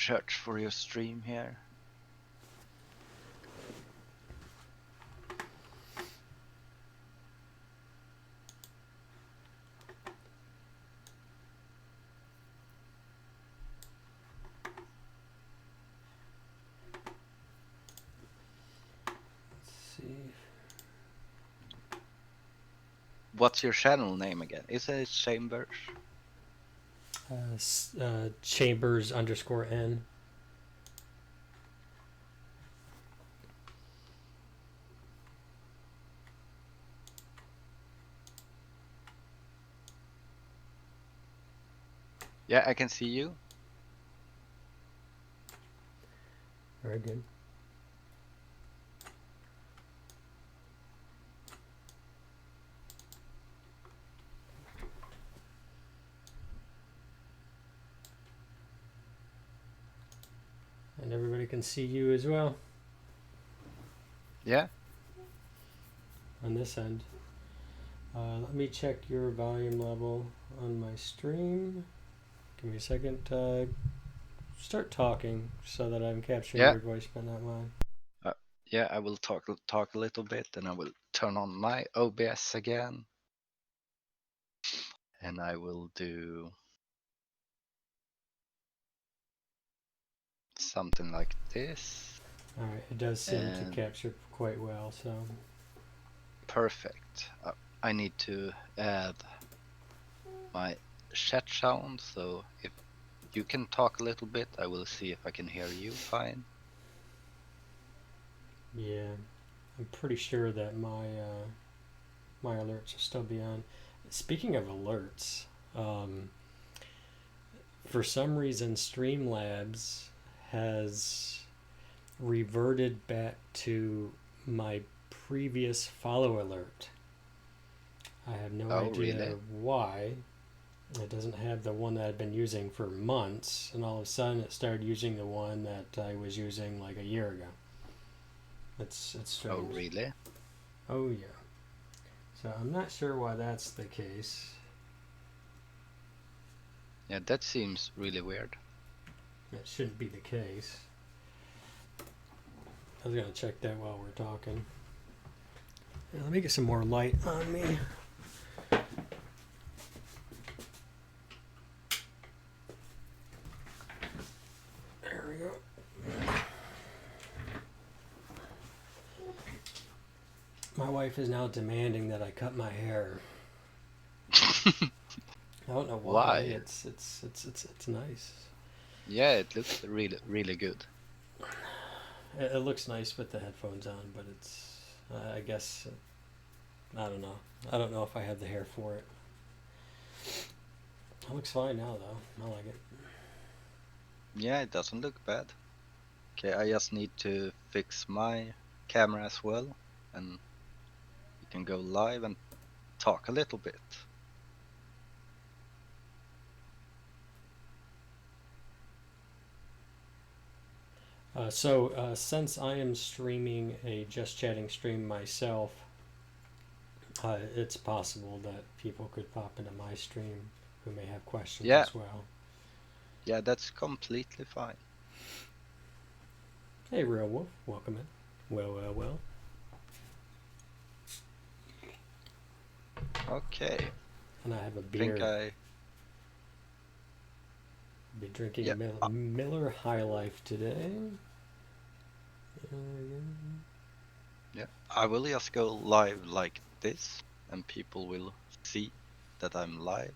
search for your stream here. What's your channel name again? Is it Chambers? Chambers_N. Yeah, I can see you. Very good. And everybody can see you as well. Yeah. On this end. Let me check your volume level on my stream. Give me a second. Start talking so that I'm capturing your voice but not mine. Yeah, I will talk a little bit, and I will turn on my OBS again. And I will do something like this. Alright, it does seem to capture quite well, so. Perfect. I need to add my chat sound, so if you can talk a little bit, I will see if I can hear you fine. Yeah, I'm pretty sure that my my alerts will still be on. Speaking of alerts, for some reason Streamlabs has reverted back to my previous follow alert. I have no idea why. It doesn't have the one that I've been using for months, and all of a sudden it started using the one that I was using like a year ago. It's strange. Oh, really? Oh, yeah. So I'm not sure why that's the case. Yeah, that seems really weird. That shouldn't be the case. I was going to check that while we're talking. Yeah, let me get some more light on me. There we go. My wife is now demanding that I cut my hair. I don't know why. It's nice. Yeah, it looks really good. It looks nice with the headphones on, but it's I guess I don't know. I don't know if I have the hair for it. It looks fine now though. I like it. Yeah, it doesn't look bad. Okay, I just need to fix my camera as well, and we can go live and talk a little bit. Since I am streaming a Just Chatting stream myself, it's possible that people could pop into my stream who may have questions as well. Yeah, that's completely fine. Hey, Real Wolf, welcome in. Well. Okay. And I have a beer. I'll be drinking Miller High Life today. Yeah, I will just go live like this, and people will see that I'm live.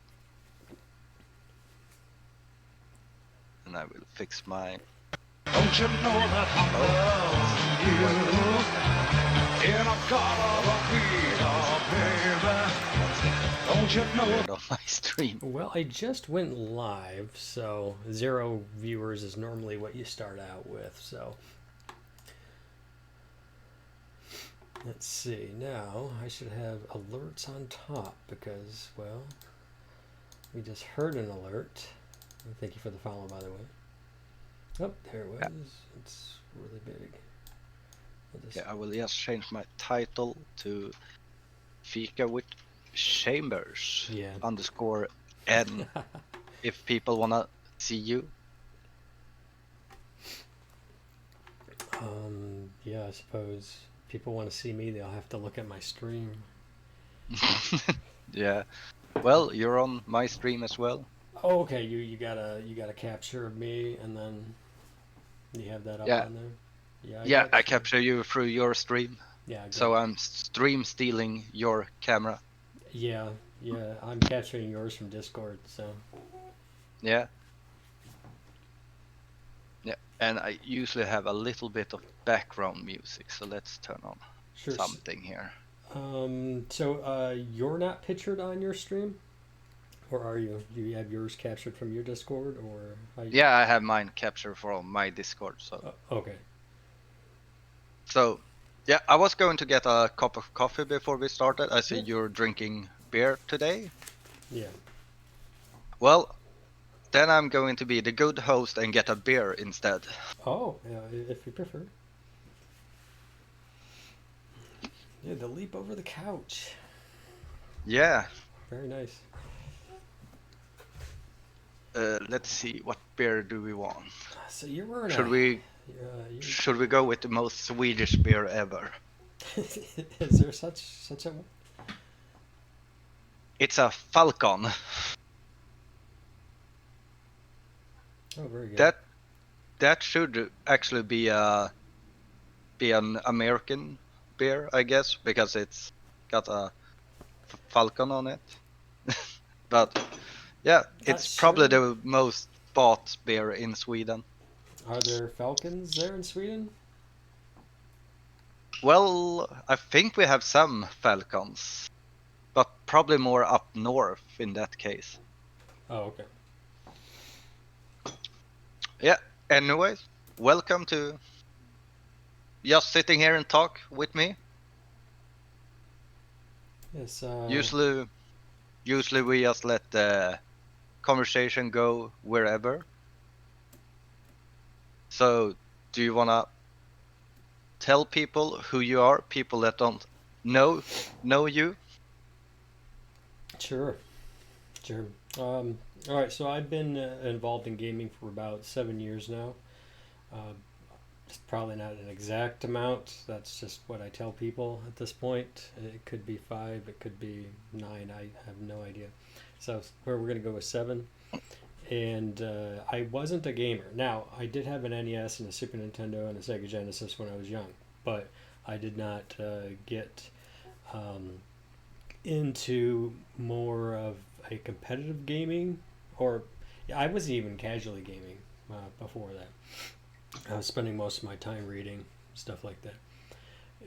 And I will fix my... Don't you know that I love you? In a color baby. Don't you know it on my stream? Well, I just went live, so 0 viewers is normally what you start out with, so... Let's see, now I should have alerts on top because, well, we just heard an alert. Thank you for the follow, by the way. Oh, there it was. Yeah. It's really big. I will just change my title to Fika with Chambers _ N if people wanna see you. yeah, I suppose people want to see me, they'll have to look at my stream. Yeah. Well, you're on my stream as well. Oh, okay. You got a capture of me, and then you have that up Yeah. on there. Yeah, I Yeah, I got you. capture you through your stream. Yeah, I got. So I'm stream stealing your camera. Yeah, yeah. I'm capturing yours from Discord, so Yeah. Yeah. And I usually have a little bit of background music, so let's turn on sure. something here. So you're not pictured on your stream, or are you? Do you have yours captured from your Discord, or how? Yeah, I have mine captured from my Discord, so Okay. so yeah, I was going to get a cup of coffee before we started. I see Yeah. you're drinking beer today. Yeah. Well, then I'm going to be the good host and get a beer instead. Oh, yeah. If you prefer. Yeah, the leap over the couch. Yeah. Very nice. Let's see, what beer do we want? So you're wearing Should a. we You're, should we go with the most Swedish beer ever? is there such a? It's a Falcon. Oh, very good. That that should actually be an American beer, I guess, because it's got a Falcon on it. But yeah, Not it's probably sure. the most bought beer in Sweden. Are there falcons there in Sweden? Well, I think we have some Falcons, but probably more up north in that case. Oh, okay. Yeah, anyways, welcome to just sitting here and talk with me. Yes. Usually we just let the conversation go wherever. So, do you wanna tell people who you are, people that don't know you? Sure. Sure. All right. So I've been involved in gaming for about 7 years now. Uh, it's probably not an exact amount. That's just what I tell people at this point. It could be 5. It could be 9. I have no idea. So where we're gonna go with 7. And I wasn't a gamer. Now I did have an NES and a Super Nintendo and a Sega Genesis when I was young, but I did not get um, into more of a competitive gaming, or I wasn't even casually gaming before that. I was spending most of my time reading stuff like that.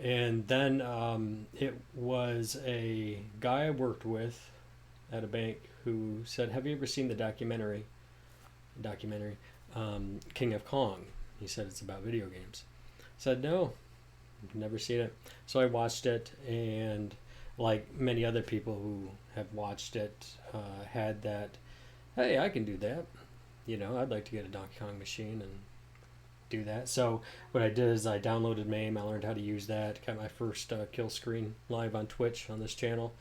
And then it was a guy I worked with at a bank who said, "Have you ever seen the documentary King of Kong?" He said it's about video games. I said no, never seen it. So I watched it, and like many other people who have watched it, had that, hey, I can do that. I'd like to get a Donkey Kong machine and do that. So what I did is I downloaded MAME. I learned how to use that. Got my first kill screen live on Twitch on this channel,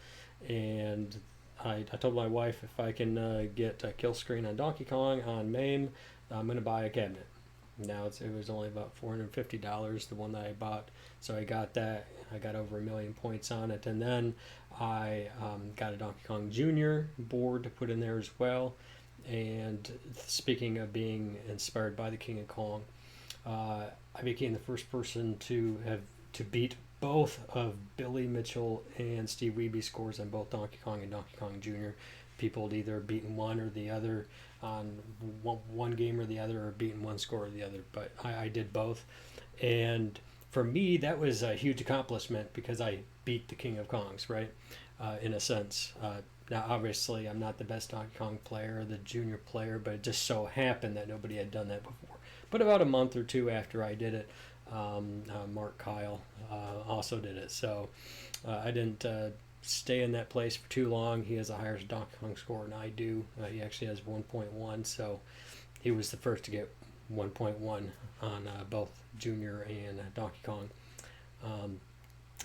and I told my wife if I can get a kill screen on Donkey Kong on MAME, I'm gonna buy a cabinet. Now it was only about $450, the one that I bought, so I got that. I got over 1,000,000 points on it, and then I got a Donkey Kong Junior board to put in there as well. And speaking of being inspired by the King of Kong, I became the first person to beat both of Billy Mitchell and Steve Weeby's scores on both Donkey Kong and Donkey Kong Jr. People had either beaten one or the other on one game or the other, or beaten one score or the other, but I did both. And for me, that was a huge accomplishment because I beat the King of Kongs, right? In a sense. Now, obviously, I'm not the best Donkey Kong player or the junior player, but it just so happened that nobody had done that before. But about a month or two after I did it, Mark Kyle also did it. So I didn't stay in that place for too long. He has a higher Donkey Kong score than I do. He actually has 1.1, so he was the first to get 1.1 on both Junior and Donkey Kong.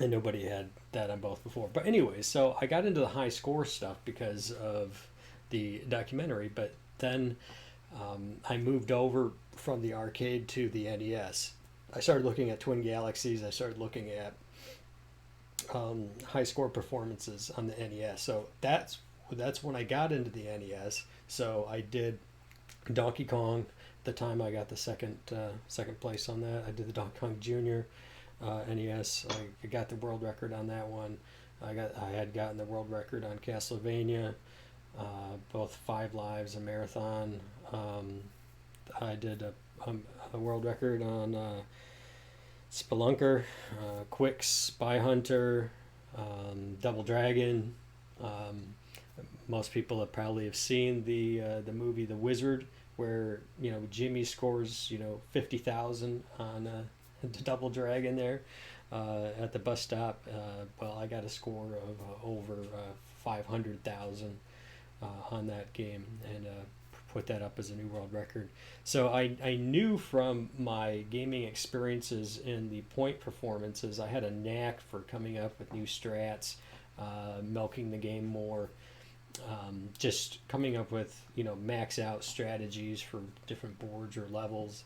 And nobody had that on both before. But anyways, so I got into the high score stuff because of the documentary, but then I moved over from the arcade to the NES. I started looking at Twin Galaxies. I started looking at high score performances on the NES. So that's when I got into the NES. So I did Donkey Kong. At the time I got the second place on that. I did the Donkey Kong Junior NES. I got the world record on that one. I had gotten the world record on Castlevania, both Five Lives and Marathon. I did a world record on Spelunker, Quick, Spy Hunter, Double Dragon. Um, Most people have probably have seen the movie The Wizard, where Jimmy scores 50,000 on the Double Dragon there at the bus stop. Well, I got a score of over 500,000 on that game, and put that up as a new world record. So I knew from my gaming experiences in the point performances, I had a knack for coming up with new strats, milking the game more, just coming up with max out strategies for different boards or levels.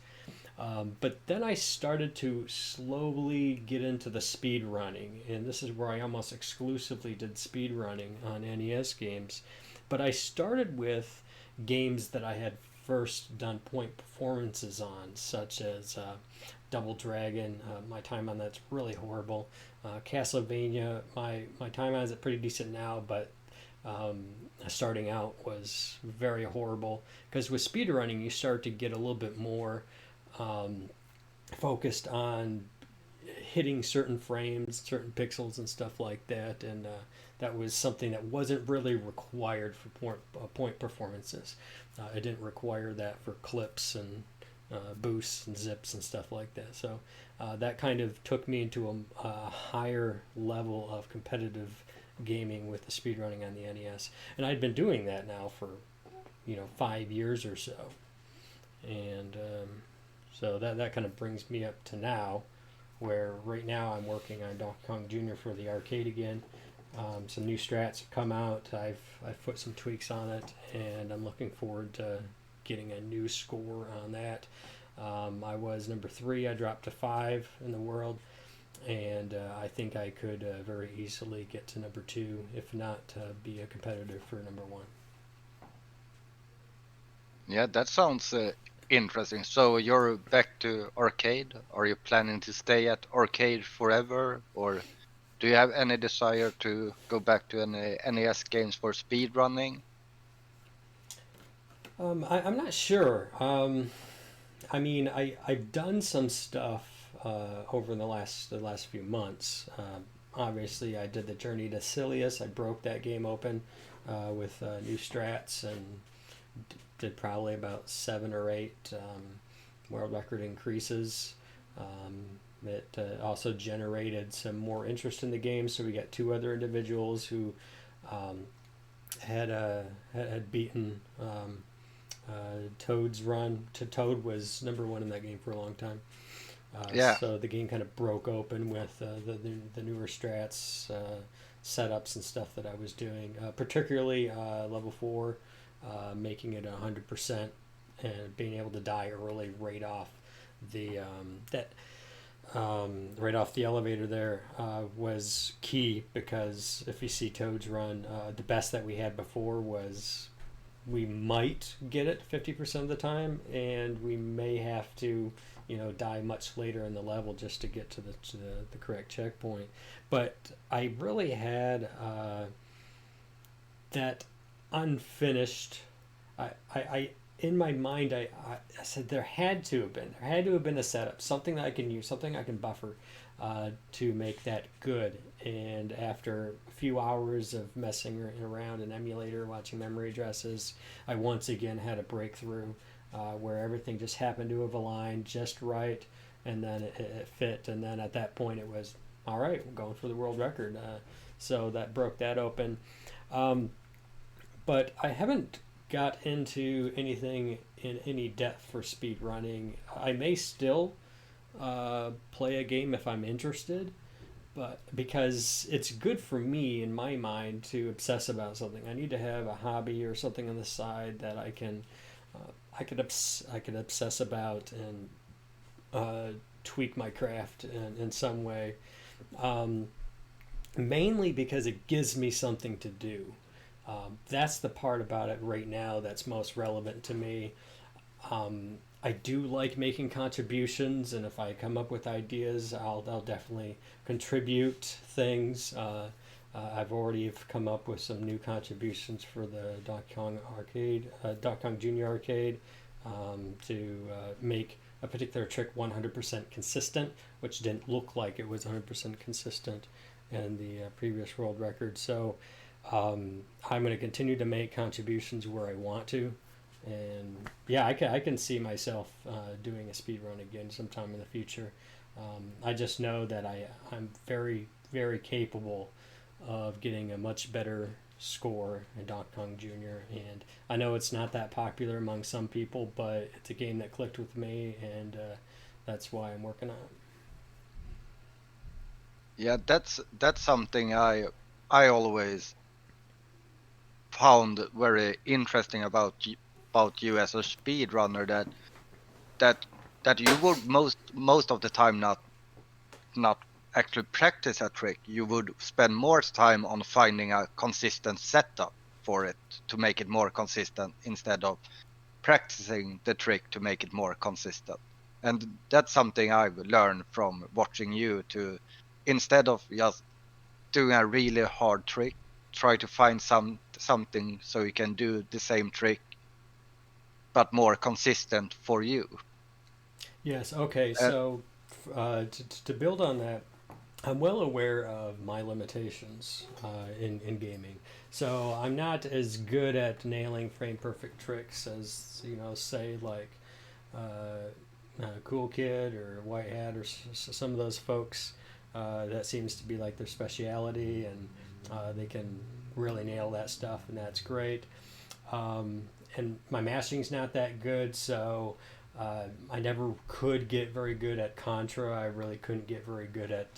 But then I started to slowly get into the speed running, and this is where I almost exclusively did speed running on NES games. But I started with games that I had first done point performances on, such as Double Dragon. My time on that's really horrible. Castlevania, my time on is pretty decent now, but um, starting out was very horrible, because with speedrunning you start to get a little bit more um, focused on hitting certain frames, certain pixels, and stuff like that, and that was something that wasn't really required for point performances. It didn't require that for clips and boosts and zips and stuff like that. So that kind of took me into a higher level of competitive gaming with the speedrunning on the NES, and I'd been doing that now for 5 years or so, and so that kind of brings me up to now, where right now I'm working on Donkey Kong Jr. for the arcade again. Some new strats have come out. I've put some tweaks on it, and I'm looking forward to getting a new score on that. I was number 3. I dropped to 5 in the world, and I think I could very easily get to number 2, if not be a competitor for number 1. Yeah, that sounds interesting. So you're back to arcade. Are you planning to stay at arcade forever, or do you have any desire to go back to any NES games for speed running? I'm not sure. I mean, I've done some stuff over the last few months. Obviously, I did the Journey to Silius. I broke that game open with new strats, and did probably about 7 or 8 world record increases. It also generated some more interest in the game, so we got 2 other individuals who um, had beaten Toad's run. Toad was number 1 in that game for a long time. Yeah, So the game kind of broke open with the newer strats, setups, and stuff that I was doing, particularly level 4, making it 100%, and being able to die early right off the that right off the elevator there was key, because if you see Toad's run, the best that we had before was we might get it 50% of the time, and we may have to die much later in the level just to get to the correct checkpoint. But I really had that unfinished. I in my mind, I said there had to have been a setup, something that I can use, something I can buffer to make that good. And after a few hours of messing around an emulator, watching memory addresses, I once again had a breakthrough where everything just happened to have aligned just right, and then it fit. And then at that point, it was all right. We're going for the world record. So that broke that open. Um, but I haven't got into anything in any depth for speed running. I may still play a game if I'm interested, but because it's good for me in my mind to obsess about something, I need to have a hobby or something on the side that I could obsess about, and tweak my craft in some way. Um, Mainly because it gives me something to do. That's the part about it right now that's most relevant to me. I do like making contributions, and if I come up with ideas, I'll definitely contribute things. I've already come up with some new contributions for the Donkey Kong arcade, Donkey Kong Junior arcade, to make a particular trick 100% consistent, which didn't look like it was 100% consistent in the previous world record. So I'm going to continue to make contributions where I want to, and yeah, I can see myself doing a speed run again sometime in the future. I just know that I'm very, very capable of getting a much better score in Donkey Kong Jr. And I know it's not that popular among some people, but it's a game that clicked with me, and that's why I'm working on it. Yeah, that's something I always found very interesting about you as a speedrunner, that that you would most of the time not actually practice a trick. You would spend more time on finding a consistent setup for it to make it more consistent instead of practicing the trick to make it more consistent. And that's something I've learned from watching you, to instead of just doing a really hard trick, try to find something so you can do the same trick but more consistent for you. Yes. Okay. Uh, So to build on that, I'm well aware of my limitations in gaming. So I'm not as good at nailing frame perfect tricks as, say, like Cool Kid or White Hat or some of those folks. That seems to be like their speciality, and they can really nail that stuff, and that's great. Um, and my mastering's not that good, so I never could get very good at Contra. I really couldn't get very good at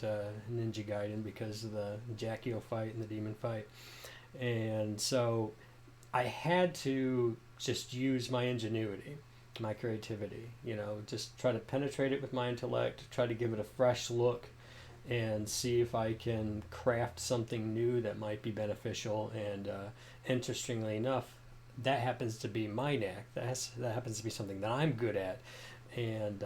Ninja Gaiden because of the Jackio fight and the demon fight. And so I had to just use my ingenuity, my creativity, just try to penetrate it with my intellect, try to give it a fresh look, and see if I can craft something new that might be beneficial. And interestingly enough, that happens to be my knack. That happens to be something that I'm good at, and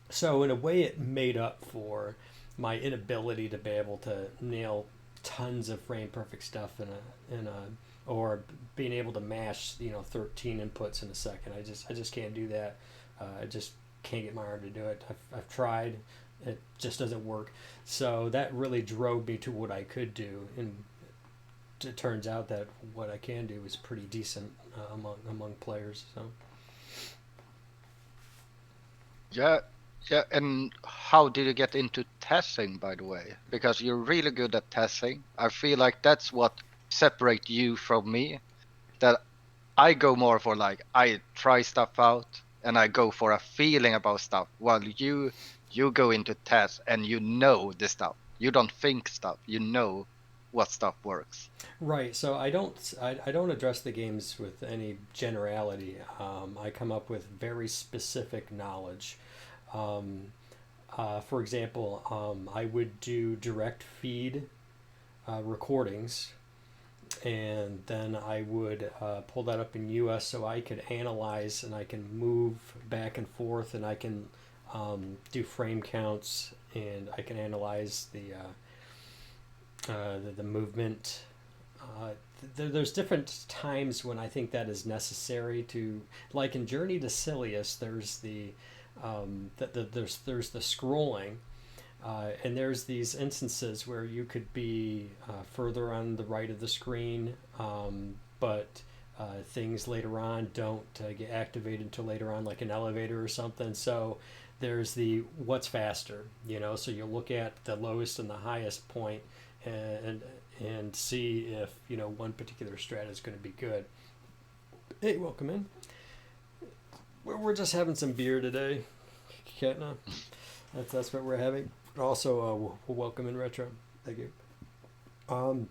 so in a way, it made up for my inability to be able to nail tons of frame perfect stuff in a or being able to mash 13 inputs in a second. I just can't do that. I just can't get my arm to do it. I've tried. It just doesn't work. So that really drove me to what I could do, and it turns out that what I can do is pretty decent among players. So yeah, yeah. And how did you get into testing, by the way? Because you're really good at testing. I feel like that's what separates you from me. That I go more for, like, I try stuff out and I go for a feeling about stuff, while you go into tests and you know the stuff. You don't think stuff. You know what stuff works. right. So I don't address the games with any generality. I come up with very specific knowledge. Um, for example, I would do direct feed recordings, and then I would pull that up in US so I could analyze and I can move back and forth, and I can do frame counts, and I can analyze the movement. There's different times when I think that is necessary to, like in Journey to Silius, there's there's the scrolling, and there's these instances where you could be further on the right of the screen, but things later on don't get activated until later on, like an elevator or something. So there's the what's faster, so you look at the lowest and the highest point, and and see if one particular strat is going to be good. Hey, welcome in. We're just having some beer today, Katna. That's what we're having. Also, we'll welcome in retro. Thank you. Um,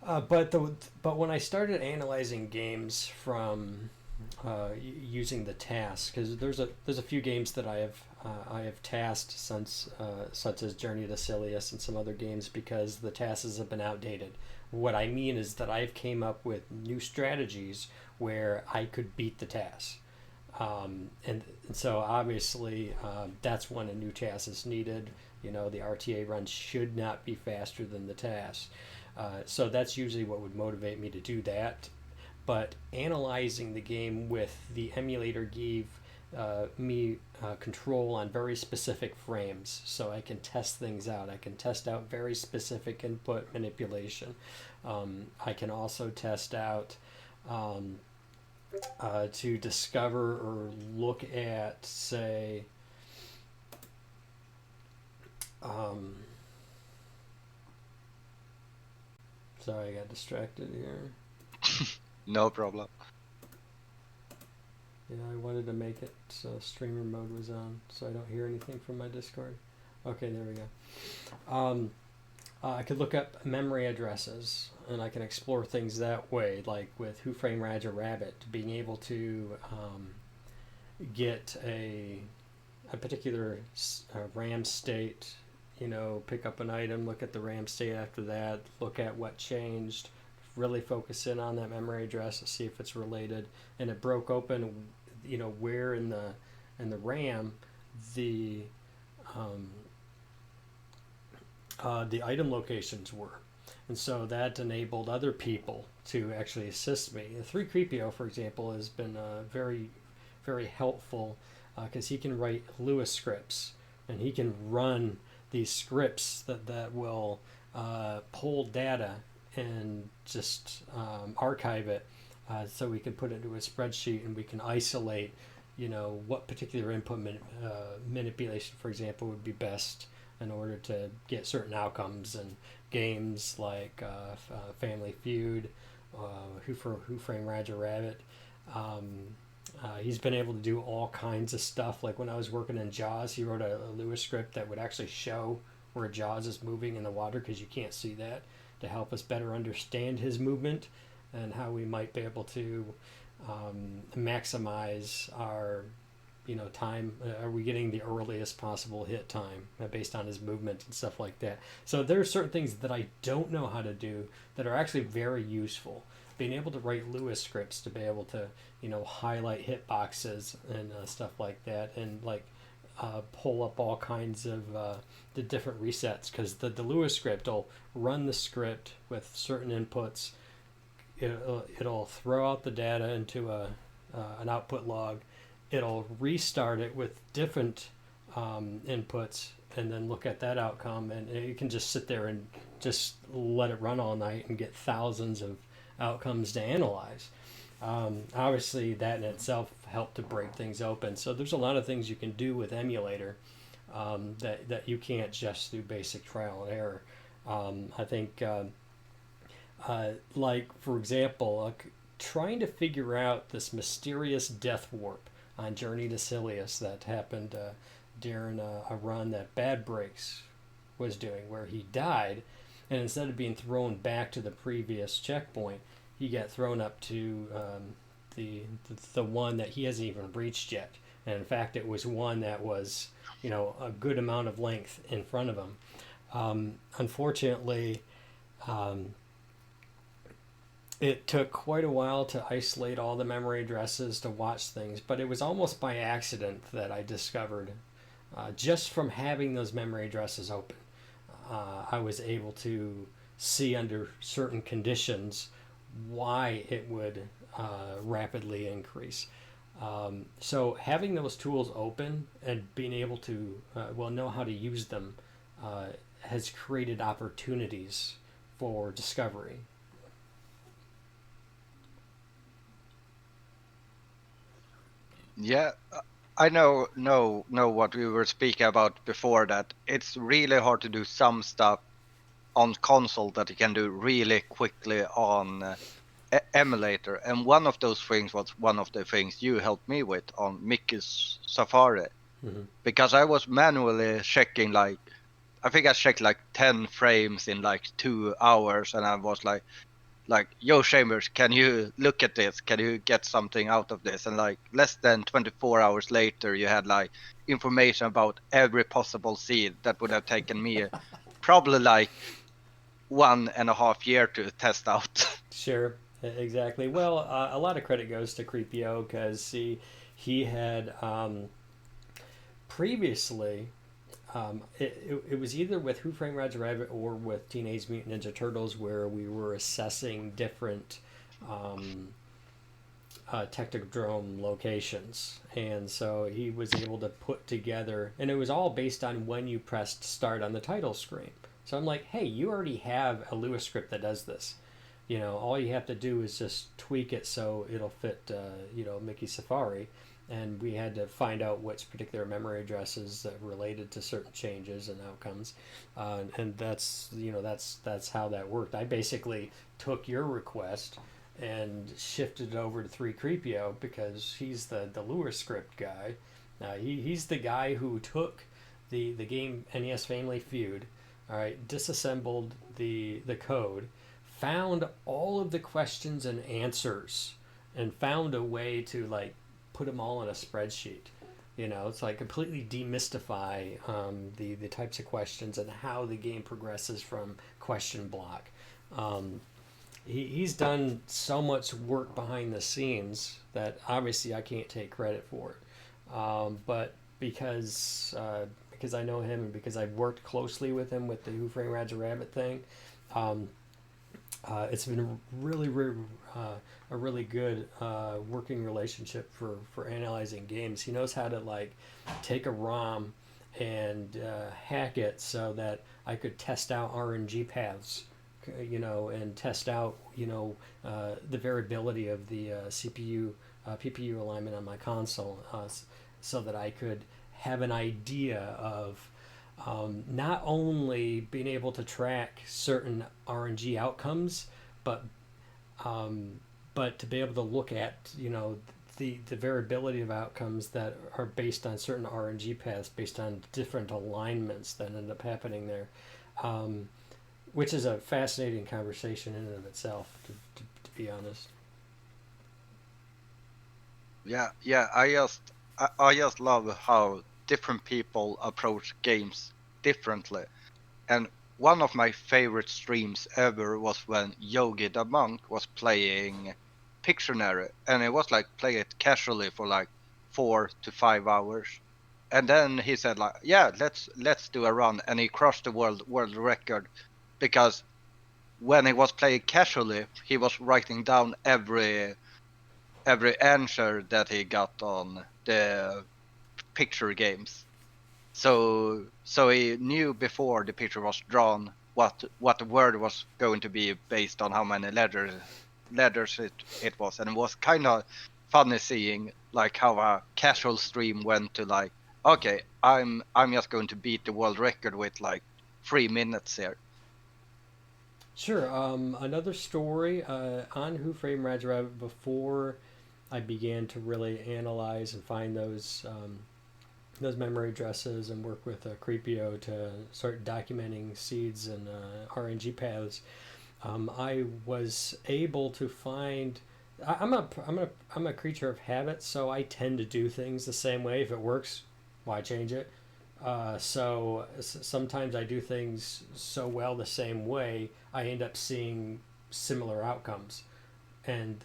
but when I started analyzing games from using the task, because there's a few games that I have tasked since, such as Journey to Silius and some other games, because the tasks have been outdated. What I mean is that I've came up with new strategies where I could beat the task. And so obviously, that's when a new task is needed. You know, the RTA run should not be faster than the task. So that's usually what would motivate me to do that. But analyzing the game with the emulator gave me control on very specific frames, so I can test things out. I can test out very specific input manipulation. I can also test out um, to discover or look at, say, um, sorry, I got distracted here. No problem. Yeah, I wanted to make it so streamer mode was on, so I don't hear anything from my Discord. Okay, there we go. I could look up memory addresses, and I can explore things that way, like with Who Framed Roger Rabbit, being able to get a particular RAM state, you know, pick up an item, look at the RAM state after that, look at what changed, really focus in on that memory address to see if it's related. And it broke open, you know, where in the RAM the um, the item locations were. And so that enabled other people to actually assist me. 3Creepio, for example, has been very, very helpful because he can write Lewis scripts, and he can run these scripts that will pull data and just archive it, so we can put it into a spreadsheet, and we can isolate, you know, what particular input manipulation, for example, would be best in order to get certain outcomes in games like Family Feud, Who Framed Roger Rabbit. He's been able to do all kinds of stuff. Like when I was working in Jaws, he wrote a Lewis script that would actually show where Jaws is moving in the water, because you can't see that, to help us better understand his movement and how we might be able to maximize our, you know, time. Are we getting the earliest possible hit time based on his movement and stuff like that? So there are certain things that I don't know how to do that are actually very useful. Being able to write Lewis scripts to be able to, you know, highlight hitboxes and stuff like that, and like pull up all kinds of the different resets, because the Lewis script will run the script with certain inputs. It'll throw out the data into an output log. It'll restart it with different inputs, and then look at that outcome, and you can just sit there and just let it run all night and get thousands of outcomes to analyze. Obviously, that in itself helped to break things open. So there's a lot of things you can do with emulator that you can't just through basic trial and error. I think, like for example, trying to figure out this mysterious death warp on Journey to Silius that happened during a run that Bad Breaks was doing, where he died, and instead of being thrown back to the previous checkpoint, he got thrown up to the one that he hasn't even reached yet. And in fact, it was one that was, you know, a good amount of length in front of him. Unfortunately, it took quite a while to isolate all the memory addresses to watch things, but it was almost by accident that I discovered, just from having those memory addresses open, I was able to see under certain conditions why it would rapidly increase. So having those tools open and being able to know how to use them has created opportunities for discovery. Yeah, I know what we were speaking about before, that it's really hard to do some stuff on console that you can do really quickly on emulator. And one of those things was one of the things you helped me with on Mickey's Safari, Mm-hmm. because I was manually checking, like I think I checked like 10 frames in like 2 hours, and I was like, like, yo Chambers, can you look at this? Can you get something out of this? And like less than 24 hours later, you had like information about every possible seed that would have taken me probably like 1.5 years to test out. Sure, exactly. Well, a lot of credit goes to Creepio because he had previously it was either with Who Framed Roger Rabbit or with Teenage Mutant Ninja Turtles where we were assessing different um, Technodrome locations. And so he was able to put together, and it was all based on when you pressed start on the title screen. So I'm like, hey, you already have a Lewis script that does this. You know, all you have to do is just tweak it so it'll fit, Mickey Safari. And we had to find out which particular memory addresses that related to certain changes and outcomes, and that's how that worked. I basically took your request and shifted it over to 3Creepio because he's the lure script guy. He's the guy who took the game NES Family Feud, all right, disassembled the code, found all of the questions and answers, and found a way to like put them all in a spreadsheet. You know, it's like completely demystify the types of questions and how the game progresses from question block. Um, he's done so much work behind the scenes that obviously I can't take credit for it. But because I know him and because I've worked closely with him with the Who Framed Roger Rabbit thing, um, it's been a really good working relationship for analyzing games. He knows how to like take a ROM and hack it so that I could test out RNG paths, and test out the variability of the CPU PPU alignment on my console, so that I could have an idea of not only being able to track certain RNG outcomes, but but to be able to look at the variability of outcomes that are based on certain RNG paths, based on different alignments that end up happening there, which is a fascinating conversation in and of itself, to be honest. Yeah. I just love how different people approach games differently. And one of my favorite streams ever was when Yogi the Monk was playing Pictionary, and it was like play it casually for like 4 to 5 hours. And then he said like, yeah, let's do a run, and he crushed the world record because when he was playing casually, he was writing down every answer that he got on the picture games. So he knew before the picture was drawn what the word was going to be based on how many letters it was, and it was kind of funny seeing like how a casual stream went to like, okay, I'm just going to beat the world record with like 3 minutes here. Sure. Another story on Who Framed Roger Rabbit before I began to really analyze and find those memory addresses and work with Creepio to start documenting seeds and RNG paths. I was able to find. I'm a creature of habit, so I tend to do things the same way. If it works, why change it? Sometimes I do things so well the same way, I end up seeing similar outcomes. And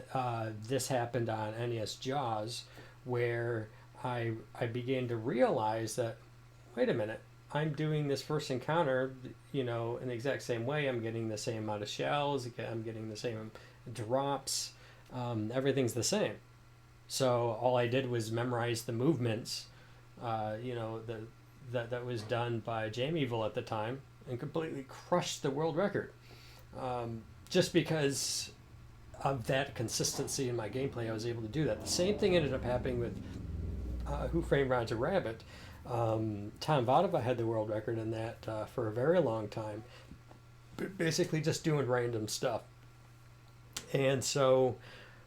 this happened on NES Jaws, where I began to realize that, wait a minute, I'm doing this first encounter, in the exact same way. I'm getting the same amount of shells. I'm getting the same drops. Everything's the same. So all I did was memorize the movements, that was done by Jameevil at the time, and completely crushed the world record. Just because of that consistency in my gameplay, I was able to do that. The same thing ended up happening with Who Framed Roger Rabbit. Tom Vodova had the world record in that for a very long time, basically just doing random stuff. And so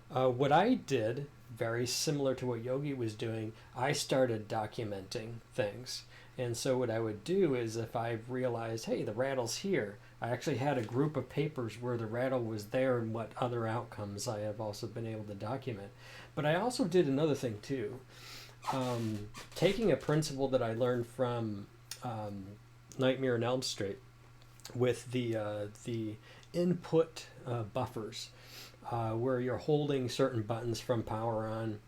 what I did very similar to what Yogi was doing, I started documenting things. And so what I would do is if I realized, hey, the rattle's here, I actually had a group of papers where the rattle was there and what other outcomes I have also been able to document. But I also did another thing too. Taking a principle that I learned from Nightmare on Elm Street with the input buffers, where you're holding certain buttons from power on,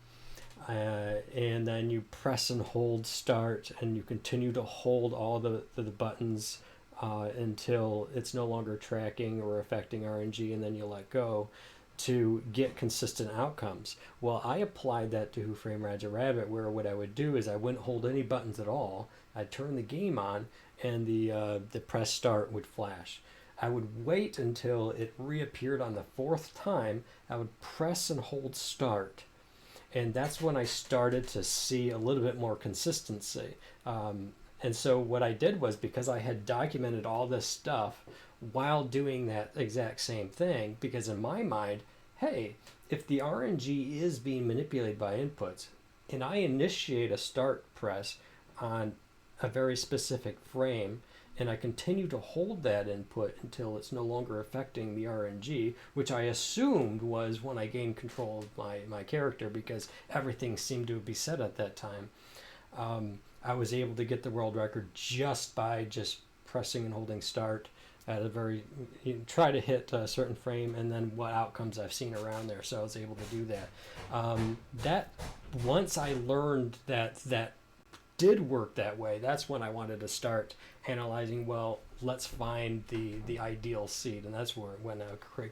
and then you press and hold start, and you continue to hold all the buttons until it's no longer tracking or affecting RNG, and then you let go to get consistent outcomes. Well, I applied that to Who Framed Roger Rabbit, where what I would do is I wouldn't hold any buttons at all. I'd turn the game on, and the press start would flash. I would wait until it reappeared on the fourth time. I would press and hold start, and that's when I started to see a little bit more consistency. And so what I did was, because I had documented all this stuff while doing that exact same thing, because in my mind, hey, if the RNG is being manipulated by inputs, and I initiate a start press on a very specific frame, and I continue to hold that input until it's no longer affecting the RNG, which I assumed was when I gained control of my character, because everything seemed to be set at that time. I was able to get the world record just by just pressing and holding start at a very, try to hit a certain frame, and then what outcomes I've seen around there. So I was able to do that. That once I learned that did work that way, that's when I wanted to start analyzing, well, let's find the ideal seed, and that's where when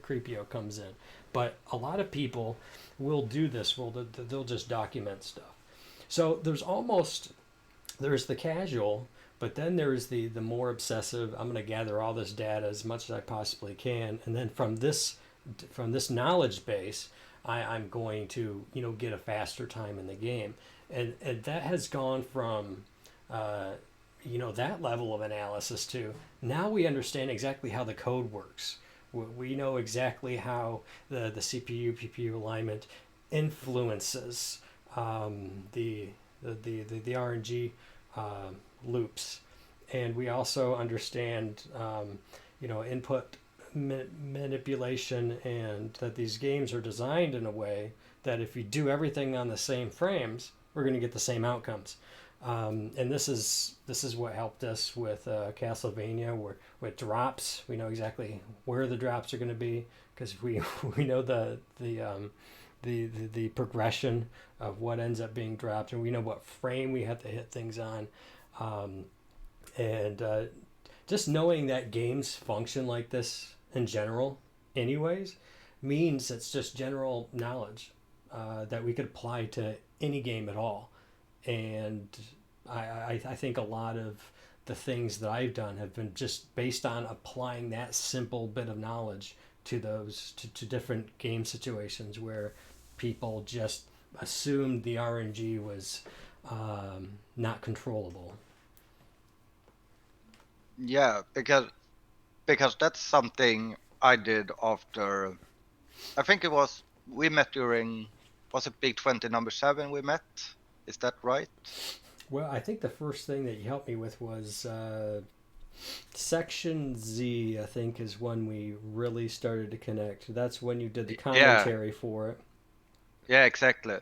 Creepio comes in. But a lot of people will do this. They'll just document stuff. So there's the casual, but then there's the more obsessive. I'm going to gather all this data as much as I possibly can, and then from this knowledge base, I'm going to get a faster time in the game, and that has gone from that level of analysis to now we understand exactly how the code works. We know exactly how the CPU PPU alignment influences the RNG loops, and we also understand input manipulation, and that these games are designed in a way that if you do everything on the same frames, we're going to get the same outcomes. And this is what helped us with Castlevania, where with drops, we know exactly where the drops are going to be, because we know the progression of what ends up being dropped, and we know what frame we have to hit things on. And just knowing that games function like this in general, anyways, means it's just general knowledge that we could apply to any game at all. And I think a lot of the things that I've done have been just based on applying that simple bit of knowledge to those to different game situations where people just assumed the RNG was not controllable. Yeah, because that's something I did after. I think it was we met during, was it Big 20 number 7 we met? Is that right? Well, I think the first thing that you helped me with was Section Z, I think, is when we really started to connect. That's when you did the Yeah, commentary for it. yeah, exactly.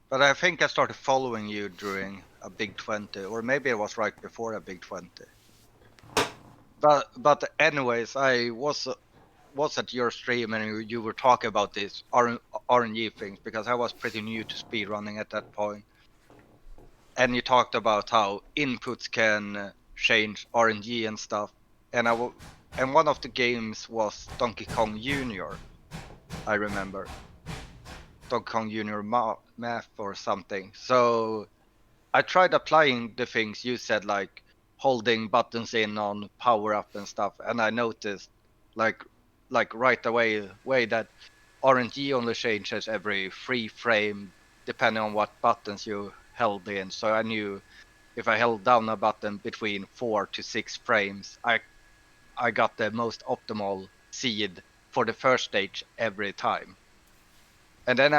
But I think I started following you during a Big 20, or maybe it was right before a Big 20. But anyways, I was at your stream and you were talking about these RNG things, because I was pretty new to speedrunning at that point. And you talked about how inputs can change RNG and stuff. And and one of the games was Donkey Kong Jr. I remember Donkey Kong Jr. Math or something. So I tried applying the things you said, like holding buttons in on power up and stuff, and I noticed like right away that RNG only changes every 3 frame depending on what buttons you held in. So I knew if I held down a button between 4 to 6 frames, I got the most optimal seed for the first stage every time. And then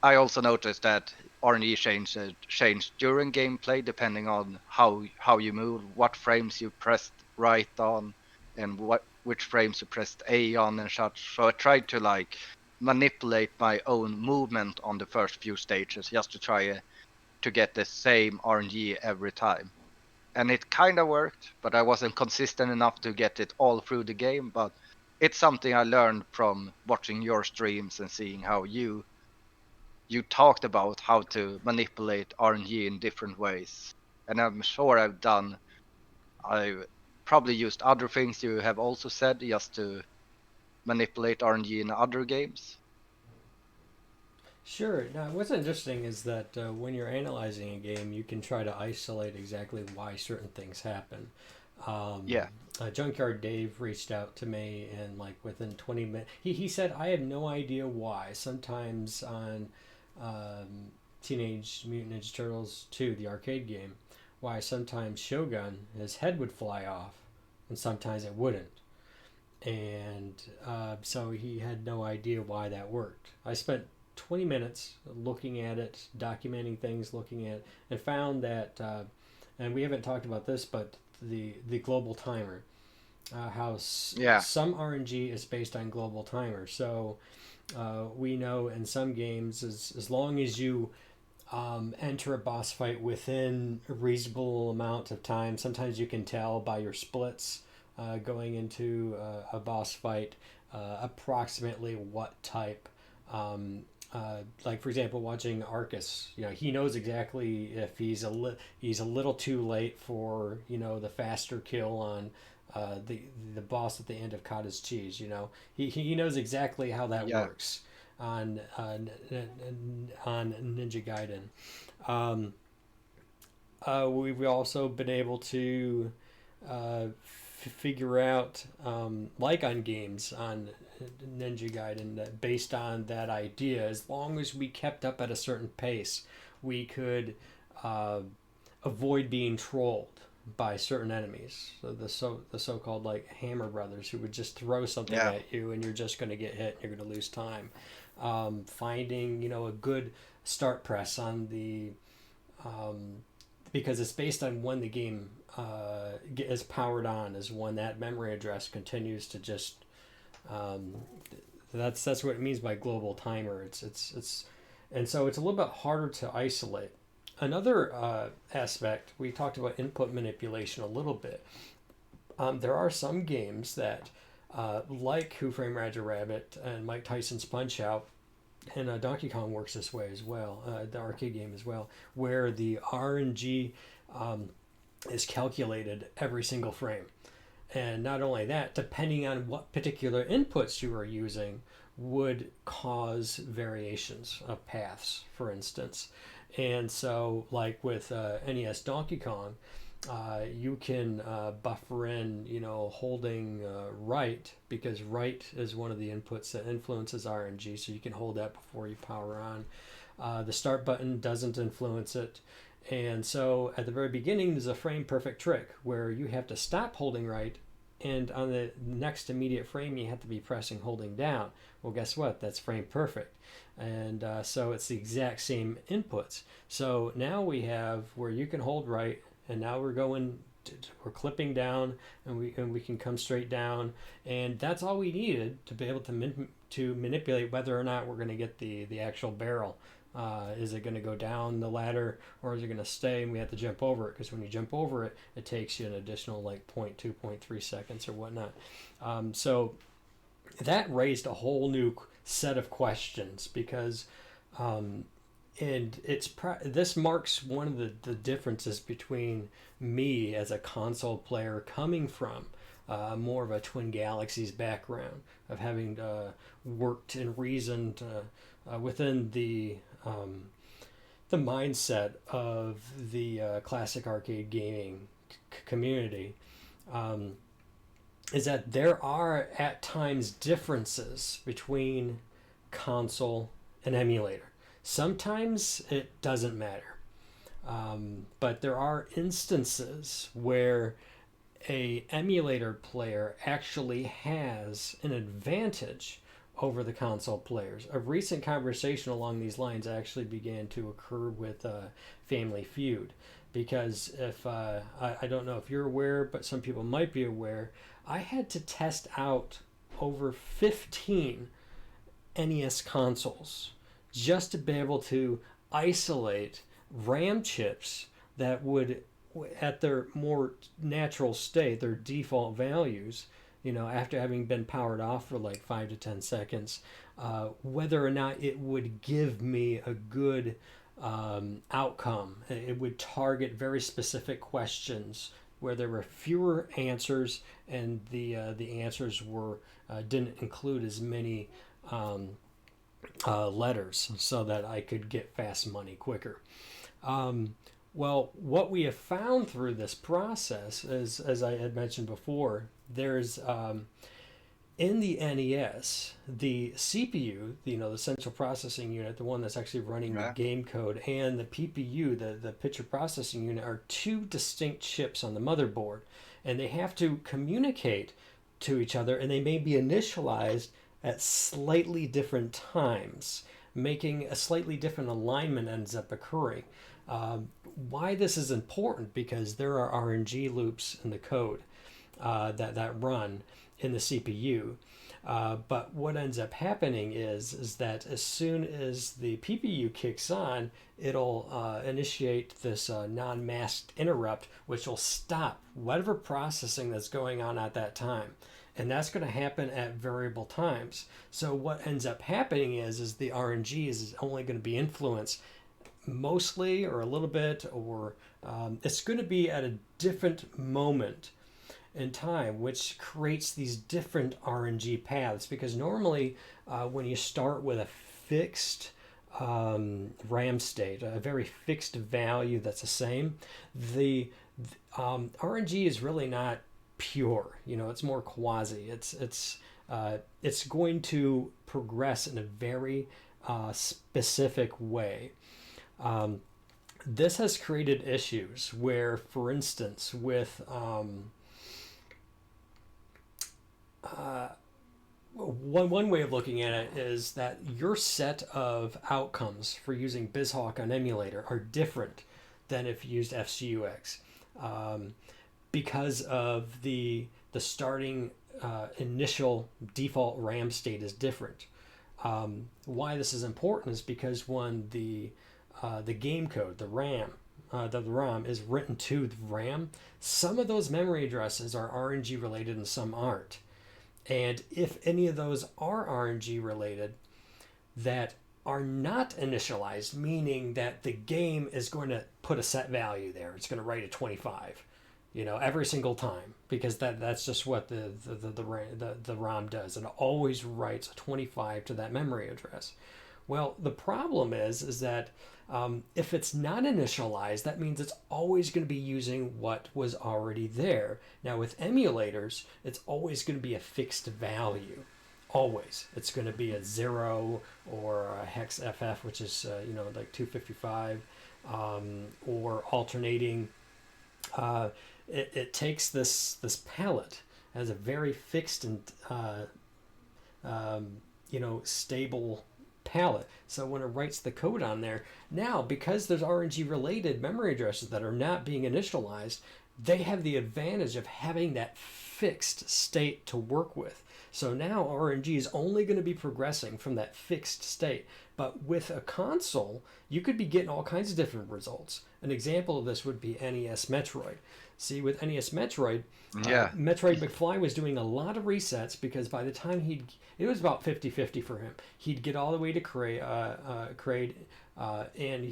I also noticed that RNG changed during gameplay depending on how you move, what frames you pressed right on, and which frames you pressed A on and such. So I tried to like manipulate my own movement on the first few stages just to try to get the same RNG every time. And it kind of worked, but I wasn't consistent enough to get it all through the game. But it's something I learned from watching your streams and seeing how you talked about how to manipulate RNG in different ways. And I'm sure I've probably used other things you have also said just to manipulate RNG in other games. Sure. Now, what's interesting is that when you're analyzing a game, you can try to isolate exactly why certain things happen. Um, Yeah, Junkyard Dave reached out to me, and like within 20 minutes, he said, I have no idea why. Sometimes on Teenage Mutant Ninja Turtles 2, the arcade game, why sometimes Shogun, his head would fly off, and sometimes it wouldn't. And so he had no idea why that worked. I spent 20 minutes looking at it, documenting things, looking at, and found that, and we haven't talked about this, but the global timer, how yeah, some RNG is based on global timer. So we know in some games, as long as you enter a boss fight within a reasonable amount of time. Sometimes you can tell by your splits going into a boss fight approximately what type. Like for example, watching Arcus, he knows exactly if he's a little too late for the faster kill on the boss at the end of Cottage Cheese. He knows exactly how that yeah, works on Ninja Gaiden. Um, we've also been able to figure out, like on games on Ninja Gaiden, that based on that idea, as long as we kept up at a certain pace, we could uh, avoid being trolled by certain enemies. So the so-called like Hammer Brothers, who would just throw something yeah, at you and you're just going to get hit and you're going to lose time. Finding a good start press on the because it's based on when the game is powered on is when that memory address continues to just um, that's what it means by global timer. It's and so it's a little bit harder to isolate. Another aspect, we talked about input manipulation a little bit. There are some games that, like Who Framed Roger Rabbit and Mike Tyson's Punch Out, and Donkey Kong works this way as well, the arcade game as well, where the RNG um, is calculated every single frame. And not only that, depending on what particular inputs you are using, would cause variations of paths, for instance. And so, like with NES Donkey Kong, you can buffer in, holding right, because right is one of the inputs that influences RNG. So you can hold that before you power on. The start button doesn't influence it. And so at the very beginning, there's a frame perfect trick where you have to stop holding right, and on the next immediate frame, you have to be pressing holding down. Well, guess what? That's frame perfect. And so it's the exact same inputs. So now we have where you can hold right, and now we're clipping down, and we can come straight down, and that's all we needed to be able to manipulate whether or not we're going to get the actual barrel. Is it going to go down the ladder, or is it going to stay and we have to jump over it? Because when you jump over it, it takes you an additional like 0.2, 0.3 seconds or whatnot. So that raised a whole new set of questions because um, and this marks one of the differences between me as a console player coming from more of a Twin Galaxies background of having worked and reasoned within um, the mindset of the classic arcade gaming community. Um, is that there are at times differences between console and emulator. Sometimes it doesn't matter. But there are instances where a emulator player actually has an advantage over the console players. A recent conversation along these lines actually began to occur with Family Feud, because if I don't know if you're aware, but some people might be aware, I had to test out over 15 NES consoles just to be able to isolate RAM chips that would, at their more natural state, their default values, after having been powered off for like 5 to 10 seconds, whether or not it would give me a good outcome. It would target very specific questions where there were fewer answers, and the answers were didn't include as many letters, so that I could get fast money quicker. Well, what we have found through this process is, as I had mentioned before, there's in the NES, the CPU, the central processing unit, the one that's actually running the Yeah. game code, and the PPU, the picture processing unit, are two distinct chips on the motherboard, and they have to communicate to each other, and they may be initialized at slightly different times, making a slightly different alignment ends up occurring. Why this is important? Because there are RNG loops in the code that run in the CPU. But what ends up happening is that as soon as the PPU kicks on, it'll initiate this non-masked interrupt, which will stop whatever processing that's going on at that time. And that's going to happen at variable times. So what ends up happening is the RNG is only going to be influenced mostly or a little bit, or it's going to be at a different moment in time, which creates these different RNG paths. Because normally, when you start with a fixed RAM state, a very fixed value that's the same, the RNG is really not pure. It's more quasi. It's going to progress in a very specific way. This has created issues where, for instance, with one way of looking at it is that your set of outcomes for using BizHawk on emulator are different than if you used FCUX, because of the starting initial default RAM state is different. Why this is important is because when the game code, the ROM is written to the RAM, some of those memory addresses are RNG related and some aren't. And if any of those are RNG related that are not initialized, meaning that the game is going to put a set value there, it's going to write a 25, every single time, because that's just what the ROM does. It always writes a 25 to that memory address. Well, the problem is that if it's not initialized, that means it's always going to be using what was already there. Now, with emulators, it's always going to be a fixed value. Always. It's going to be a 0 or a hex FF, which is, like 255, or alternating. It takes this palette as a very fixed and, stable palette. So when it writes the code on there, now because there's RNG related memory addresses that are not being initialized, they have the advantage of having that fixed state to work with. So now RNG is only going to be progressing from that fixed state. But with a console, you could be getting all kinds of different results. An example of this would be NES Metroid. See, with NES Metroid, Yeah. Metroid McFly was doing a lot of resets, because by the time it was about 50-50 for him. He'd get all the way to Kraid, and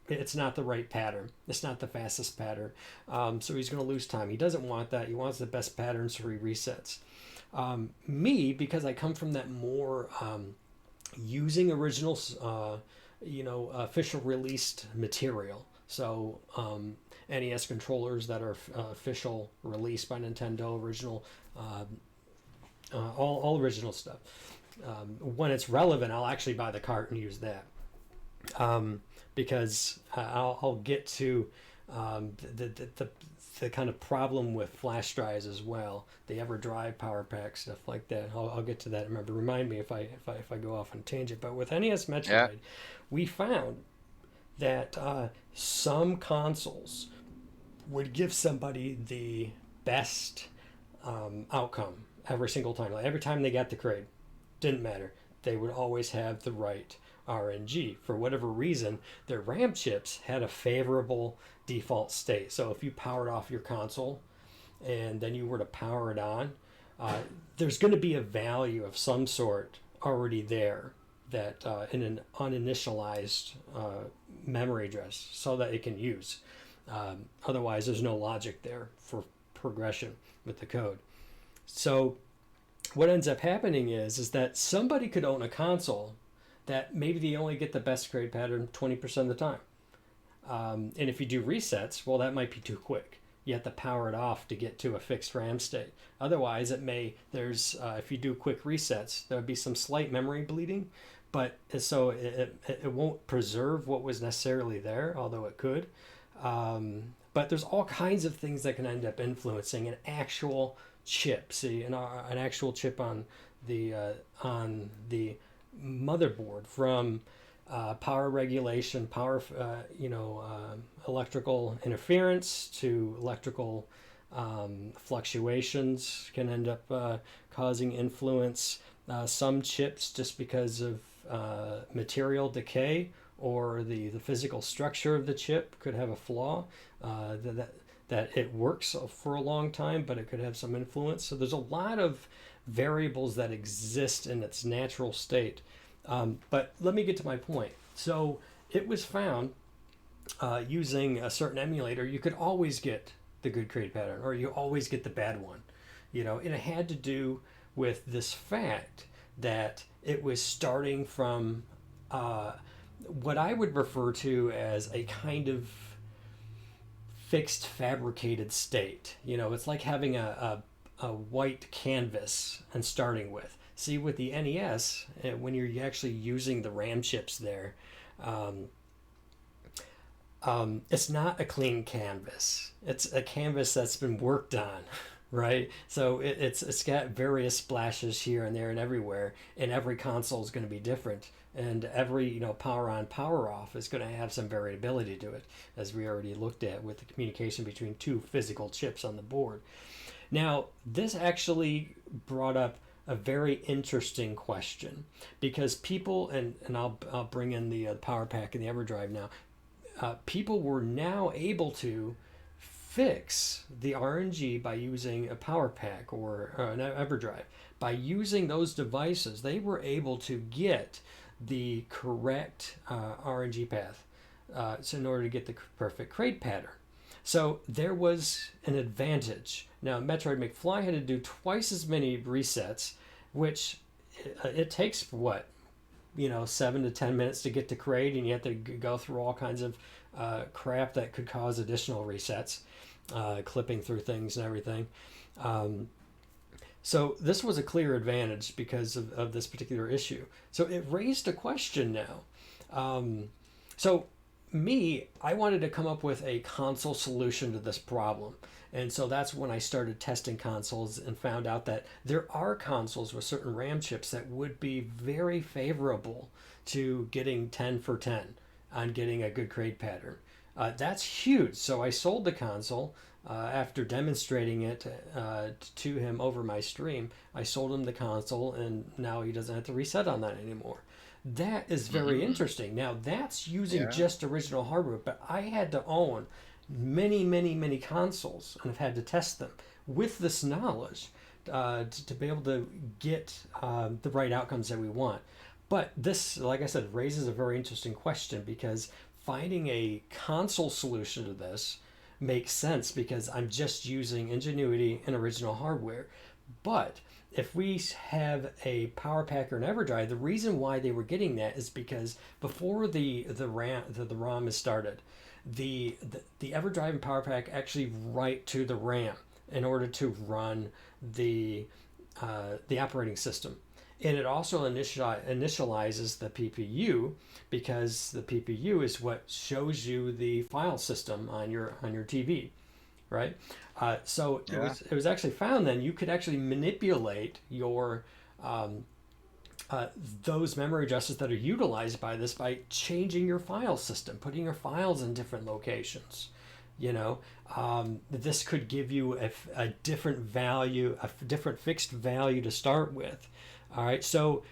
it's not the right pattern. It's not the fastest pattern. So he's going to lose time. He doesn't want that. He wants the best pattern, so he resets. Me, because I come from that more using originals, official released material. So NES controllers that are official released by Nintendo, original, all original stuff. When it's relevant, I'll actually buy the cart and use that, because I'll get to The kind of problem with flash drives as well, the EverDrive power pack stuff like that. I'll get to that. Remember, remind me if I go off on a tangent. But with NES Yeah. Metroid, we found that some consoles would give somebody the best outcome every single time. Like every time they got the crate, didn't matter. They would always have the right RNG. For whatever reason, their RAM chips had a favorable default state. So if you powered off your console and then you were to power it on, uh, there's going to be a value of some sort already there that in an uninitialized memory address so that it can use. Otherwise, there's no logic there for progression with the code. So what ends up happening is that somebody could own a console that maybe they only get the best grade pattern 20% of the time. And if you do resets, well, that might be too quick. You have to power it off to get to a fixed RAM state. Otherwise, if you do quick resets, there would be some slight memory bleeding, but so it won't preserve what was necessarily there, although it could. But there's all kinds of things that can end up influencing an actual chip. See, an actual chip on the motherboard, from power regulation, electrical interference to electrical fluctuations can end up causing influence. Some chips, just because of material decay or the physical structure of the chip, could have a flaw that it works for a long time, but it could have some influence. So there's a lot of variables that exist in its natural state. But let me get to my point. So it was found using a certain emulator, you could always get the good crate pattern, or you always get the bad one. And it had to do with this fact that it was starting from what I would refer to as a kind of fixed fabricated state. It's like having a white canvas and starting with. See, with the NES, when you're actually using the RAM chips there, it's not a clean canvas. It's a canvas that's been worked on, right? So it's got various splashes here and there and everywhere, and every console is going to be different. And every power on, power off is going to have some variability to it, as we already looked at with the communication between two physical chips on the board. Now, this actually brought up a very interesting question, because people, and I'll bring in the power pack and the EverDrive now. People were now able to fix the RNG by using a power pack or an EverDrive. By using those devices, they were able to get the correct RNG path so in order to get the perfect crate pattern. So there was an advantage. Now, Metroid McFly had to do twice as many resets, which it takes 7 to 10 minutes to get to crate, and you have to go through all kinds of crap that could cause additional resets, clipping through things and everything. So this was a clear advantage because of this particular issue. So it raised a question now. I wanted to come up with a console solution to this problem. And so that's when I started testing consoles and found out that there are consoles with certain RAM chips that would be very favorable to getting 10 for 10 on getting a good crate pattern. That's huge. So I sold the console after demonstrating it to him over my stream. I sold him the console, and now he doesn't have to reset on that anymore. That is very interesting. Now, that's using just original hardware, but I had to own many, many, many consoles and have had to test them with this knowledge to be able to get the right outcomes that we want. But this, like I said, raises a very interesting question, because finding a console solution to this makes sense because I'm just using Ingenuity and original hardware. But if we have a power pack or an EverDrive, the reason why they were getting that is because before the ROM is started, the EverDrive and power pack actually write to the RAM in order to run the operating system. and it also initializes the PPU, because the PPU is what shows you the file system on your TV, right? So Yeah. it was actually found then you could actually manipulate your um, those memory addresses that are utilized by this by changing your file system, putting your files in different locations. You know, this could give you a different value, a different fixed value to start with. All right, so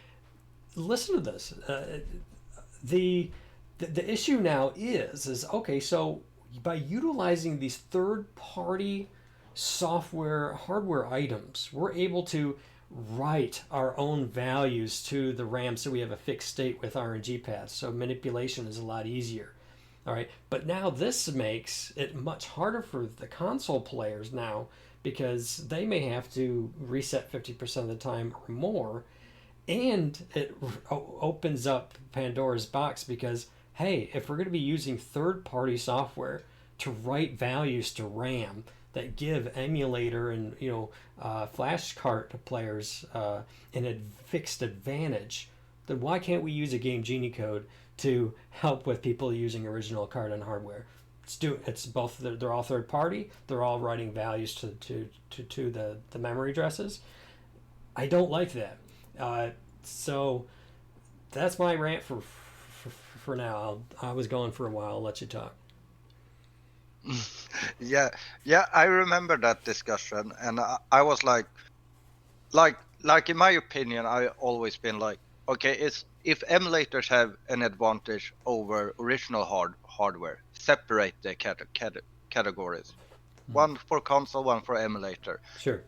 listen to this. The, the issue now is okay. So by utilizing these third party software hardware items, we're able to write our own values to the RAM, so we have a fixed state with RNG paths. So manipulation is a lot easier. All right, but now this makes it much harder for the console players now, because they may have to reset 50% of the time or more, and it opens up Pandora's box, because hey, if we're going to be using third-party software to write values to RAM that give emulator and flash cart players a fixed advantage, then why can't we use a Game Genie code to help with people using original card and hardware? It's both. They're all third party. They're all writing values to the memory addresses. I don't like that. Uh, so that's my rant for now. I was gone for a while. I'll let you talk. Yeah, yeah, I remember that discussion, and I was like in my opinion, I always been like, okay, it's if emulators have an advantage over original hardware, separate the categories. Mm. One for console, one for emulator. Sure.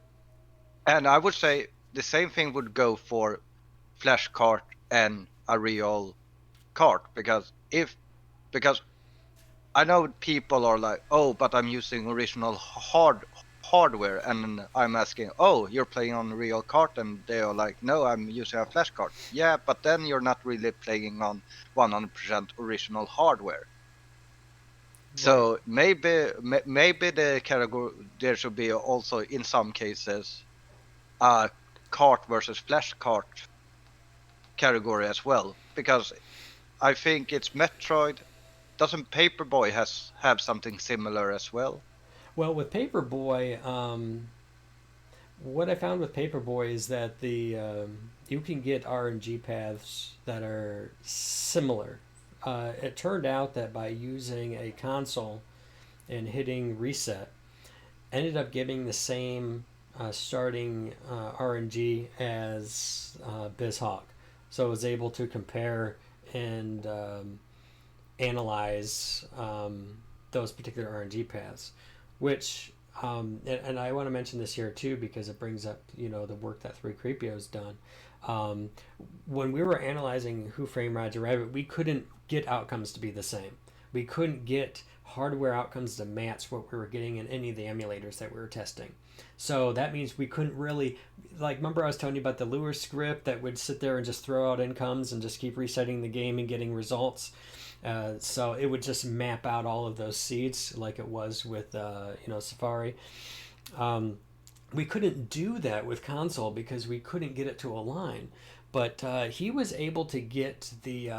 And I would say the same thing would go for flash cart and a real cart, because I know people are like, oh, but I'm using original hardware, and I'm asking, oh, you're playing on a real cart, and they are like, no, I'm using a flash cart. Yeah, but then you're not really playing on 100% original hardware. Right. So maybe the category there should be also in some cases a cart versus flash cart category as well, because I think it's Metroid. Doesn't Paperboy has have something similar as well? Well, with Paperboy, what I found with Paperboy is that the you can get RNG paths that are similar. It turned out that by using a console and hitting reset, ended up giving the same starting RNG as BizHawk. So I was able to compare and analyze those particular RNG paths, which and I want to mention this here too, because it brings up the work that 3Creepio's done. Um, when we were analyzing Who Framed Roger Rabbit, we couldn't get outcomes to be the same. We couldn't get hardware outcomes to match what we were getting in any of the emulators that we were testing. So that means we couldn't really, like, remember I was telling you about the Lure script that would sit there and just throw out incomes and just keep resetting the game and getting results. So it would just map out all of those seeds like it was with Safari. Um, we couldn't do that with console because we couldn't get it to align. But he was able to get the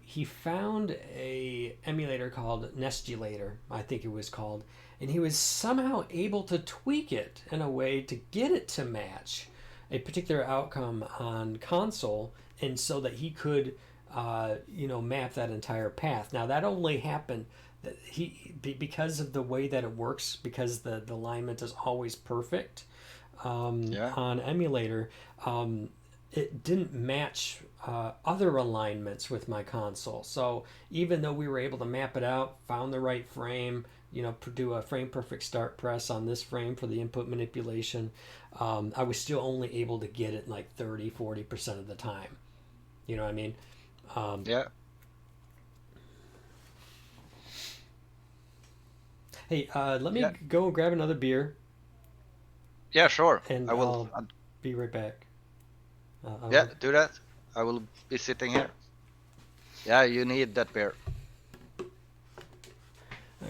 he found a emulator called Nestulator, I think it was called, and he was somehow able to tweak it in a way to get it to match a particular outcome on console, and so that he could map that entire path. Now that only happened that because of the way that it works, because the alignment is always perfect Yeah. on emulator. It didn't match other alignments with my console. So even though we were able to map it out, found the right frame, do a frame perfect start press on this frame for the input manipulation, I was still only able to get it like 30-40% of the time. You know what I mean? Um, Yeah. hey, let me Yeah. go and grab another beer, Yeah, sure. and I will. I'll be right back. Yeah, I'll, do that. I will be sitting here. Yeah, you need that beer.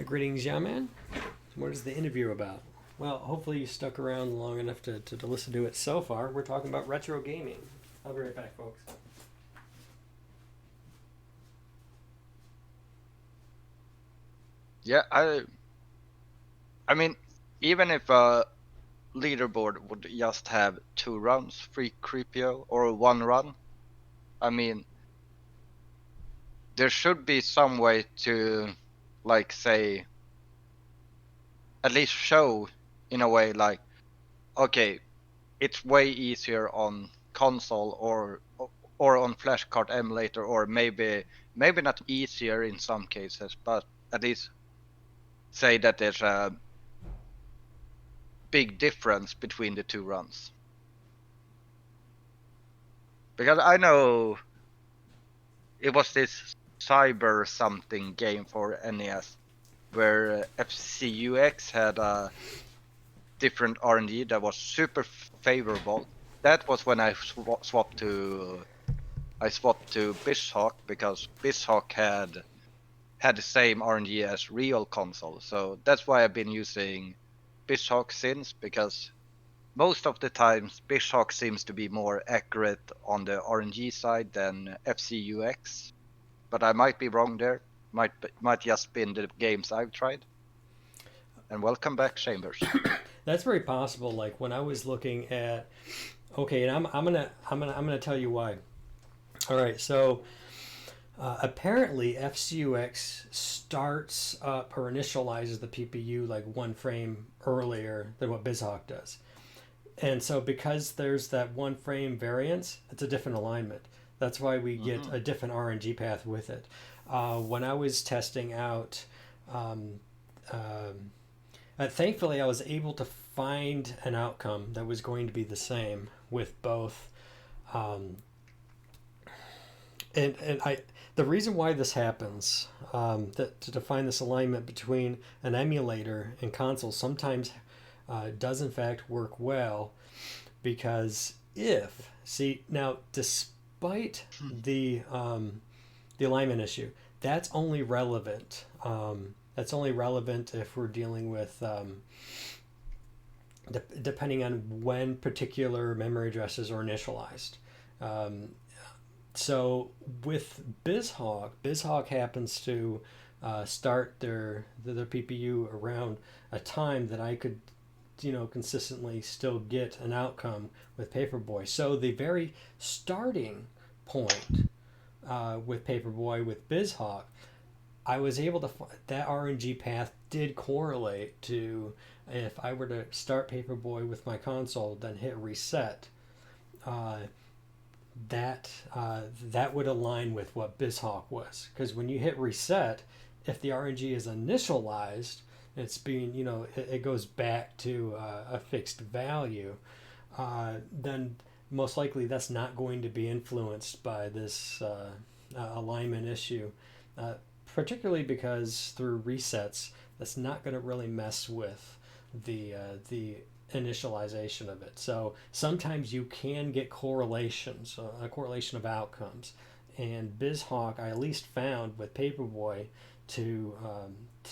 greetings, young man. What is the interview about? Well, hopefully you stuck around long enough to listen to it so far. We're talking about retro gaming. I'll be right back, folks. Yeah, I mean, even if a leaderboard would just have 2 runs, free creepio, or 1 run, I mean, there should be some way to, like, say, at least show in a way like, okay, it's way easier on console or on flashcard emulator, or maybe not easier in some cases, but at least say that there's a big difference between the 2 runs. Because I know it was this cyber something game for NES where FCUX had a different RNG that was super favorable. That was when I swapped to BizHawk, because BizHawk had the same RNG as real console. So that's why I've been using BizHawk since, because most of the times BizHawk seems to be more accurate on the RNG side than FCUX. But I might be wrong there. Might just be in the games I've tried. And welcome back, Chambers. That's very possible. Like when I was looking at, okay, and I'm gonna tell you why. All right, so apparently FCUX starts up or initializes the PPU like 1 frame earlier than what BizHawk does. And so because there's that 1 frame variance, it's a different alignment. That's why we get Mm-hmm. a different RNG path with it. When I was testing out, um, um, thankfully I was able to find an outcome that was going to be the same with both. Um, and I the reason why this happens, that to define this alignment between an emulator and console sometimes does in fact work well, because if see now despite the alignment issue, that's only relevant. That's only relevant if we're dealing with depending on when particular memory addresses are initialized. Um, so with BizHawk happens to start their PPU around a time that I could, consistently still get an outcome with Paperboy. So the very starting point with Paperboy with BizHawk, I was able to that RNG path did correlate to if I were to start Paperboy with my console, then hit reset. Uh, that would align with what BizHawk was, because when you hit reset, if the RNG is initialized, it's being it goes back to a fixed value, then most likely that's not going to be influenced by this alignment issue, uh, particularly because through resets, that's not going to really mess with the initialization of it. So sometimes you can get correlations, a correlation of outcomes. And BizHawk, I at least found with Paperboy to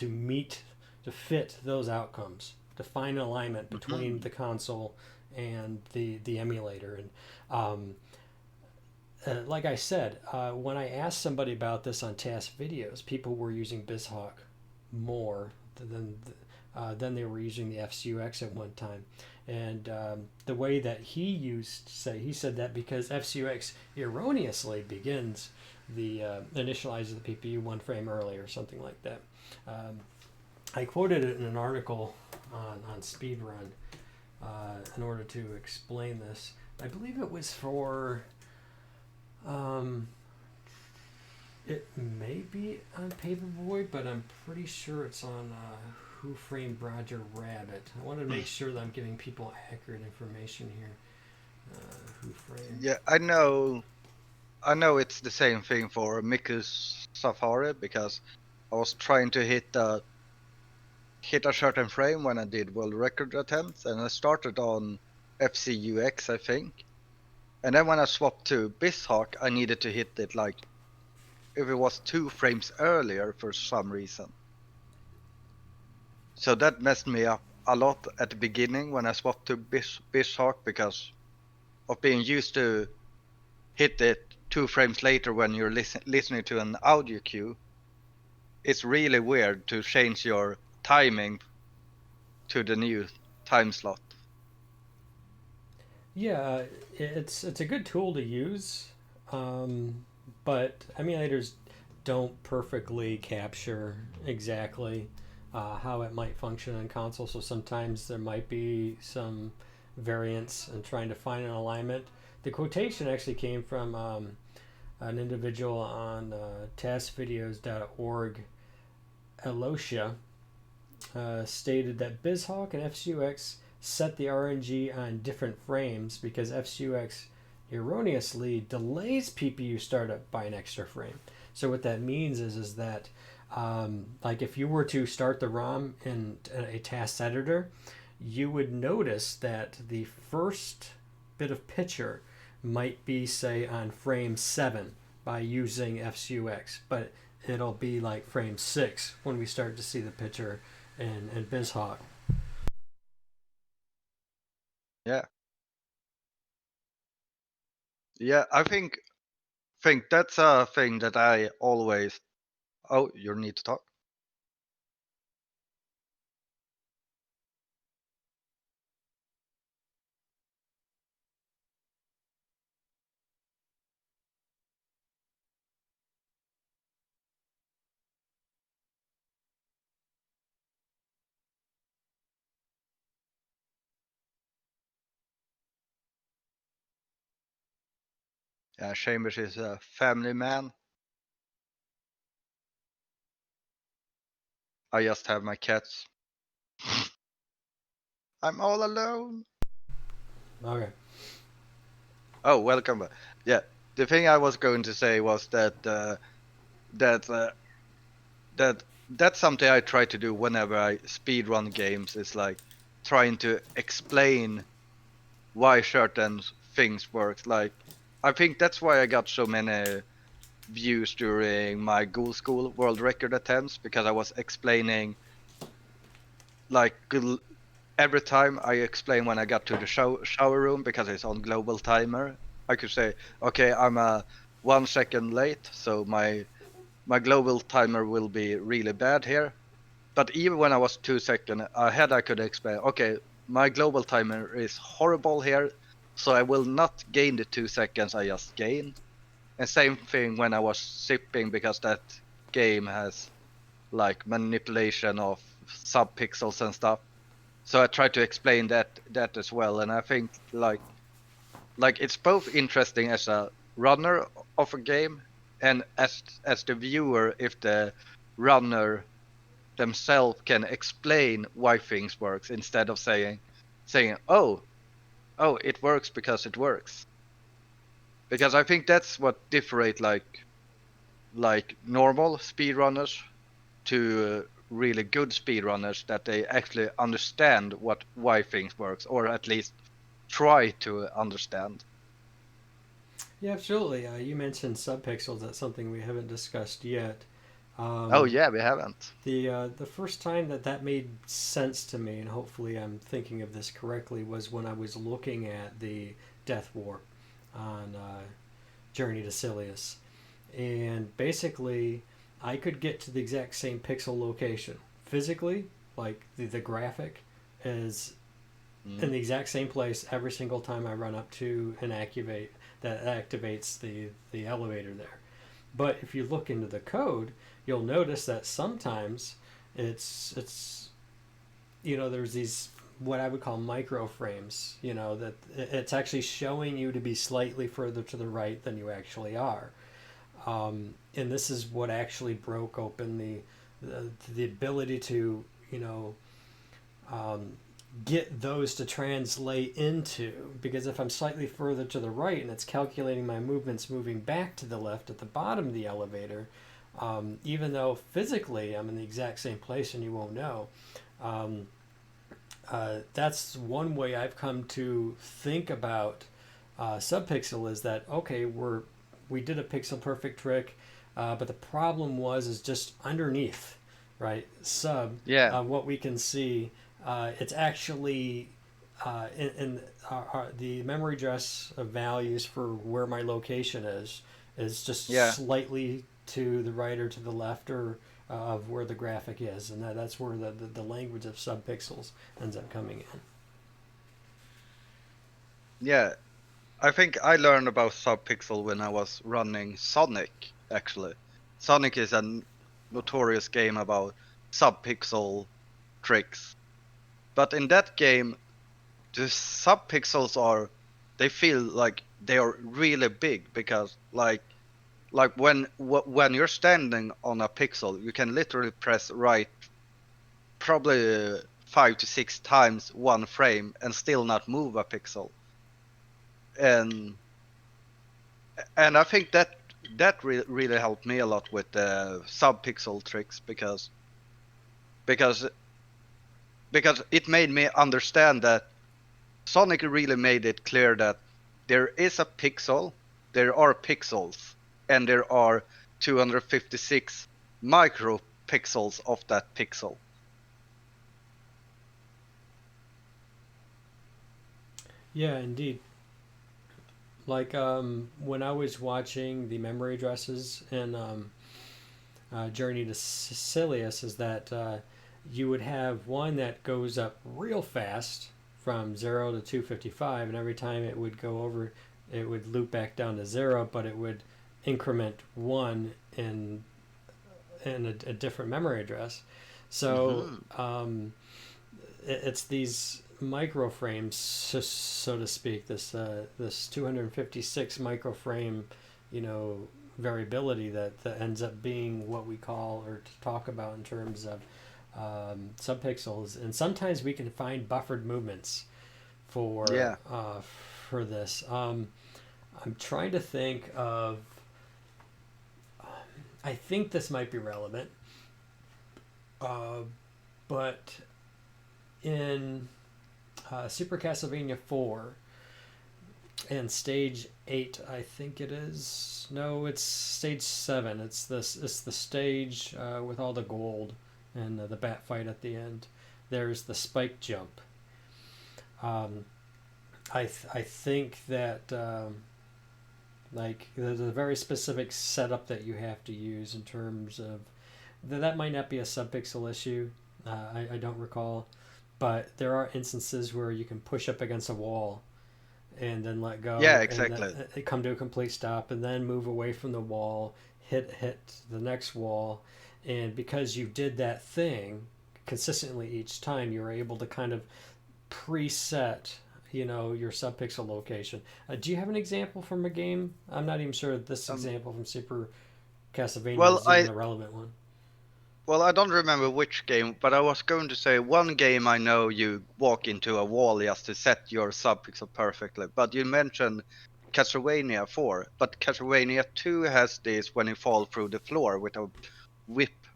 meet to fit those outcomes, to find an alignment between Mm-hmm. the console and the emulator. And like I said, when I asked somebody about this on task videos, people were using BizHawk more than they were using the FCUX at one time. And the way that he said that because FCUX erroneously begins initializes the PPU 1 frame early or something like that. Um, I quoted it in an article on Speedrun in order to explain this. I believe it was for. Um, it may be on Paperboy, but I'm pretty sure it's on Who Framed Roger Rabbit. I wanted to make sure that I'm giving people accurate information here. Who Framed? Yeah, I know it's the same thing for Miku's Safari, because I was trying to hit a certain frame when I did world record attempts, and I started on FCUX, I think. And then when I swapped to BizHawk, I needed to hit it like if it was 2 frames earlier for some reason. So that messed me up a lot at the beginning when I swapped to BizHawk because of being used to hit it 2 frames later when you're listening to an audio cue. It's really weird to change your timing to the new time slot. Yeah, it's a good tool to use, um, but emulators don't perfectly capture exactly how it might function on console. So sometimes there might be some variance in trying to find an alignment. The quotation actually came from an individual on taskvideos.org, Elosia, stated that BizHawk and FCUX set the RNG on different frames because FCUX erroneously delays PPU startup by an extra frame. So what that means is that like if you were to start the ROM in a task editor, you would notice that the first bit of picture might be say on frame 7 by using FCUX, but it'll be like frame 6 when we start to see the picture and BizHawk. Yeah, yeah. I think that's a thing that I always. Oh, you need to talk. Yeah, Chambers is a family man. I just have my cats. I'm all alone. Okay. Oh, welcome back. Yeah, the thing I was going to say was that that that's something I try to do whenever I speedrun games. Is like trying to explain why certain things work. Like I think that's why I got so many views during my Ghoul School world record attempts because I was explaining like every time I explain when I got to the shower room because it's on global timer. I could say, okay, I'm 1 second late, so my global timer will be really bad here. But even when I was 2 seconds ahead, I could explain, okay, my global timer is horrible here, so I will not gain the 2 seconds I just gained. And same thing when I was sipping because that game has like manipulation of subpixels and stuff. So I tried to explain that as well, and I think like it's both interesting as a runner of a game and as the viewer if the runner themselves can explain why things works instead of saying oh it works because it works, because I think that's what differentiate like normal speedrunners to really good speedrunners, that they actually understand why things works, or at least try to understand. Yeah, absolutely. You mentioned subpixels. That's something we haven't discussed yet. Oh Um, yeah, we haven't. the first time that that made sense to me, and hopefully I'm thinking of this correctly, was when I was looking at the Death Warp on Journey to Silius, and basically I could get to the exact same pixel location physically, like the graphic is in Mm. the exact same place every single time I run up to and activate that activates the elevator there. But if you look into the code, you'll notice that sometimes it's there's these what I would call micro frames, that it's actually showing you to be slightly further to the right than you actually are. And this is what actually broke open the ability to um, get those to translate into, because if I'm slightly further to the right and it's calculating my movements moving back to the left at the bottom of the elevator, even though physically I'm in the exact same place and you won't know, um, that's one way I've come to think about subpixel, is that okay, we did a pixel perfect trick, but the problem was is just underneath, right, sub, Yeah. what we can see It's actually in the memory address of values for where my location is just Yeah, slightly to the right or to the left or of where the graphic is, and that's where the language of subpixels ends up coming in. yeah. I think I learned about subpixel when I was running Sonic. Actually, Sonic is a notorious game about subpixel tricks. But in that game, the subpixels are they feel like they are really big because like when you're standing on a pixel, you can literally press right probably 5 to 6 times one frame and still not move a pixel. And and I think that really helped me a lot with the subpixel tricks because because it made me understand that Sonic really made it clear that there is a pixel, there are pixels, and there are 256 micropixels of that pixel. Yeah, indeed. Like when I was watching the memory addresses in Journey to Sicilius, is that you would have one that goes up real fast from 0 to 255, and every time it would go over, it would loop back down to 0, but it would increment 1 in a different memory address. So Hmm. it's these microframes, so to speak. This 256 microframe, you know, variability that ends up being what we call or to talk about in terms of subpixels. And sometimes we can find buffered movements for Yeah. uh, for this. I'm trying to think of. I think this might be relevant, uh, but in Super Castlevania 4 and Stage 8, I think it is. No, it's Stage 7. It's the stage with all the gold and the bat fight at the end. There's the spike jump. Um, I think that like there's a very specific setup that you have to use in terms of that might not be a subpixel issue. I don't recall, but there are instances where you can push up against a wall and then let Yeah, go and exactly. come to a complete stop and then move away from the wall, hit the next wall, and because you did that thing consistently each time, you're able to kind of preset, you know, your subpixel location. Do you have an example from a game? I'm not even sure that this Um, example from Super Castlevania well, is even a relevant one. I don't remember which game, but I was going to say one game I know you walk into a wall just to set your subpixel perfectly. But you mentioned Castlevania 4, but Castlevania 2 has this when you fall through the floor with a whip.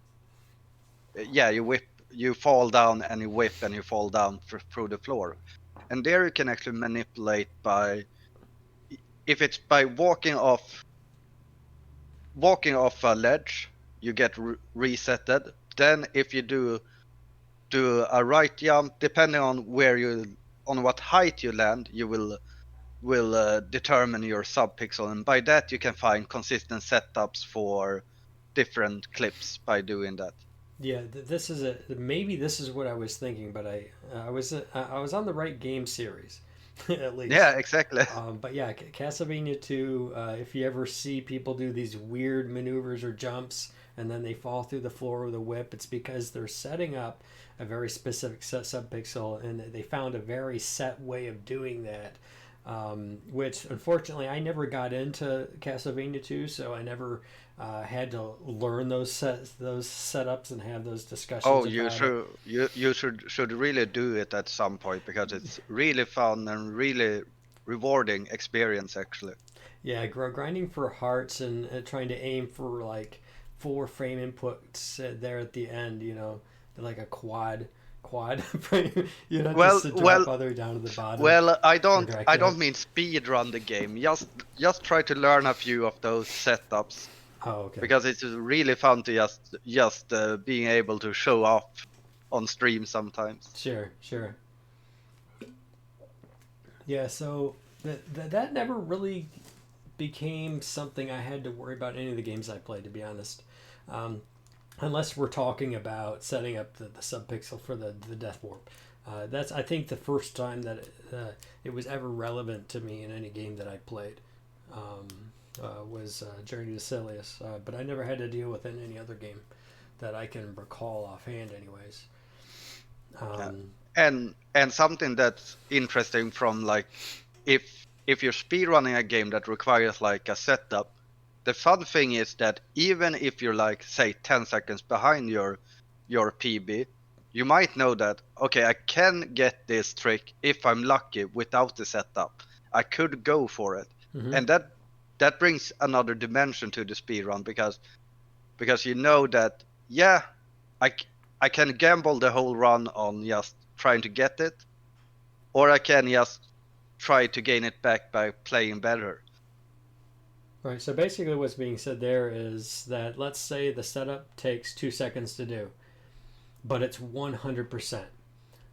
Yeah, you whip, you fall down and you whip and you fall down through the floor. And there you can actually manipulate by if it's by walking off a ledge, you get resetted. Then if you do a right jump, depending on on what height you land, you will determine your subpixel, and by that you can find consistent setups for different clips by doing that. Yeah, this is a maybe this is what I was thinking, but I was on the right game series, at least. Yeah, exactly. But yeah, Castlevania 2. If you ever see people do these weird maneuvers or jumps and then they fall through the floor with a whip, it's because they're setting up a very specific subpixel, and they found a very set way of doing that. Which unfortunately I never got into Castlevania 2, so I never had to learn those setups and have those discussions Oh, you about it. should you should really do it at some point because it's really fun and really rewarding experience actually. Yeah, grinding for hearts and trying to aim for like 4 frame inputs there at the end. You know, like a quad frame. You know, Well, just to well, drop all the way down to the bottom well, I for don't I Dracula. don't mean speed run the game. Just try to learn a few of those setups Oh, okay. because it's really fun to just being able to show off. on stream sometimes. Sure, sure. Yeah, so that never really became something I had to worry about in any of the games I played, to be honest. Um, unless we're talking about setting up the subpixel for the death warp. That's, I think, the first time that it was ever relevant to me in any game that I played. Was Journey to Silius, but I never had to deal with it in any other game that I can recall offhand, anyways. Yeah. Um, And something that's interesting from like if you're speedrunning a game that requires like a setup, the fun thing is that even if you're like say 10 seconds behind your PB, you might know that okay, I can get this trick if I'm lucky without the setup. I could go for it. mhm. And that brings another dimension to the speedrun because you know that yeah, I, I can gamble the whole run on just trying to get it, or I can just try to gain it back by playing better. Right. So basically, what's being said there is that let's say the setup takes 2 seconds to do, but it's 100%.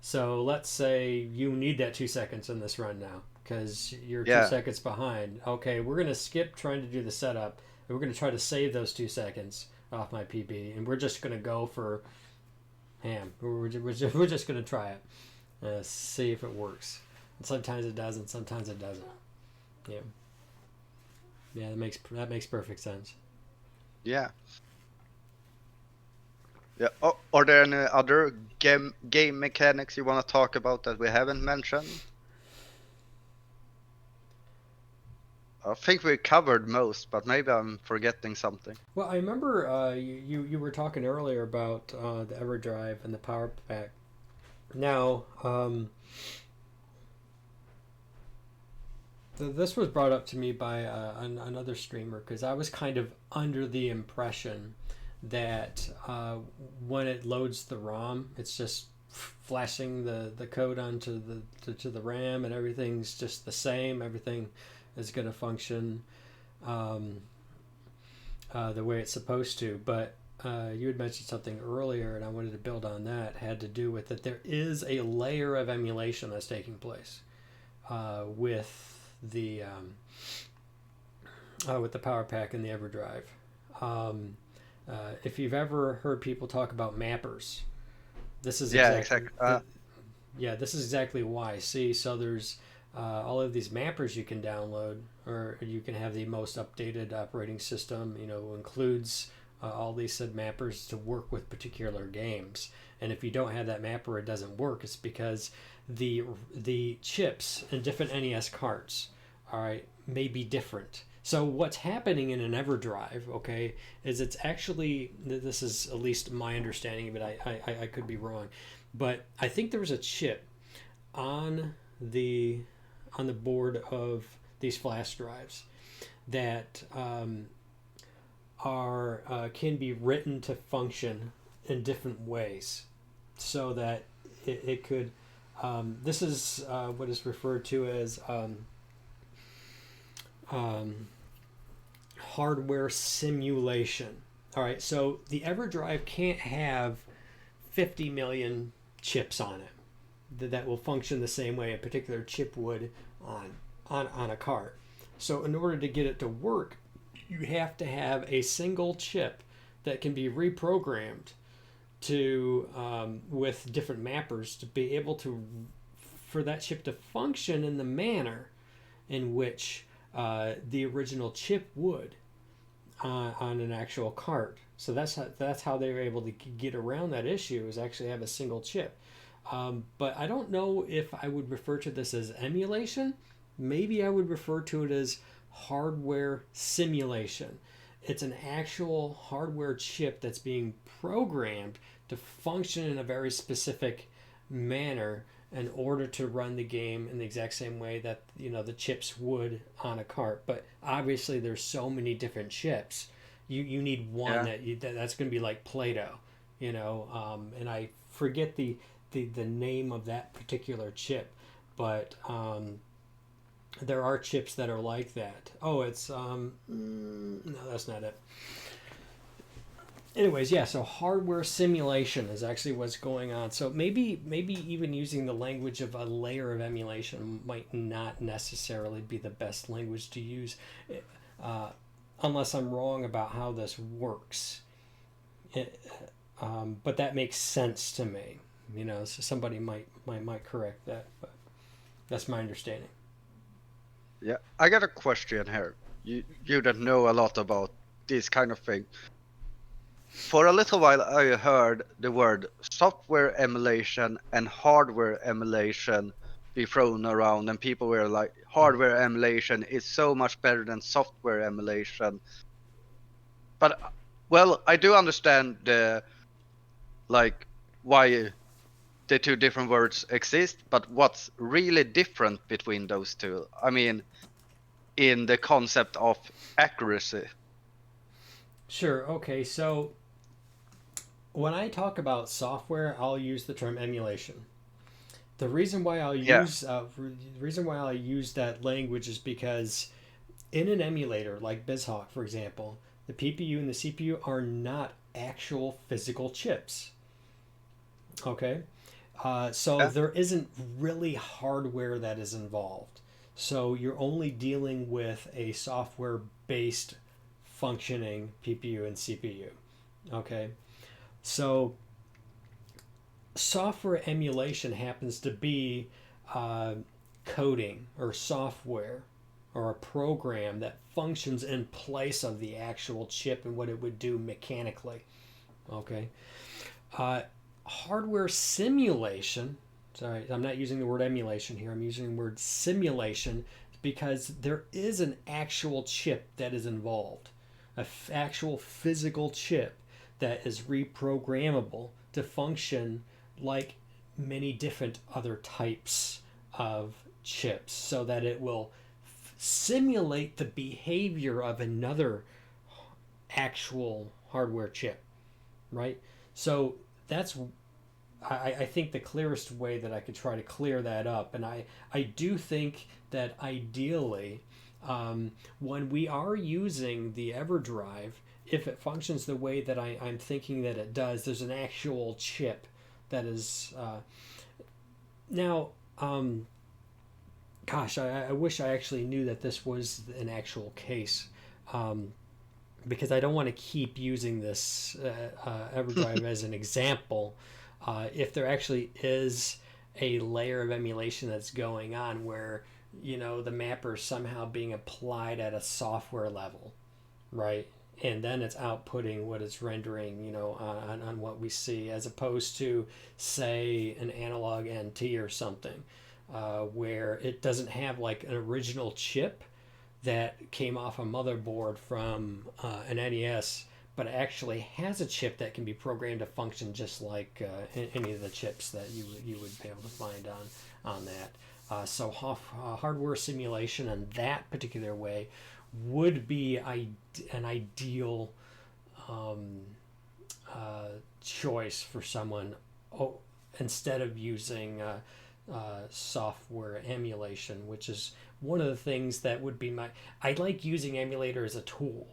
So let's say you need that 2 seconds in this run now because you're two Yeah, seconds behind. Okay, we're going to skip trying to do the setup and we're going to try to save those 2 seconds off my PB and we're just going to go for ham. We're just going to try it, see if it works. And sometimes it does and sometimes it doesn't. Yeah. Yeah, that makes perfect sense. yeah, yeah. Oh, are there any other game mechanics you want to talk about that we haven't mentioned? I think we covered most, but maybe I'm forgetting something. Well, I remember you were talking earlier about the EverDrive and the Power Pack. Now, this was brought up to me by another streamer because I was kind of under the impression that when it loads the ROM, it's just flashing the code onto to the RAM and everything's just the same. Everything is going to function um, the way it's supposed to. But you had mentioned something earlier, and I wanted to build on that. Had to do with that there is a layer of emulation that's taking place with the Power Pack and the EverDrive. Um, if you've ever heard people talk about mappers, this is Yeah, exactly exactly. yeah, this is exactly why. See, so there's all of these mappers you can download, or you can have the most updated operating system. Includes all these said mappers to work with particular games. And if you don't have that mapper, it doesn't work. It's because the chips in different NES carts, all right, may be different. So what's happening in an EverDrive, okay, is it's actually, this is at least my understanding of it. I could be wrong, but I think there was a chip on the on the board of these flash drives that are can be written to function in different ways, so that it could. This is what is referred to as um, hardware simulation. All right, so the EverDrive can't have 50 million chips on it that will function the same way a particular chip would on a cart. So in order to get it to work, you have to have a single chip that can be reprogrammed to with different mappers to be able to for that chip to function in the manner in which the original chip would on an actual cart. So that's how they were able to get around that issue, is actually have a single chip. But I don't know if I would refer to this as emulation. Maybe I would refer to it as hardware simulation. It's an actual hardware chip that's being programmed to function in a very specific manner in order to run the game in the exact same way that the chips would on a cart. But obviously, there's so many different chips. You need one Yeah, that's going to be like Play-Doh, and I forget the name of that particular chip, but there are chips that are like that. Oh, it's no, that's not it. anyways, yeah. So hardware simulation is actually what's going on. So maybe even using the language of a layer of emulation might not necessarily be the best language to use, uh, unless I'm wrong about how this works. It, but that makes sense to me. So somebody might correct that, but that's my understanding. Yeah, I got a question here. You don't know a lot about this kind of thing. For a little while, I heard the word software emulation and hardware emulation be thrown around, and people were like, hardware emulation is so much better than software emulation. But well, I do understand the like why the two different words exist, but what's really different between those two? I mean, in the concept of accuracy. Sure. Okay. So when I talk about software, I'll use the term emulation. The reason why Yeah, I use that language is because in an emulator like BizHawk, for example, the PPU and the CPU are not actual physical chips. Okay, so yeah, there isn't really hardware that is involved. So you're only dealing with a software based functioning PPU and CPU. Okay, so software emulation happens to be uh, coding or software or a program that functions in place of the actual chip and what it would do mechanically. Okay. Uh, hardware simulation. Sorry, I'm not using the word emulation here. I'm using the word simulation because there is an actual chip that is involved, actual physical chip that is reprogrammable to function like many different other types of chips so that it will simulate the behavior of another actual hardware chip, right? So that's I think the clearest way that I could try to clear that up. And I do think that ideally, when we are using the EverDrive, if it functions the way that I'm thinking that it does, there's an actual chip that is. Now, um, gosh, I wish I actually knew that this was an actual case. Um, because I don't want to keep using this EverDrive as an example. If there actually is a layer of emulation that's going on where the mapper is somehow being applied at a software level, right? And then it's outputting what it's rendering, on what we see, as opposed to, say, an analog NT or something, where it doesn't have like an original chip that came off a motherboard from an NES, but actually has a chip that can be programmed to function just like any of the chips that you would be able to find on that. So hardware simulation in that particular way would be an ideal um, choice for someone, oh, instead of using software emulation, which is one of the things that would be my. I like using emulator as a tool,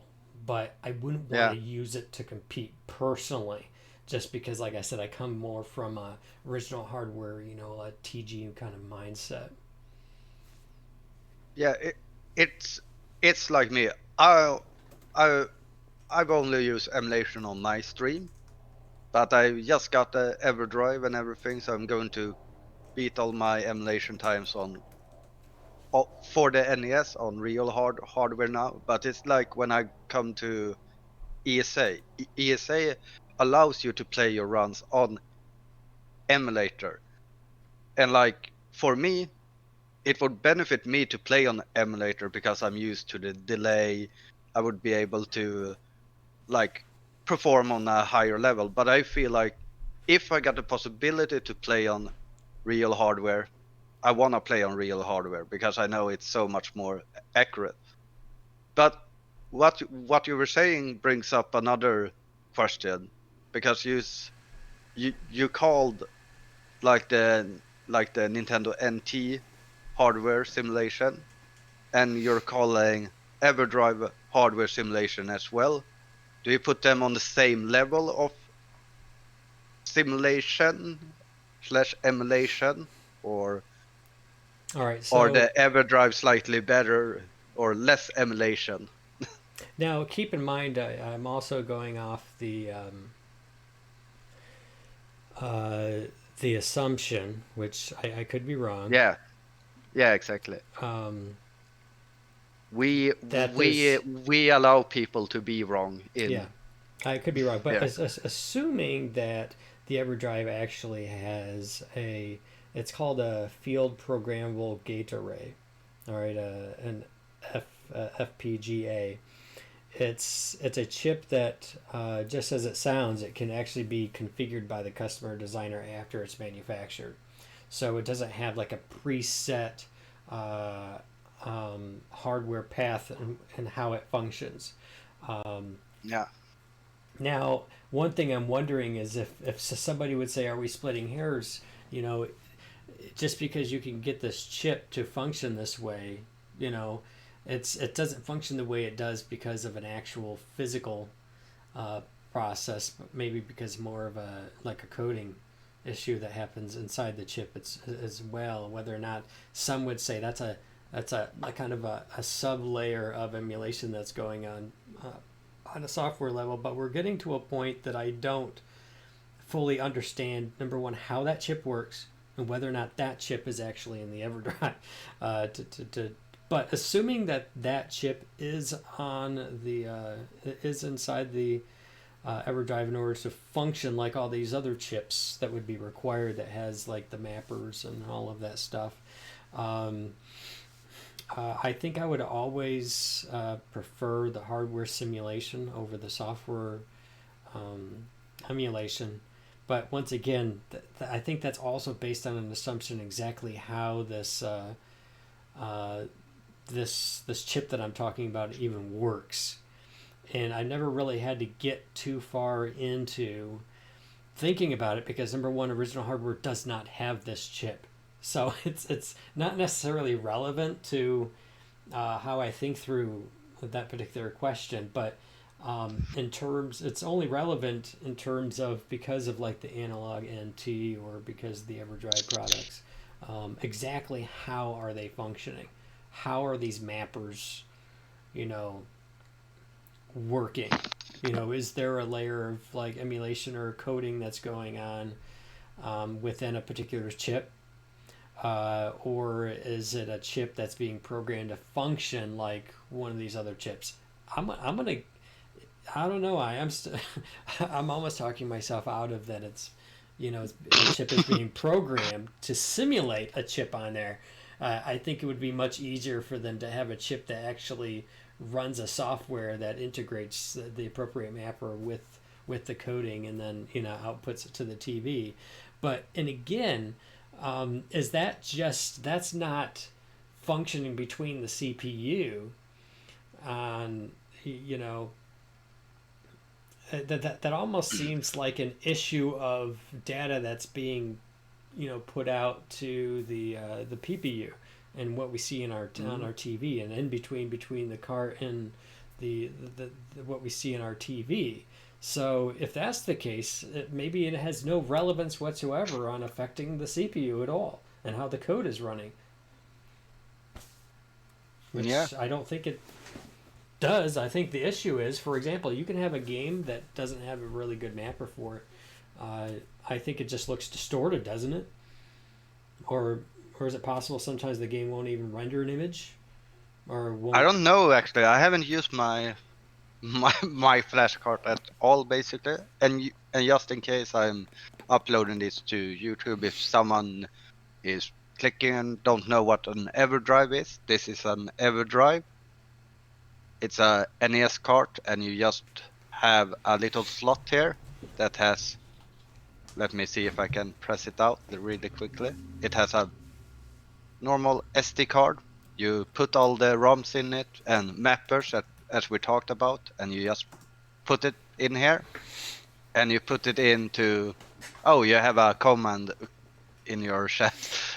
but I wouldn't want yeah, to use it to compete personally. Just because, like I said, I come more from a original hardware, a TG kind of mindset. yeah. It's it's like me. I I've only used emulation on my stream, but I just got the EverDrive and everything, so I'm going to beat all my emulation times on for the NES on real hardware now. But it's like when I come to ESA. ESA allows you to play your runs on emulator, and like for me, it would benefit me to play on emulator because I'm used to the delay. I would be able to like perform on a higher level. But I feel like if I got the possibility to play on real hardware, I want to play on real hardware because I know it's so much more accurate. But what you were saying brings up another question because you called like the Nintendo NT hardware simulation, and you're calling EverDrive hardware simulation as well. Do you put them on the same level of simulation slash emulation, or All right, are so the EverDrive slightly better or less emulation? now keep in mind I'm also going off uh, the assumption, which I could be wrong, Yeah, yeah, exactly. um, We that we there's we allow people to be wrong yeah, in. I could be wrong, but Yeah, assuming that the EverDrive actually has it's called a field programmable gate array, all right, an FPGA. It's a chip that, just as it sounds, it can actually be configured by the customer designer after it's manufactured. So it doesn't have like a preset uh, hardware path and how it functions. Um, yeah, Now, one thing I'm wondering is if somebody would say, "Are we splitting hairs?" You know, just because you can get this chip to function this way, you know, it doesn't function the way it does because of an actual physical uh, process, but maybe because more of a like a coding issue that happens inside the chip as well. Whether or not some would say that's a kind of a sub layer of emulation that's going on a software level, but we're getting to a point that I don't fully understand, number one, how that chip works and whether or not that chip is actually in the EverDrive. But assuming that that chip is on the is inside the EverDrive in order to function like all these other chips that would be required, that has like the mappers and all of that stuff. Um, I think I would always prefer the hardware simulation over the software um, emulation. But once again, I think that's also based on an assumption exactly how uh, this chip that I'm talking about even works. And I never really had to get too far into thinking about it because number one, original hardware does not have this chip, so it's not necessarily relevant to how I think through that particular question. But in terms, it's only relevant in terms of because of like the analog NT or because of the EverDrive products. Exactly how are they functioning? How are these mappers, you know, working? You know, is there a layer of like emulation or coding that's going on within a particular chip? Or is it a chip that's being programmed to function like one of these other chips? I'm gonna I don't know. I'm almost talking myself out of that. It's, you know, a chip is being programmed to simulate a chip on there. I think it would be much easier for them to have a chip that actually runs a software that integrates the appropriate mapper with the coding and then, you know, outputs it to the TV. But and again, is that just that's not functioning between the CPU on, you know, that almost seems like an issue of data that's being, you know, put out to the PPU and what we see in our on mm, our TV and in between the cart and the what we see in our TV. So if that's the case, maybe it has no relevance whatsoever on affecting the CPU at all and how the code is running, yeah. which I don't think it does. I think the issue is, for example, you can have a game that doesn't have a really good mapper for it. Uh, I think it just looks distorted, doesn't it? Or or is it possible sometimes the game won't even render an image or I won't? don't know actually. I haven't used my flash card at all basically, and just in case I'm uploading this to YouTube, if someone is clicking and don't know what an EverDrive is, this is an EverDrive. It's a NES card, and you just have a little slot here that has. Let me see if I can press it out really quickly. It has a normal SD card. You put all the ROMs in it and mappers as we talked about, and you just put it in here, and you put it into. Oh, you have a command in your chat.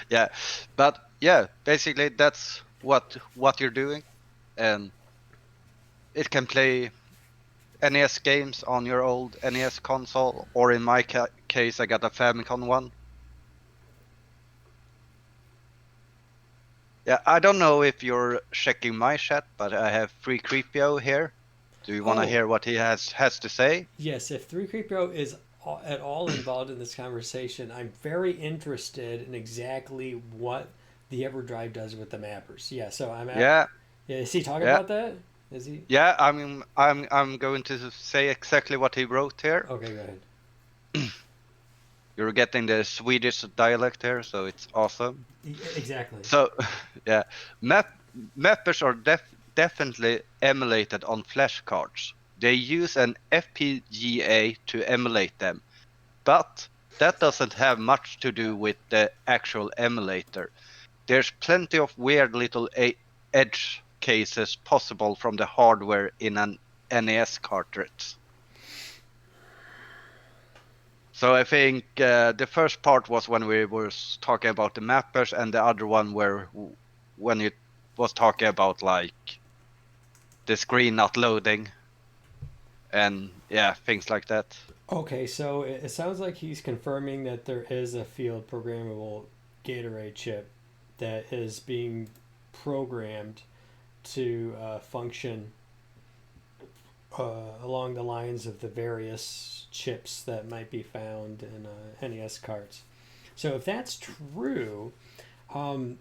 Yeah, but yeah, basically that's what you're doing, and it can play NES games on your old NES console, or in my case, I got a Famicom one. Yeah, I don't know if you're checking my chat, but I have Free Creepio here. Do you want to Oh, hear what he has to say? yes. If 3Creepio is at all involved in this conversation, I'm very interested in exactly what the EverDrive does with the mappers. Yeah. So I'm at. Yeah, Yeah. Is he talking yeah, about that? Is he? yeah. I mean, I'm going to say exactly what he wrote here. Okay. Go ahead. You're getting the Swedish dialect here, so it's awesome. Exactly. So, yeah, mappers are definitely emulated on flashcards. They use an FPGA to emulate them, but that doesn't have much to do with the actual emulator. There's plenty of weird little edge cases possible from the hardware in an NES cartridge. So I think the first part was when we were talking about the mappers, and the other one where when it was talking about like the screen not loading and yeah, things like that. Okay. So it sounds like he's confirming that there is a field programmable Gatorade chip that is being programmed to function along the lines of the various chips that might be found in NES cards. So if that's true, um,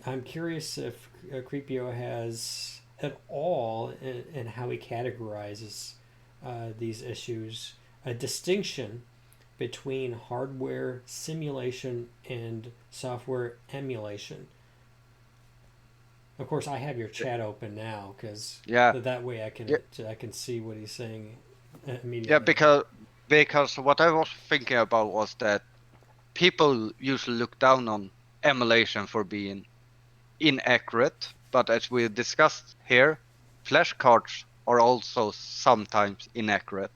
I'm curious if Creepio has at all in how he categorizes these issues a distinction between hardware simulation and software emulation. Of course, I have your chat open now because Yeah, that way yeah, I can see what he's saying yeah. immediately. Because what I was thinking about was that people usually look down on emulation for being inaccurate, but as we discussed here, flashcards are also sometimes inaccurate.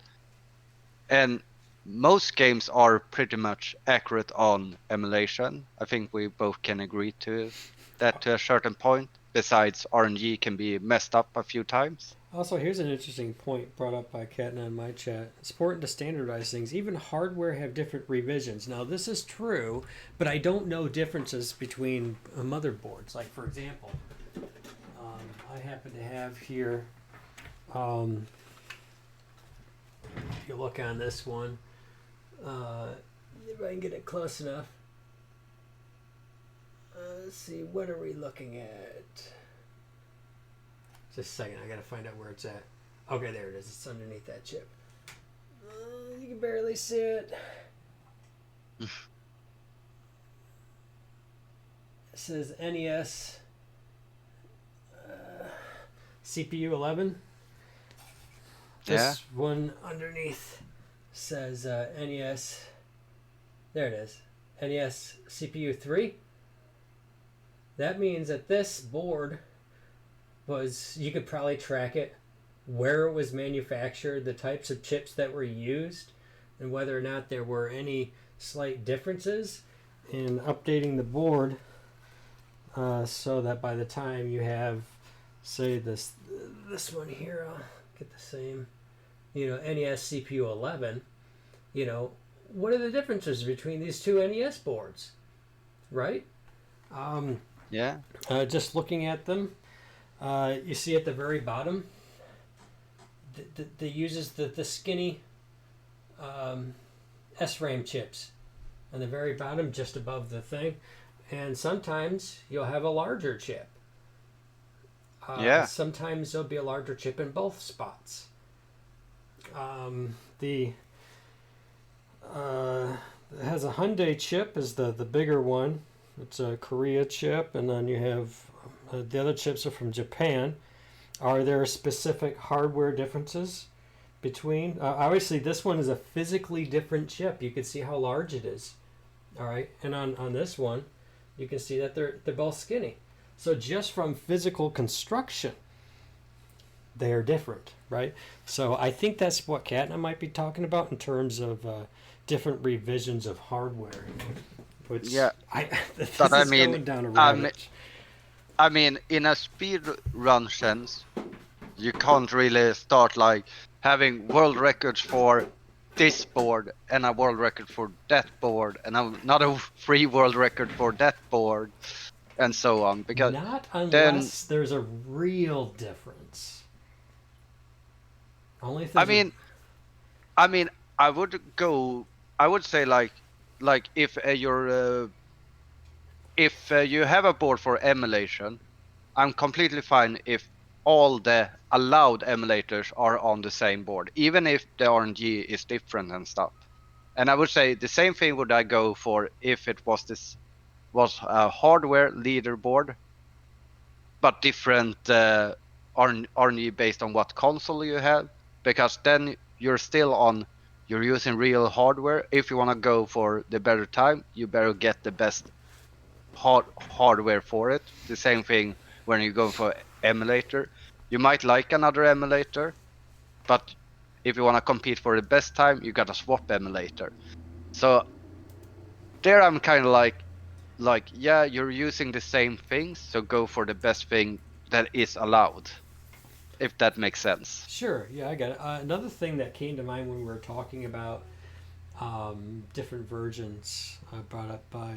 And most games are pretty much accurate on emulation. I think we both can agree to that to a certain point. Besides, RNG can be messed up a few times. Also, here's an interesting point brought up by Katna in my chat. It's important to standardize things. Even hardware have different revisions. Now, this is true, but I don't know differences between motherboards. Like, for example, I happen to have here, um, if you look on this one, if I can get it close enough. Let's see, what are we looking at? Just a second, I gotta find out where it's at. Okay, there it is. It's underneath that chip. You can barely see it. It says NES CPU 11. This one underneath says NES. There it is. NES CPU 3. That means that this board was, you could probably track it, where it was manufactured, the types of chips that were used, and whether or not there were any slight differences in updating the board so that by the time you have, say, this one here, I'll get the same, NES CPU 11, what are the differences between these two NES boards, right? Yeah. Just looking at them, you see at the very bottom, the uses the skinny SRAM chips on the very bottom, just above the thing, and sometimes you'll have a larger chip. Sometimes there'll be a larger chip in both spots. It has a Hyundai chip is the bigger one. It's a Korea chip, and then you have the other chips are from Japan. Are there specific hardware differences between? Obviously, this one is a physically different chip. You can see how large it is. All right, and on this one, you can see that they're both skinny. So just from physical construction, they are different, right? So I think that's what Katna might be talking about in terms of different revisions of hardware. Which Yeah, this but is going down a rabbit. I mean, in a speed run sense, you can't really start like having world records for this board and a world record for that board and another free world record for that board and so on. Because Not then, unless there's a real difference. Only if I there's a. mean, I mean, I would go. I would say like if you have a board for emulation, I'm completely fine if all the allowed emulators are on the same board, even if the RNG is different and stuff. And I would say the same thing would I go for if it was a hardware leaderboard, but different RNG based on what console you have, because then you're using real hardware. If you want to go for the better time, you better get the best hardware for it. The same thing when you go for emulator. You might like another emulator, but if you want to compete for the best time, you gotta swap emulator. So there I'm kind of like yeah, you're using the same things, so go for the best thing that is allowed, if that makes sense. Sure, yeah, I got it. Another thing that came to mind when we were talking about different versions brought up by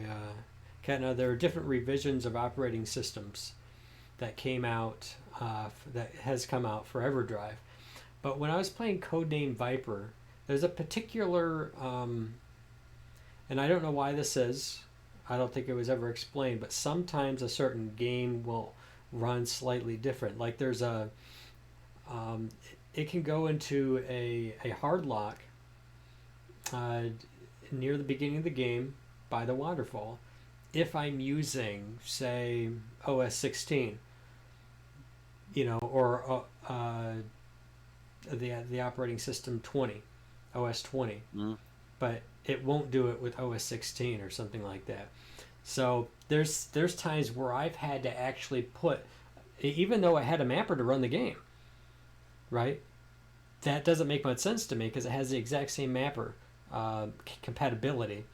Kat. Now, there are different revisions of operating systems that came out, that has come out for EverDrive. But when I was playing Codename Viper, there's a particular, and I don't know why this is. I don't think it was ever explained, but sometimes a certain game will run slightly different. Like there's um, it can go into a hard lock uh, near the beginning of the game by the waterfall. If I'm using, say, OS 16, or the operating system 20, OS 20, Mm. but it won't do it with OS 16 or something like that. So there's times where I've had to actually put, even though I had a mapper to run the game, right? That doesn't make much sense to me because it has the exact same mapper compatibility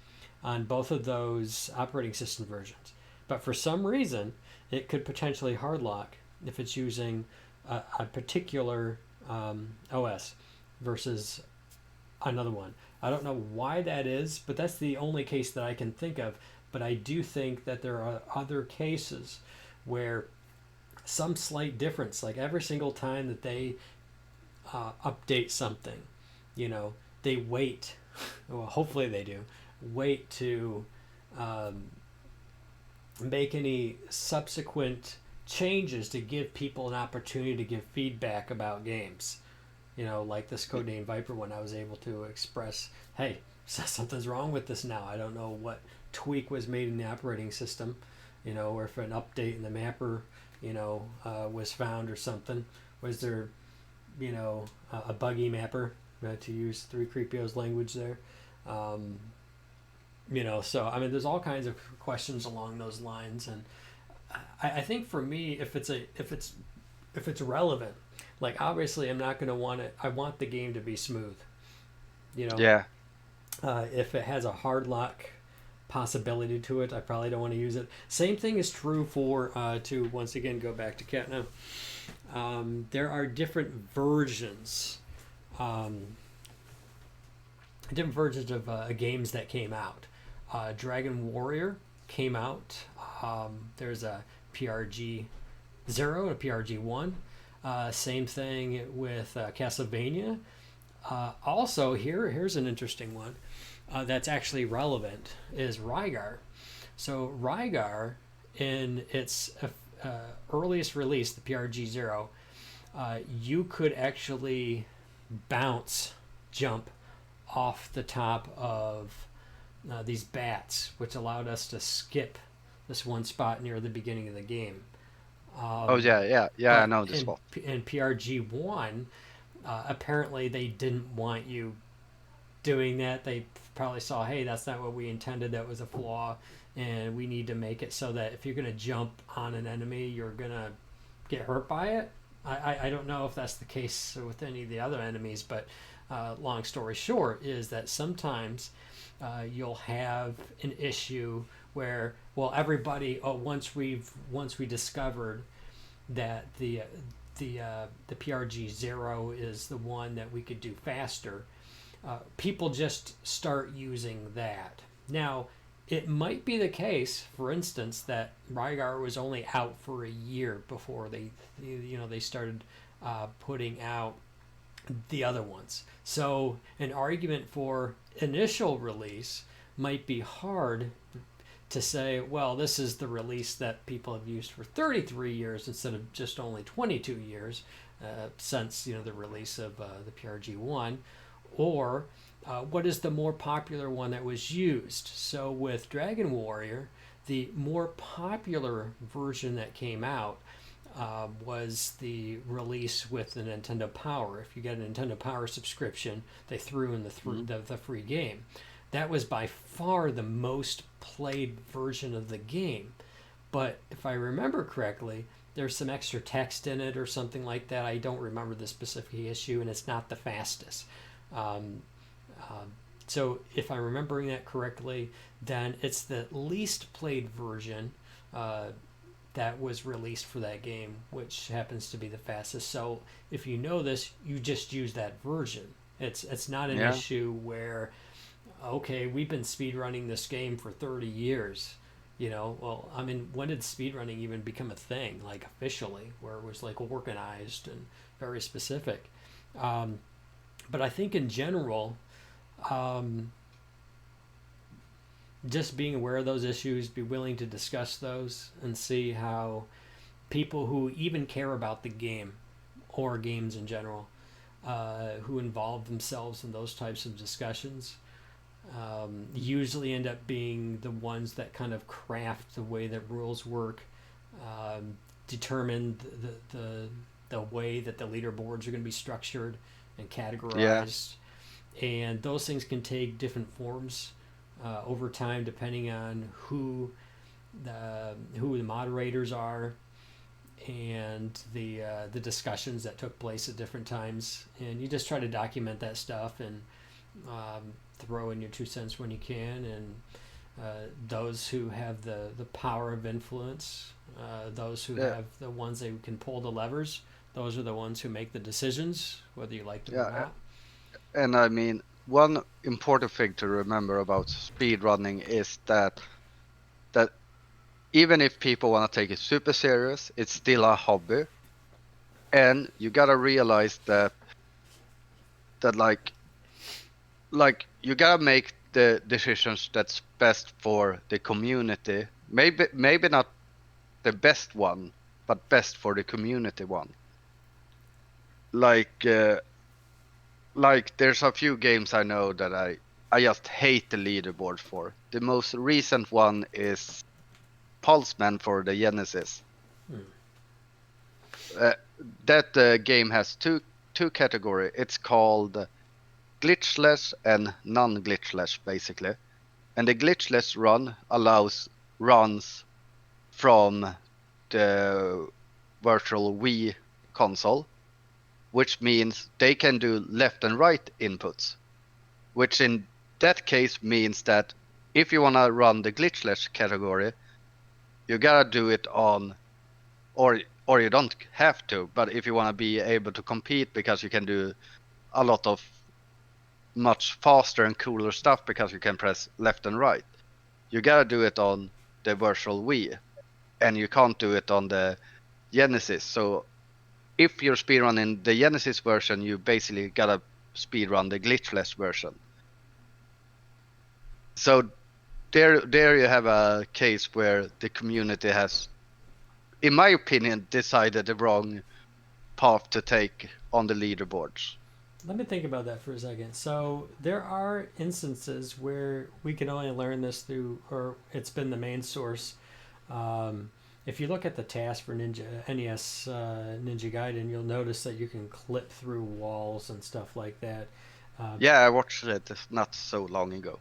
on both of those operating system versions. But for some reason, it could potentially hard lock if it's using a particular OS versus another one. I don't know why that is, but that's the only case that I can think of. But I do think that there are other cases where some slight difference, like every single time that they update something, you know, they wait. Well, hopefully they do. Wait to um, make any subsequent changes to give people an opportunity to give feedback about games. Like this Codename Viper one, I was able to express, hey, something's wrong with this now. I don't know what tweak was made in the operating system, or if an update in the mapper, was found or something. Was there, a buggy mapper, to use 3Creepio's language there? Um, so I mean, there's all kinds of questions along those lines, and I think for me, if it's relevant, like obviously I'm not going to want it. I want the game to be smooth. You know, Yeah. if it has a hard lock possibility to it, I probably don't want to use it. Same thing is true for to once again go back to Cat now. There are um, different versions of games that came out. Dragon Warrior came out. There's a PRG 0 and a PRG 1. Same thing with Castlevania. Also, here's an interesting one that's actually relevant is Rygar. So Rygar, in its earliest release, the PRG 0, you could actually jump off the top of these bats, which allowed us to skip this one spot near the beginning of the game. Oh Um, yeah, yeah, yeah. I but know the spot. in PRG 1, apparently they didn't want you doing that. They probably saw, hey, that's not what we intended. That was a flaw, and we need to make it so that if you're going to jump on an enemy, you're going to get hurt by it. I don't know if that's the case with any of the other enemies, but long story short is that sometimes you'll have an issue where, well, everybody, once we discovered that the PRG zero is the one that we could do faster. People just start using that. Now, it might be the case, for instance, that Rygar was only out for a year before they started putting out the other ones. So an argument for initial release might be hard to say, well, this is the release that people have used for 33 years instead of just only 22 years since the release of the PRG1, or what is the more popular one that was used. So with Dragon Warrior, the more popular version that came out was the release with the Nintendo Power. If you get a Nintendo Power subscription, they threw in the free game. That was by far the most played version of the game. But if I remember correctly, there's some extra text in it or something like that. I don't remember the specific issue, and it's not the fastest. Um, so if I'm remembering that correctly, then it's the least played version that was released for that game, which happens to be the fastest. So if you know this, you just use that version. It's not an Yeah. issue where, okay, we've been speedrunning this game for 30 years. Well, I mean, when did speedrunning even become a thing, like officially, where it was like organized and very specific? But I think in general, um, just being aware of those issues, be willing to discuss those, and see how people who even care about the game or games in general, who involve themselves in those types of discussions, usually end up being the ones that kind of craft the way that rules work, determine the way that the leaderboards are going to be structured and Yeah. categorized. And those things can take different forms over time, depending on who the moderators are and the discussions that took place at different times. And you just try to document that stuff and throw in your 2 cents when you can. And those who have the power of influence, those who Yeah. have the ones that can pull the levers, those are the ones who make the decisions, whether you like them or Yeah. not. And I mean, one important thing to remember about speedrunning is that even if people want to take it super serious, it's still a hobby. And you gotta realize that like you gotta make the decisions that's best for the community. Maybe not the best one, but best for the community one. Like like there's a few games I know that I just hate the leaderboard for. The most recent one is Pulseman for the Genesis. Hmm. Uh, that game has two category. It's called glitchless and non-glitchless, basically. And the glitchless run allows runs from the virtual Wii console, which means they can do left and right inputs, which in that case means that if you want to run the glitchless category, you gotta do it on, or you don't have to, but if you want to be able to compete because you can do a lot of much faster and cooler stuff because you can press left and right, you gotta do it on the virtual Wii, and you can't do it on the Genesis. So if you're speedrunning the Genesis version, you basically gotta speedrun the glitchless version. So there you have a case where the community has, in my opinion, decided the wrong path to take on the leaderboards. Let me think about that for a second. So there are instances where we can only learn this through, or it's been the main source. Um, if you look at the task for NES Ninja Gaiden, you'll notice that you can clip through walls and stuff like that. Um, Yeah, I watched it not so long ago.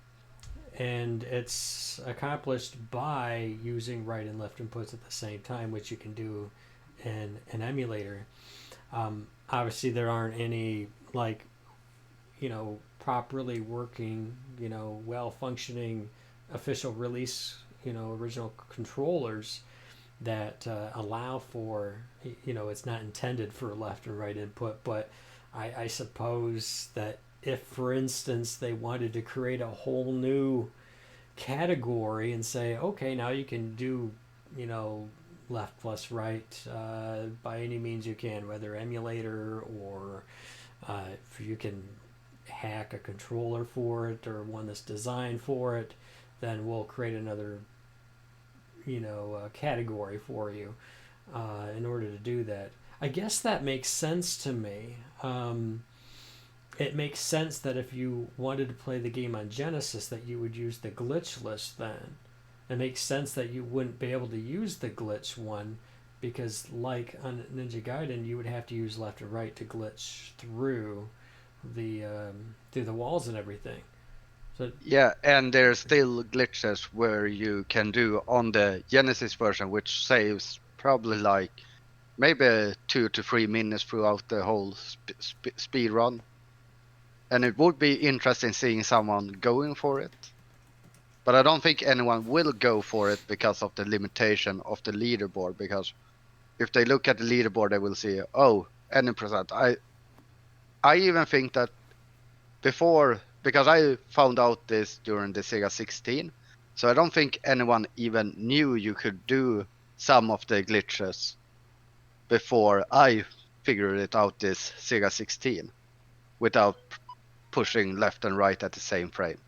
and it's accomplished by using right and left inputs at the same time, which you can do in an emulator. Obviously, there aren't any like properly working, well functioning official release, original controllers that allow for, it's not intended for left and right input, but I suppose that if, for instance, they wanted to create a whole new category and say, okay, now you can do, you know, left plus right by any means you can, whether emulator or if you can hack a controller for it or one that's designed for it, then we'll create another, category for you in order to do that. I guess that makes sense to me. It makes sense that if you wanted to play the game on Genesis, that you would use the glitch list then. It makes sense that you wouldn't be able to use the glitch one because, like on Ninja Gaiden, you would have to use left and right to glitch through the walls and everything. So Yeah, and there's still glitches where you can do on the Genesis version, which saves probably like maybe 2 to 3 minutes throughout the whole speed run. And it would be interesting seeing someone going for it. But I don't think anyone will go for it because of the limitation of the leaderboard. Because if they look at the leaderboard, they will see, oh, any percent. I even think that before, because I found out this during the Sega 16, so I don't think anyone even knew you could do some of the glitches before I figured it out this Sega 16 without pushing left and right at the same frame.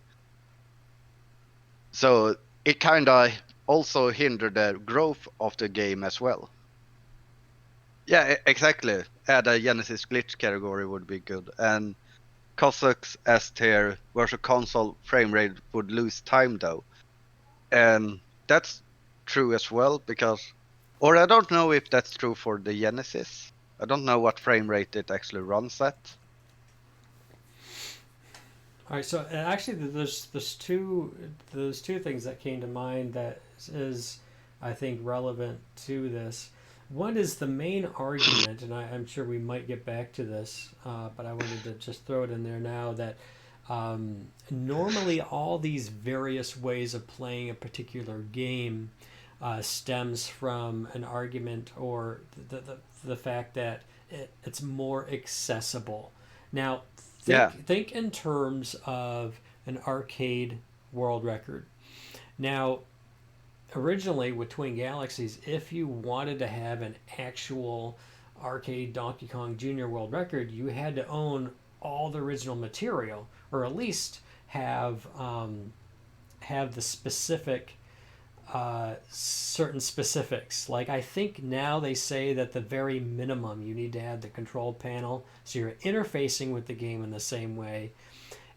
So it kind of also hindered the growth of the game as well. Yeah, exactly. Add a Genesis glitch category would be good. And Cossacks S tier versus console frame rate would lose time though. And that's true as well because, or I don't know if that's true for the Genesis. I don't know what frame rate it actually runs at. all right, so actually, there's two things that came to mind that is, I think, relevant to this. One is the main argument, and I'm sure we might get back to this, but I wanted to just throw it in there now that normally all these various ways of playing a particular game stems from an argument or the fact that it's more accessible. Now, Yeah, think in terms of an arcade world record. Now, originally with Twin Galaxies, if you wanted to have an actual arcade Donkey Kong Jr. world record, you had to own all the original material, or at least have the specific certain specifics. Like I think now they say that the very minimum you need to have the control panel, so you're interfacing with the game in the same way,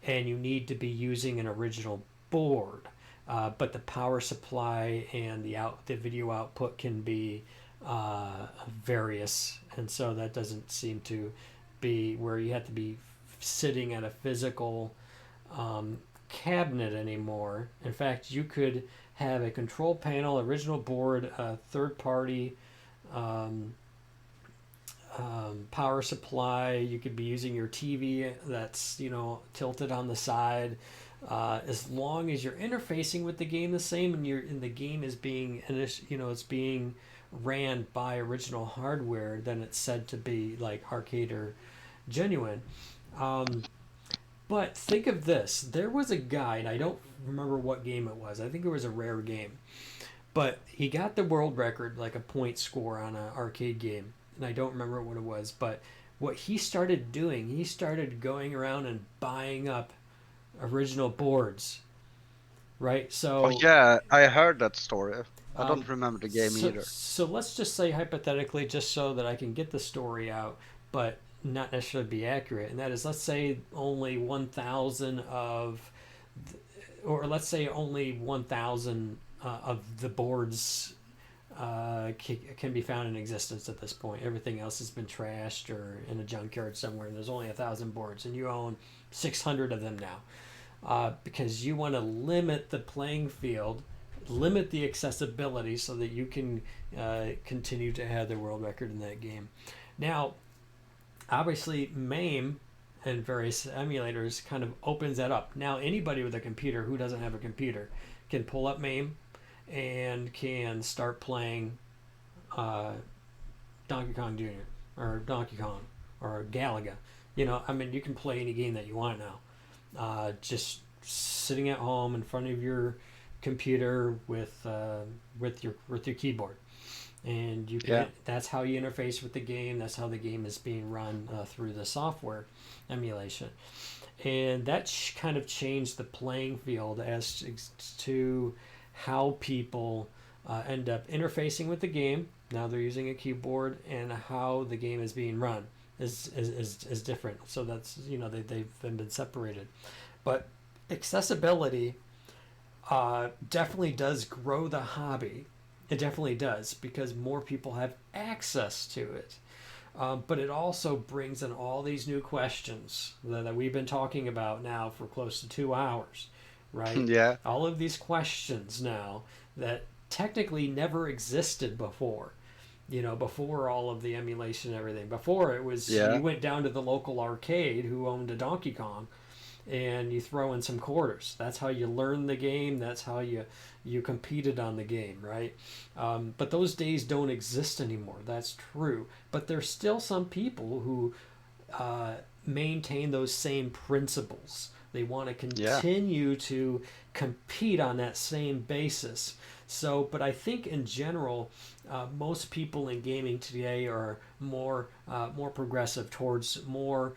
and you need to be using an original board. But the power supply and the video output can be various, and so that doesn't seem to be where you have to be sitting at a physical cabinet anymore. In fact, you could have a control panel, original board, a third party power supply. You could be using your TV that's tilted on the side. As long as you're interfacing with the game the same, and the game is being it's being ran by original hardware, then it's said to be like arcade or genuine. Um, but think of this: there was a guy, and I don't remember what game it was. I think it was a rare game, but he got the world record, like a point score on an arcade game, and I don't remember what it was. But what he started doing, he started going around and buying up original boards, right? oh So, yeah, I heard that story. I um, don't remember the game so, either. so let's just say hypothetically, just so that I can get the story out, but not necessarily be accurate. And that is, let's say only 1,000 of, or let's say only 1,000 of the boards can be found in existence at this point. Everything else has been trashed or in a junkyard somewhere, and there's only 1,000 boards, and you own 600 of them now. Because you want to limit the playing field, limit the accessibility so that you can continue to have the world record in that game. Now, obviously, MAME and various emulators kind of opens that up. Now, anybody with a computer who doesn't have a computer can pull up MAME and can start playing uh, Donkey Kong Jr. or Donkey Kong or Galaga. I mean, you can play any game that you want now. Just sitting at home in front of your computer with your keyboard, and you can. Yeah. That's how you interface with the game. That's how the game is being run through the software emulation, and that kind of changed the playing field as to how people end up interfacing with the game. Now they're using a keyboard, and how the game is being run is different. So that's they've been separated, but accessibility definitely does grow the hobby. It definitely does because more people have access to it. But it also brings in all these new questions that we've been talking about now for close to 2 hours, right? Yeah. All of these questions now that technically never existed before. Before all of the emulation and everything. Before it was Yeah. you went down to the local arcade who owned a Donkey Kong and you throw in some quarters. That's how you learn the game. That's how you competed on the game, right? But those days don't exist anymore. That's true. But there's still some people who maintain those same principles. They want to Yeah. continue to compete on that same basis. So, but I think in general, most people in gaming today are more progressive towards more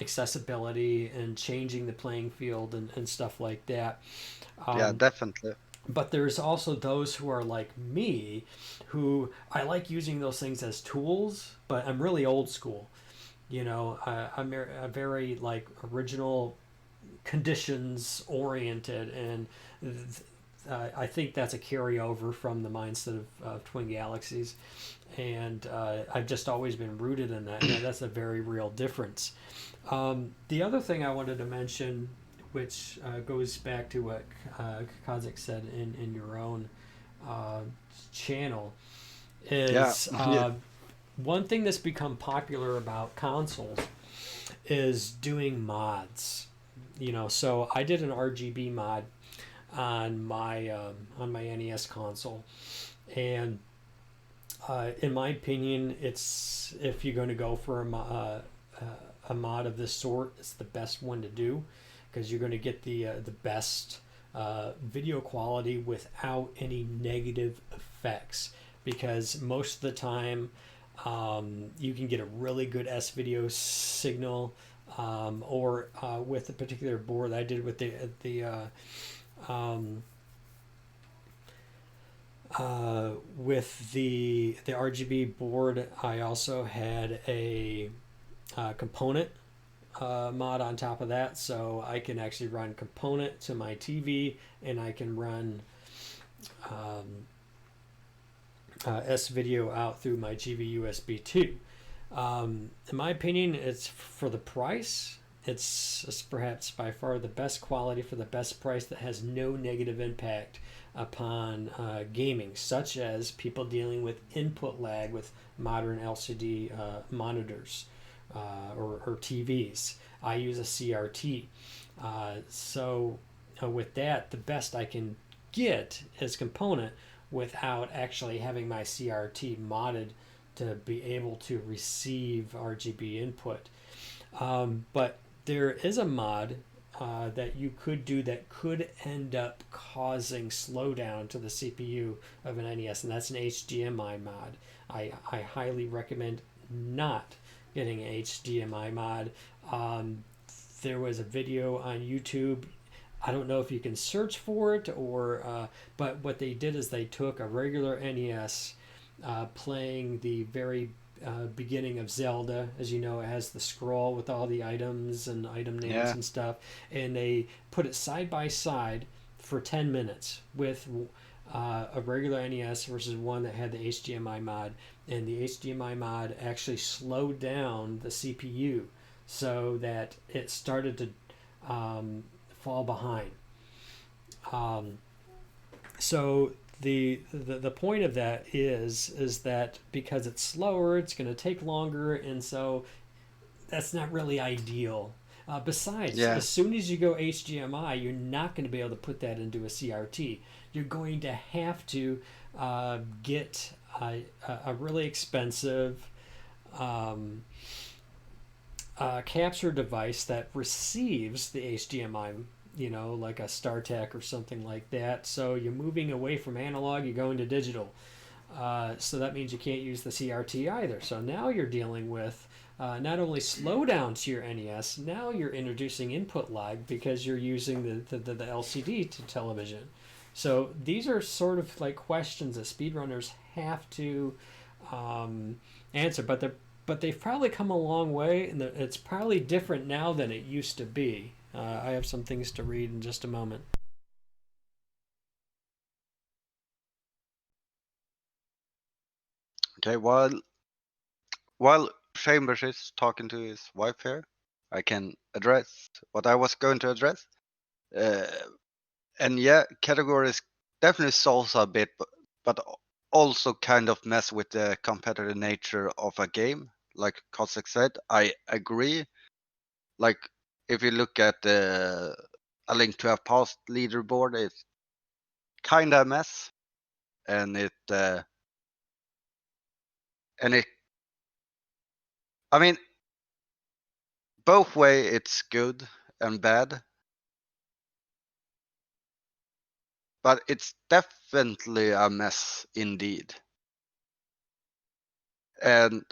accessibility and changing the playing field and stuff like that. Yeah, Um, definitely. but there's also those who are like me, who I like using those things as tools, but I'm really old school. I'm a very like original conditions oriented, and I think that's a carryover from the mindset of Twin Galaxies, and I've just always been rooted in that. And that's a very real difference. The other thing I wanted to mention, which goes back to what Kazik said in your own uh, channel, Yeah. is Yeah. one thing that's become popular about consoles is doing mods. So I did an RGB mod on my NES console, and in my opinion, it's if you're going to go for a mod of this sort, it's the best one to do because you're going to get the best video quality without any negative effects. Because most of the time, you can get a really good S video signal, or with a particular board that I did with um, with the RGB board. I also had a component mod on top of that, so I can actually run component to my TV, and I can run S video out through my GV USB 2. In my opinion, it's for the price. It's perhaps by far the best quality for the best price that has no negative impact upon gaming, such as people dealing with input lag with modern LCD monitors or TVs. I use a CRT. So with that, the best I can get is component without actually having my CRT modded to be able to receive RGB input. But there is a mod that you could do that could end up causing slowdown to the CPU of an NES, and that's an HDMI mod. I highly recommend not getting an HDMI mod. There was a video on YouTube. I don't know if you can search for it but what they did is they took a regular NES playing the very beginning of Zelda. As you know, it has the scroll with all the items and item names Yeah. and stuff, and they put it side by side for 10 minutes with a regular NES versus one that had the HDMI mod, and the HDMI mod actually slowed down the CPU so that it started to fall behind. Um, so the point of that is that because it's slower, it's going to take longer, and so that's not really ideal. Besides, Yeah. as soon as you go HDMI, you're not going to be able to put that into a CRT. You're going to have to get a really expensive um, capture device that receives the HDMI, like a StarTAC or something like that. So you're moving away from analog, you're going to digital. So that means you can't use the CRT either. So now you're dealing with not only slowdown to your NES, now you're introducing input lag because you're using the LCD to television. So these are sort of like questions that speedrunners have to um, answer, but they've probably come a long way, and it's probably different now than it used to be. I have some things to read in just a moment. Okay, while Chambers is talking to his wife here, I can address what I was going to address. Uh, and yeah, categories definitely solves a bit, but also kind of mess with the competitive nature of a game. Like Kosek said, I agree. Like if you look at the A Link to a Past leaderboard, it's kind of a mess, and it. I mean, both way it's good and bad, but it's definitely a mess indeed. And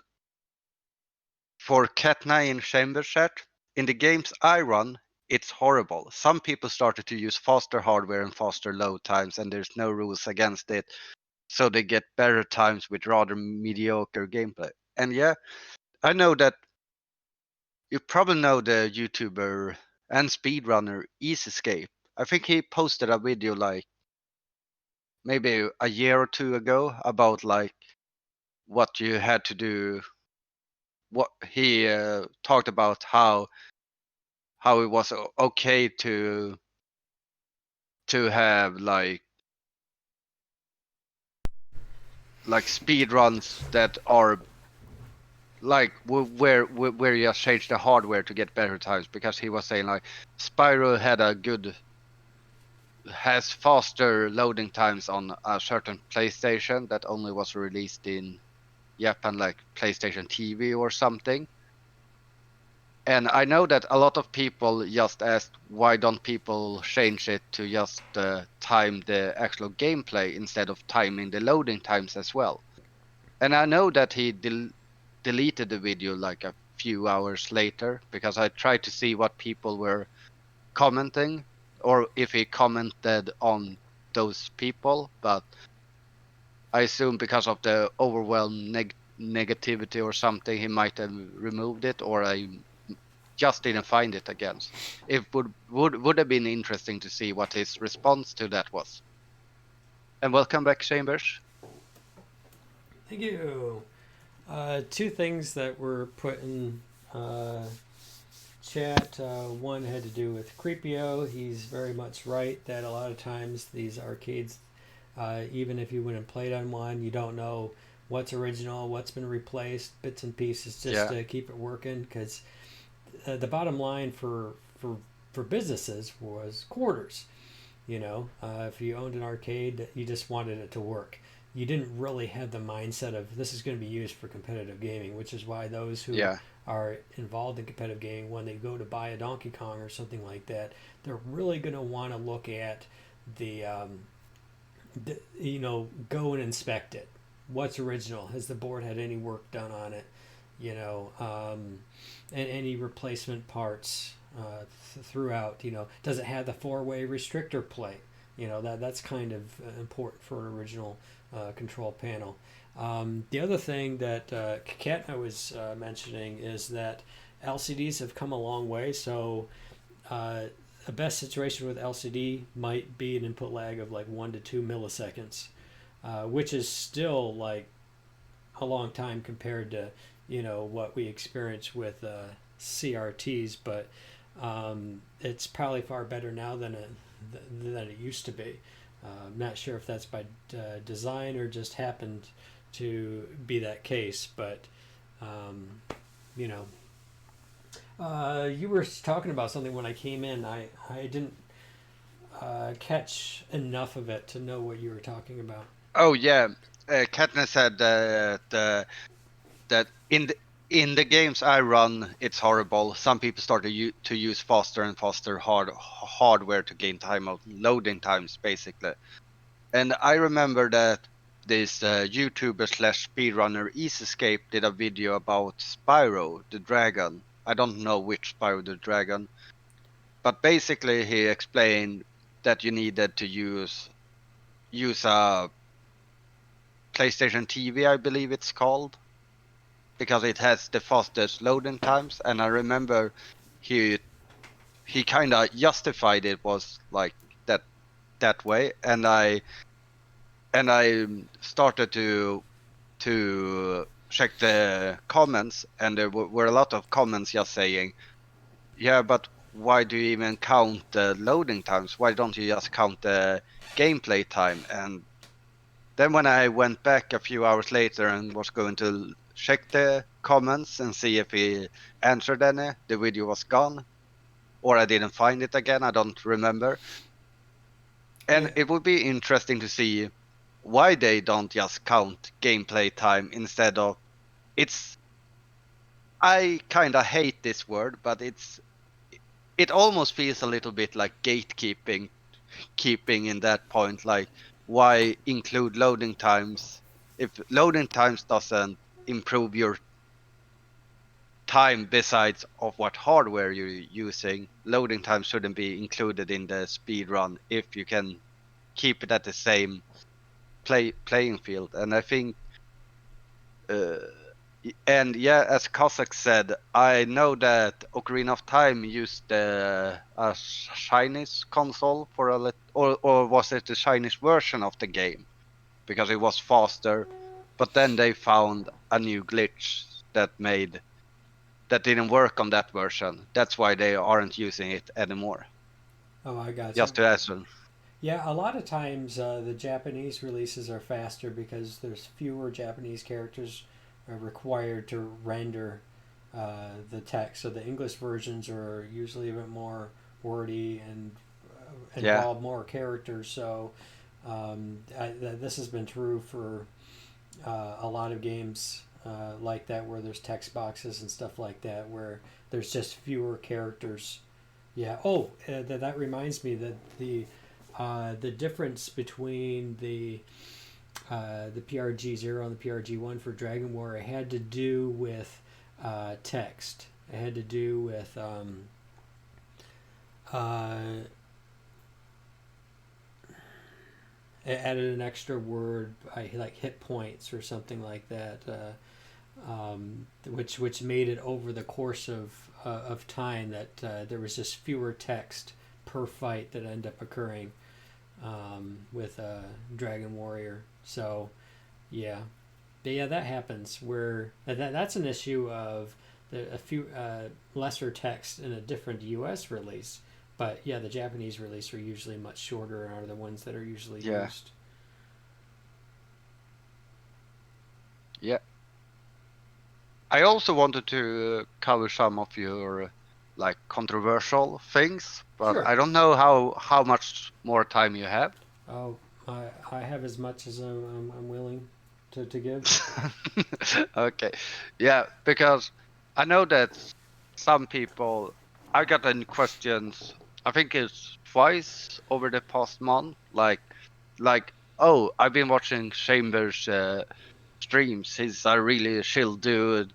for Cat9 in Chamber Chat, in the games I run, it's horrible. Some people started to use faster hardware and faster load times, and there's no rules against it, so they get better times with rather mediocre gameplay. And yeah, I know that you probably know the YouTuber and speedrunner Easy Escape. I think he posted a video like maybe a year or two ago about like what you had to do. What he talked about how it was okay to have like speed runs that are like where you just change the hardware to get better times, because he was saying like Spyro has faster loading times on a certain PlayStation that only was released in Japan, like PlayStation TV or something. And I know that a lot of people just asked why don't people change it to just time the actual gameplay instead of timing the loading times as well. And I know that he deleted the video like a few hours later, because I tried to see what people were commenting or if he commented on those people, but I assume because of the overwhelmed negativity or something, he might have removed it, or I just didn't find it again. It would have been interesting to see what his response to that was. And welcome back, Chambers. Thank you. Two things that were put in uh, chat. One had to do with Creepio. He's very much right that a lot of times these arcades, even if you went and played on one, you don't know what's original, what's been replaced, bits and pieces, just Yeah, to keep it working. Because the bottom line for businesses was quarters. If you owned an arcade, you just wanted it to work. You didn't really have the mindset of this is going to be used for competitive gaming, which is why those who yeah, are involved in competitive gaming, when they go to buy a Donkey Kong or something like that, they're really going to want to look at go and inspect it. What's original? Has the board had any work done on it? And any replacement parts throughout. Does it have the four-way restrictor plate? That's kind of important for an original control panel. The other thing that Katna was mentioning is that LCDs have come a long way. So a best situation with LCD might be an input lag of like 1 to 2 milliseconds, which is still like a long time compared to what we experience with CRTs, but it's probably far better now than it used to be. I'm not sure if that's by design or just happened to be that case, but um, you know, you were talking about something when I came in. I didn't catch enough of it to know what you were talking about. Oh yeah, Katniss said that in the games I run, it's horrible. Some people started to use faster and faster hardware to gain time of loading times, basically. And I remember that this YouTuber slash speedrunner Escape did a video about Spyro the Dragon. I don't know which Spyro the Dragon, but basically he explained that you needed to use a PlayStation TV, I believe it's called, because it has the fastest loading times. And I remember he he kind of justified it was like that that way, and I started to check the comments, and there were a lot of comments just saying, yeah, but why do you even count the loading times? Why don't you just count the gameplay time? And then when I went back a few hours later and was going to check the comments and see if he answered any, the video was gone, or I didn't find it again. I don't remember. And Yeah. it would be interesting to see why they don't just count gameplay time instead of it's. I kind of hate this word, but it almost feels a little bit like gatekeeping, keeping in that point. Like, why include loading times if loading times doesn't improve your time besides of what hardware you're using? Loading time shouldn't be included in the speed run if you can keep it at the same playing field. And I think uh, and yeah, as Cossack said, I know that Ocarina of Time used a Chinese console for or was it the Chinese version of the game because it was faster, but then they found a new glitch that didn't work on that version. That's why they aren't using it anymore. Oh, I got you. Just to answer. Yeah, a lot of times the Japanese releases are faster because there's fewer Japanese characters required to render the text. So the English versions are usually a bit more wordy and Yeah, involve more characters. So this has been true for a lot of games like that where there's text boxes and stuff like that where there's just fewer characters. Yeah. Oh, that reminds me that the difference between the PRG 0 and the PRG 1 for Dragon Warrior had to do with text. It had to do with uh, it added an extra word like hit points or something like that, which made it over the course of time that there was just fewer text per fight that ended up occurring with Dragon Warrior. So yeah, but yeah, that happens where that's an issue of a few lesser text in a different U.S. release. But yeah, the Japanese release are usually much shorter and are the ones that are usually yeah, used. yeah. I also wanted to cover some of your like controversial things, but Sure. I don't know how much more time you have. Oh, I have as much as I'm willing to give. Okay. Yeah, because I know that some people I got any questions, I think it's twice over the past month, like oh, I've been watching Chambers streams. He's a really chill dude,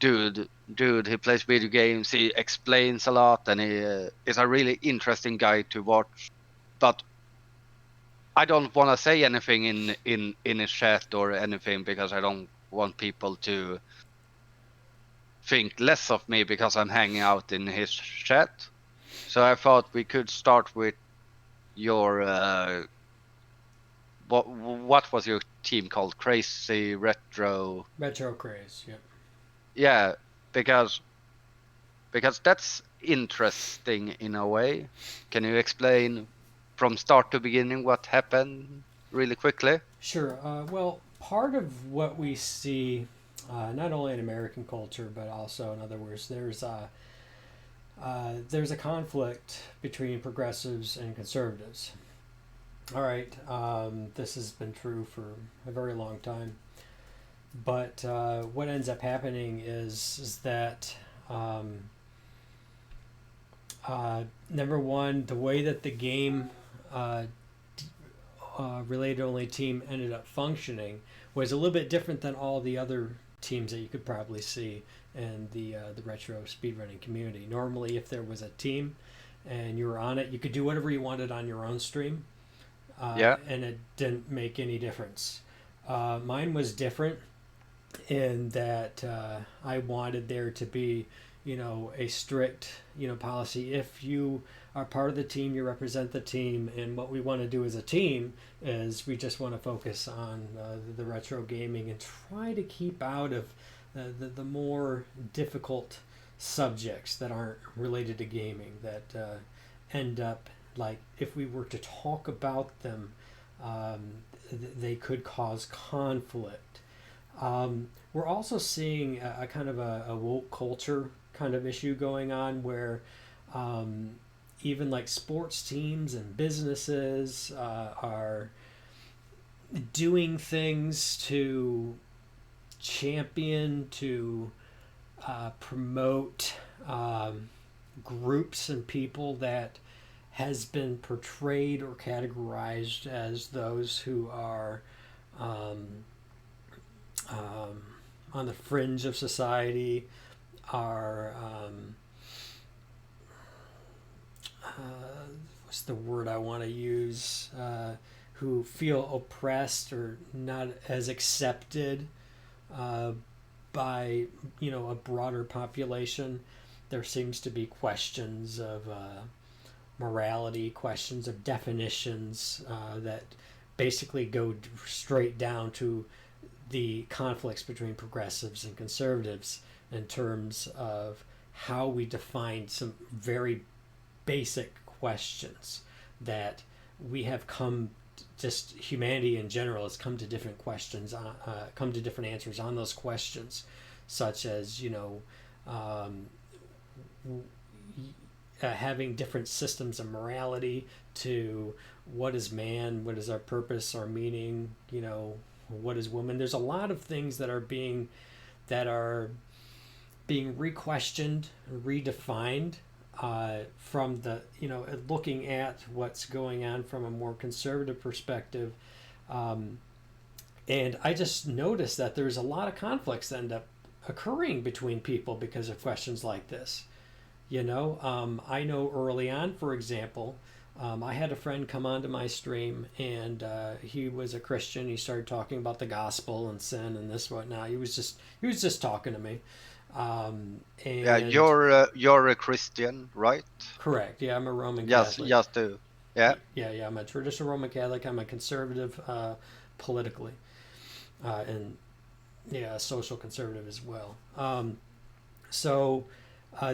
he plays video games, he explains a lot, and he is a really interesting guy to watch. But I don't want to say anything in his chat or anything because I don't want people to think less of me because I'm hanging out in his chat. So I thought we could start with your what was your team called? Crazy Retro. Retro craze. Yep. Yeah, because because that's interesting in a way. Can you explain from start to beginning what happened really quickly? Sure. Well, part of what we see, not only in American culture, but also in other words, there's a conflict between progressives and conservatives. All right. This has been true for a very long time. But what ends up happening is that um, number one, the way that the game uh, related only team ended up functioning was a little bit different than all the other teams that you could probably see in the retro speedrunning community. Normally, if there was a team and you were on it, you could do whatever you wanted on your own stream, Yeah, and it didn't make any difference. Mine was different in that I wanted there to be, a strict, policy. If you are part of the team, you represent the team, and what we want to do as a team is we just want to focus on the retro gaming and try to keep out of the more difficult subjects that aren't related to gaming that end up like if we were to talk about them, um, they could cause conflict. We're also seeing a kind of a woke culture kind of issue going on where um, even like sports teams and businesses are doing things to champion, to promote groups and people that has been portrayed or categorized as those who are um, um, on the fringe of society, are what's the word I want to use? Who feel oppressed or not as accepted uh, by a broader population. There seems to be questions of morality, questions of definitions that basically go straight down to the conflicts between progressives and conservatives in terms of how we define some very basic questions that we have come just humanity in general has come to different questions come to different answers on those questions, such as um, having different systems of morality to what is man, what is our purpose, our meaning, what is woman. There's a lot of things that are being re-questioned, redefined from the looking at what's going on from a more conservative perspective. Um, and I just noticed that there's a lot of conflicts that end up occurring between people because of questions like this. I know early on, for example, I had a friend come onto my stream, and he was a Christian. He started talking about the gospel and sin and this whatnot. He was just talking to me, yeah. and You're a Christian, right? correct. Yeah, I'm a Roman Yes, Catholic. just to. Yeah, Yeah. I'm a traditional Roman Catholic. I'm a conservative politically, and yeah, a social conservative as well. So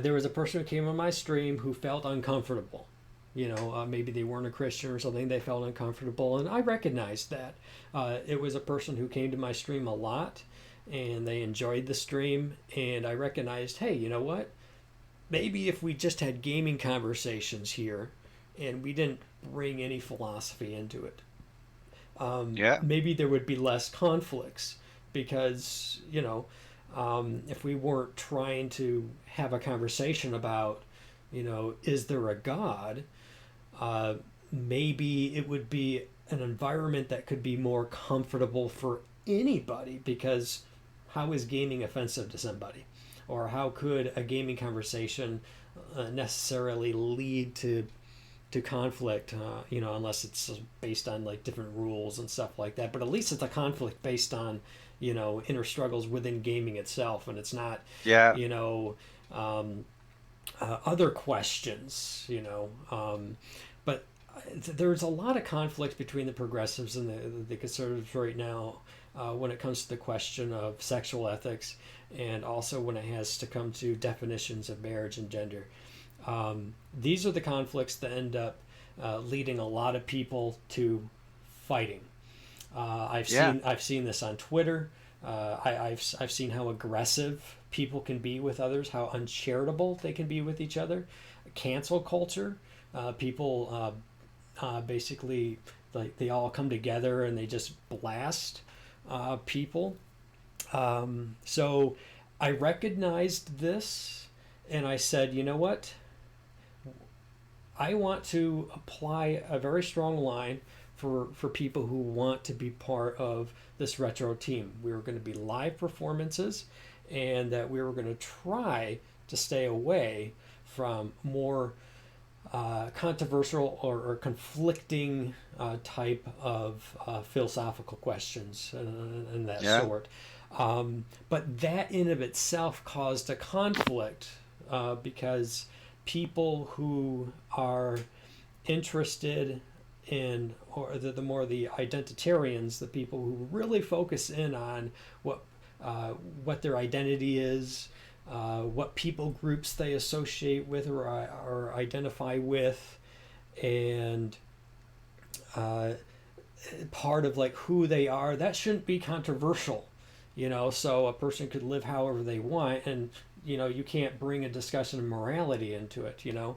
there was a person who came on my stream who felt uncomfortable. Maybe they weren't a Christian or something. They felt uncomfortable, and I recognized that. It was a person who came to my stream a lot, and they enjoyed the stream. And I recognized, hey, you know what? Maybe if we just had gaming conversations here, and we didn't bring any philosophy into it, yeah, maybe there would be less conflicts because if we weren't trying to have a conversation about is there a god, uh, maybe it would be an environment that could be more comfortable for anybody, because how is gaming offensive to somebody, or how could a gaming conversation necessarily lead to conflict, unless it's based on like different rules and stuff like that. But at least it's a conflict based on, inner struggles within gaming itself, and it's not, yeah, you know, other questions, but there's a lot of conflict between the progressives and the conservatives right now when it comes to the question of sexual ethics, and also when it has to come to definitions of marriage and gender. These are the conflicts that end up leading a lot of people to fighting. I've yeah, seen I've seen this on Twitter. I've seen how aggressive people can be with others, how uncharitable they can be with each other. Cancel culture, people basically like they all come together and they just blast people. So I recognized this and I said, you know what? I want to apply a very strong line for people who want to be part of this retro team. We were going to be live performances, and that we were going to try to stay away from more controversial or conflicting type of philosophical questions and that Yeah. sort. But that in of itself caused a conflict because people who are interested in, or the more the identitarians, the people who really focus in on what their identity is, what people groups they associate with or identify with, and uh, part of like who they are. That shouldn't be controversial, you know. So a person could live however they want, and you know you can't bring a discussion of morality into it, you know.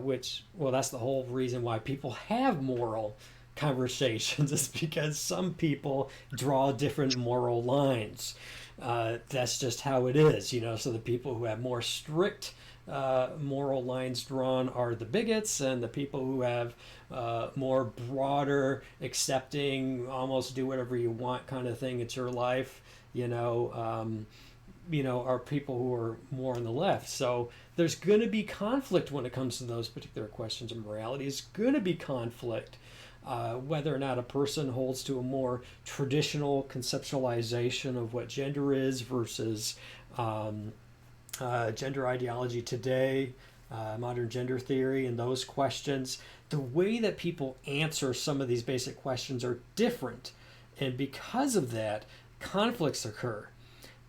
Which, well, that's the whole reason why people have moral conversations is because some people draw different moral lines. That's just how it is, you know. So the people who have more strict moral lines drawn are the bigots, and the people who have more broader, accepting, almost do whatever you want kind of thing. It's your life, are people who are more on the left. So there's going to be conflict when it comes to those particular questions of morality. There's going to be conflict. Whether or not a person holds to a more traditional conceptualization of what gender is versus gender ideology today, modern gender theory, and those questions, the way that people answer some of these basic questions are different. And because of that, conflicts occur.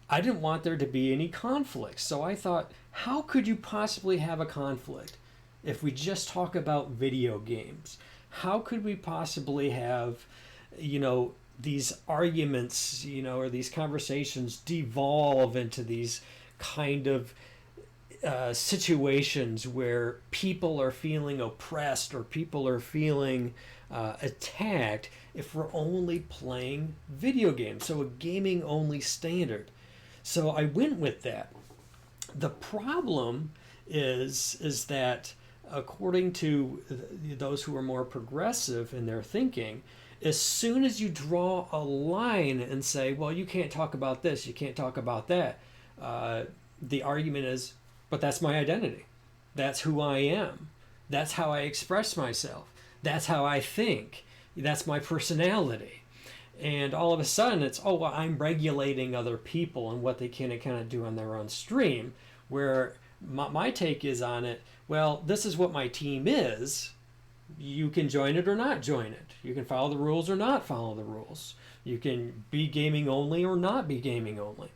I didn't want there to be any conflicts. So I thought, how could you possibly have a conflict if we just talk about video games? How could we possibly have, these arguments, or these conversations devolve into these kind of situations where people are feeling oppressed or people are feeling attacked if we're only playing video games? So a gaming only standard. So I went with that. The problem is that according to those who are more progressive in their thinking, as soon as you draw a line and say, well, you can't talk about this, you can't talk about that, the argument is, but that's my identity. That's who I am. That's how I express myself. That's how I think. That's my personality. And all of a sudden it's, oh, well, I'm regulating other people and what they can and cannot do on their own stream, where my take is on it, well, this is what my team is. You can join it or not join it. You can follow the rules or not follow the rules. You can be gaming only or not be gaming only.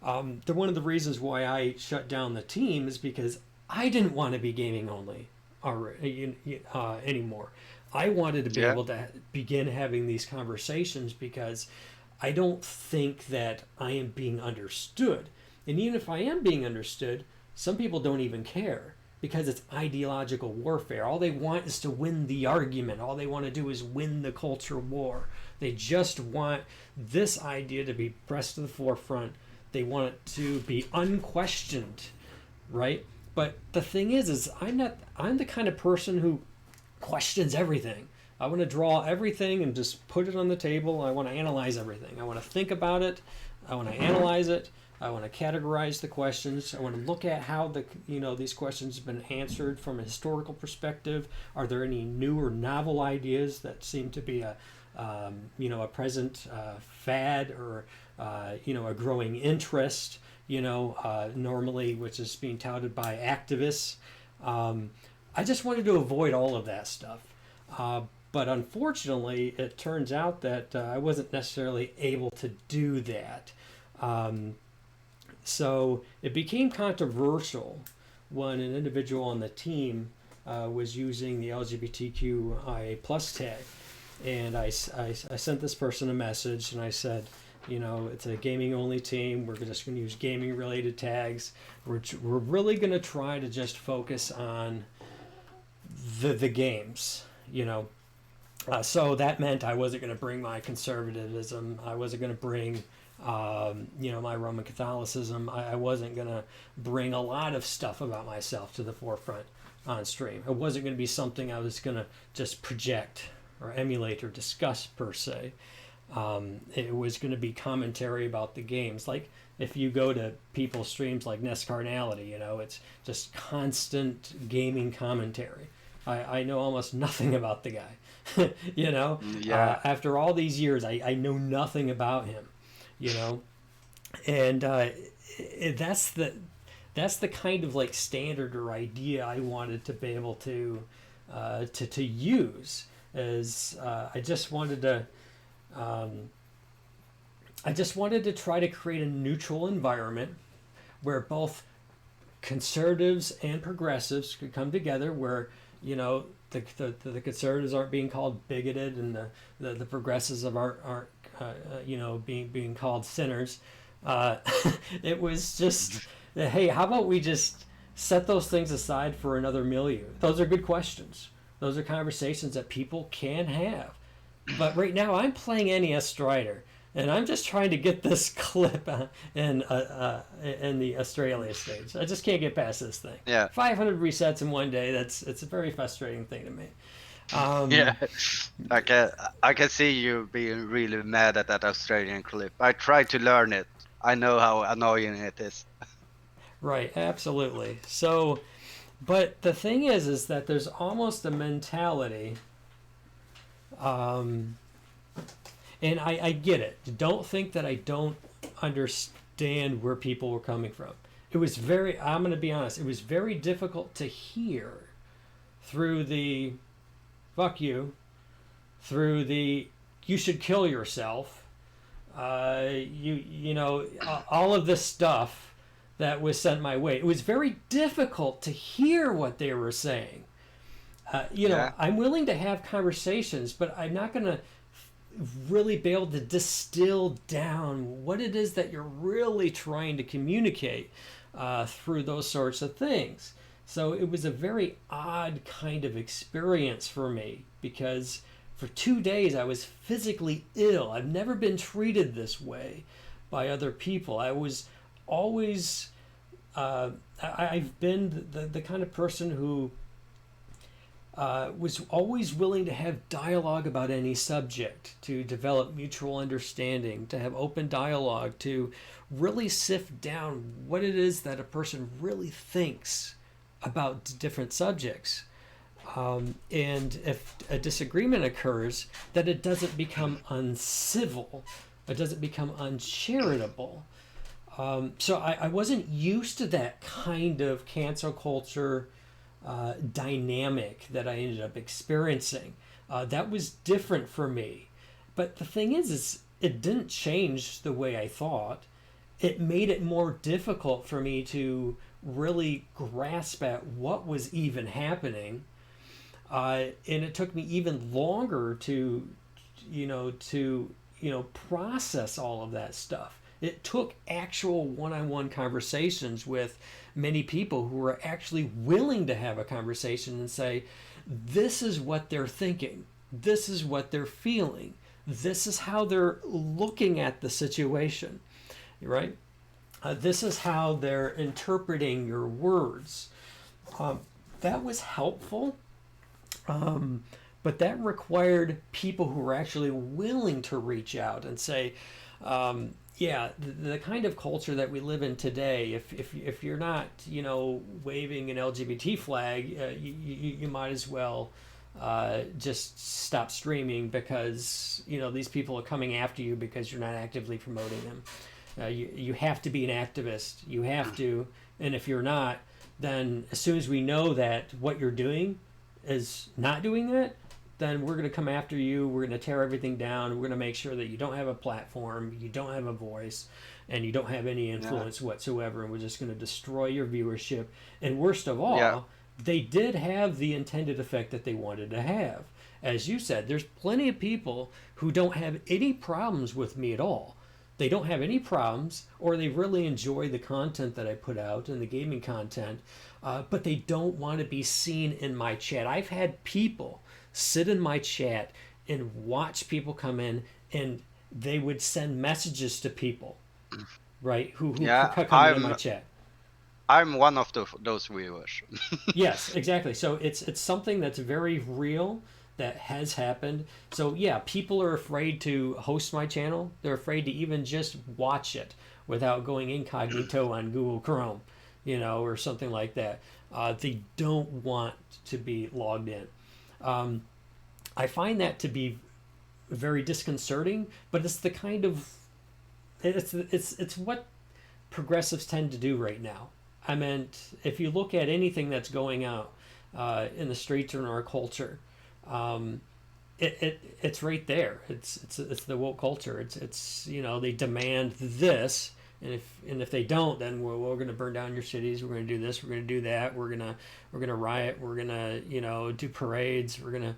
One of the reasons why I shut down the team is because I didn't want to be gaming only anymore. I wanted to be Yeah. able to begin having these conversations because I don't think that I am being understood. And even if I am being understood, some people don't even care because it's ideological warfare. All they want is to win the argument. All they want to do is win the culture war. They just want this idea to be pressed to the forefront. They want it to be unquestioned, right? But the thing is I'm the kind of person who questions everything. I want to draw everything and just put it on the table. I want to analyze everything. I want to think about it. I want to analyze it. I want to categorize the questions. I want to look at how these questions have been answered from a historical perspective. Are there any new or novel ideas that seem to be a present fad or a growing interest? Normally, which is being touted by activists. I just wanted to avoid all of that stuff. But unfortunately, it turns out that I wasn't necessarily able to do that. So it became controversial when an individual on the team was using the LGBTQIA plus tag. And I sent this person a message and I said, it's a gaming only team. We're just going to use gaming related tags. We're really going to try to just focus on the games, So that meant I wasn't going to bring my conservatism. I wasn't going to bring, my Roman Catholicism. I wasn't going to bring a lot of stuff about myself to the forefront on stream. It wasn't going to be something I was going to just project or emulate or discuss per se. It was going to be commentary about the games. Like if you go to people's streams like Nest Carnality, it's just constant gaming commentary. I know almost nothing about the guy. Yeah. After all these years, I know nothing about him. And that's the kind of like standard or idea I wanted to be able to use. As I just wanted to. I just wanted to try to create a neutral environment where both conservatives and progressives could come together, where the conservatives aren't being called bigoted, and the progressives aren't being called sinners. Uh, it was just, hey, how about we just set those things aside for another milieu? Those are good questions. Those are conversations that people can have. But right now, I'm playing NES Strider, and I'm just trying to get this clip in the Australia stage. I just can't get past this thing. Yeah. 500 resets in one day. It's a very frustrating thing to me. Yeah. I can I can see you being really mad at that Australian clip. I tried to learn it. I know how annoying it is. Right, absolutely. So, but the thing is that there's almost a mentality, um, and I get it. Don't think that I don't understand where people were coming from. It was I'm going to be honest, it was very difficult to hear through the fuck you, through the you should kill yourself, all of this stuff that was sent my way. It was very difficult to hear what they were saying. Yeah. I'm willing to have conversations, but I'm not going to really be able to distill down what it is that you're really trying to communicate through those sorts of things. So it was a very odd kind of experience for me, because for 2 days I was physically ill. I've never been treated this way by other people. I was always, I've been the kind of person who was always willing to have dialogue about any subject, to develop mutual understanding, to have open dialogue, to really sift down what it is that a person really thinks about different subjects. And if a disagreement occurs, that it doesn't become uncivil, it doesn't become uncharitable. So I wasn't used to that kind of cancel culture dynamic that I ended up experiencing. That was different for me. But the thing is it didn't change the way I thought. It made it more difficult for me to really grasp at what was even happening. And it took me even longer to process all of that stuff. It took actual one-on-one conversations with many people who were actually willing to have a conversation and say, this is what they're thinking, this is what they're feeling, this is how they're looking at the situation, right? This is how they're interpreting your words. That was helpful, but that required people who were actually willing to reach out and say, the kind of culture that we live in today, if you're not, waving an LGBT flag, you might as well just stop streaming, because, these people are coming after you because you're not actively promoting them. You have to be an activist. You have to. And if you're not, then as soon as we know that what you're doing is not doing that, then we're going to come after you. We're going to tear everything down. We're going to make sure that you don't have a platform, you don't have a voice, and you don't have any influence whatsoever. And we're just going to destroy your viewership. And worst of all, they did have the intended effect that they wanted to have. As you said, there's plenty of people who don't have any problems with me at all. They don't have any problems, or they really enjoy the content that I put out and the gaming content, but they don't want to be seen in my chat. I've had people sit in my chat and watch people come in, and they would send messages to people, right, who Yeah, come into my chat. I'm one of those viewers. Yes, exactly. So it's something that's very real that has happened. So yeah, people are afraid to host my channel. They're afraid to even just watch it without going incognito on Google Chrome, or something like that. They don't want to be logged in. Um, I find that to be very disconcerting, but it's the kind of it's what progressives tend to do right now. I meant, if you look at anything that's going out in the streets or in our culture, um, it's right there. It's the woke culture. It's they demand this, and if they don't, then we're going to burn down your cities. We're going to do this. We're going to do that. We're gonna riot. We're gonna do parades. We're gonna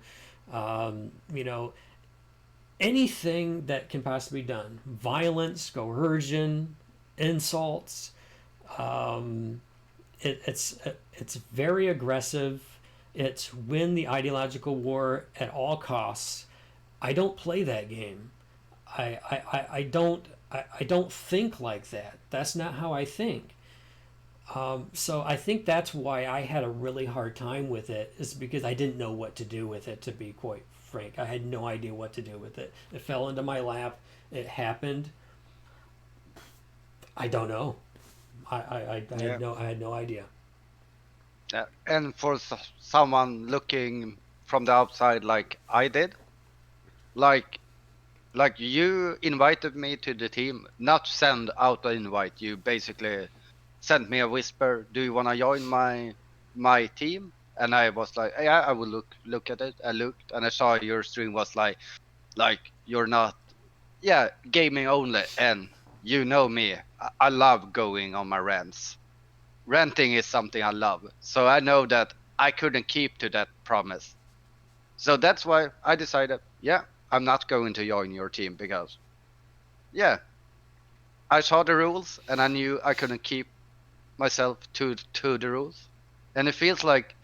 anything that can possibly be done. Violence, coercion, insults. Um, it's very aggressive. It's win the ideological war at all costs. I don't play that game. I don't think like that. That's not how I think. So I think that's why I had a really hard time with it, is because I didn't know what to do with it, to be quite frank. I had no idea what to do with it. It fell into my lap. It happened. I don't know. Yeah. I had no idea. And for someone looking from the outside like I did, like you invited me to the team, not send out an invite. You basically sent me a whisper, "Do you want to join my team?" And I was like, "Yeah, I will look at it." I looked and I saw your stream was like you're not, yeah, gaming only. And you know me, I love going on my rants. Ranting is something I love. So I know that I couldn't keep to that promise. So that's why I decided, yeah, I'm not going to join your team because, yeah, I saw the rules and I knew I couldn't keep myself to the rules. And it feels like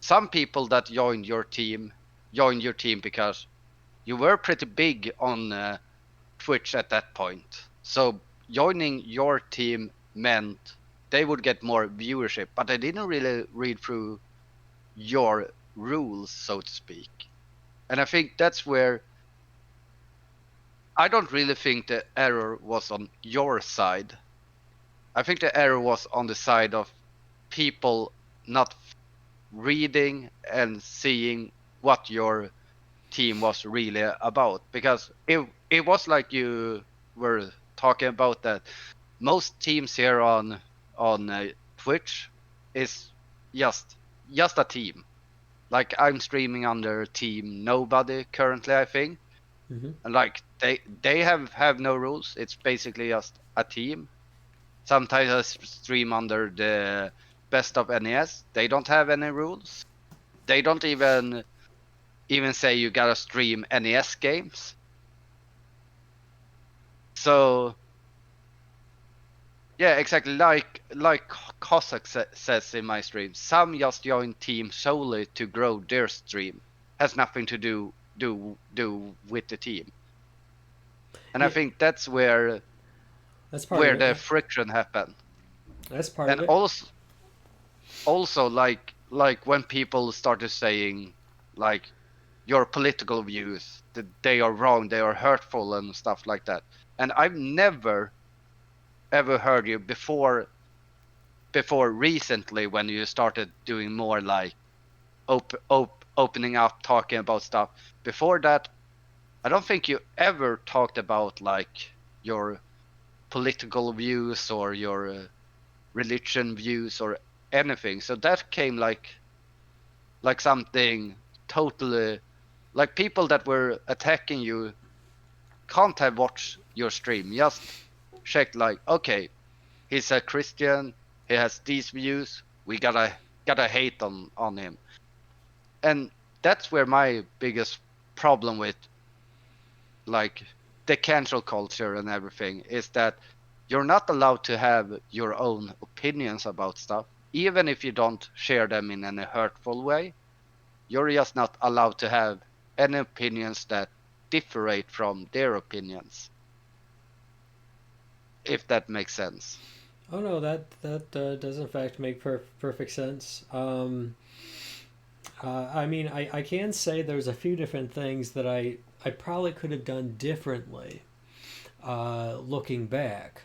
some people that joined your team because you were pretty big on Twitch at that point. So joining your team meant they would get more viewership, but they didn't really read through your rules, so to speak. And I think that's where I don't really think the error was on your side. I think the error was on the side of people not reading and seeing what your team was really about. Because it was like you were talking about that most teams here on Twitch is just just a team. Like I'm streaming under Team Nobody currently, I think, Mm-hmm. and like they have no rules. It's basically just a team. Sometimes I stream under the Best of NES. They don't have any rules. They don't even say you gotta stream NES games. So yeah, exactly. Like Cossack says in my stream, some just join team solely to grow their stream. Has nothing to do with the team. And I Yeah, think that's that's part of where it. the Yeah, friction happened. that's part of And it. also like when people started saying like your political views that they are wrong, they are hurtful and stuff like that. And I've never ever heard you before recently when you started doing more like opening up, talking about stuff. Before that, I don't think you ever talked about like your political views or your religion views or anything. So that came like something totally, like people that were attacking you can't have watched your stream. Just checked like, okay, he's a Christian, he has these views, we gotta hate on him. And that's where my biggest problem with like the cancel culture and everything is that you're not allowed to have your own opinions about stuff, even if you don't share them in any hurtful way. You're just not allowed to have any opinions that differate from their opinions, if that makes sense. Oh no, that does in fact make perfect sense. I mean, I can say there's a few different things that I probably could have done differently, looking back.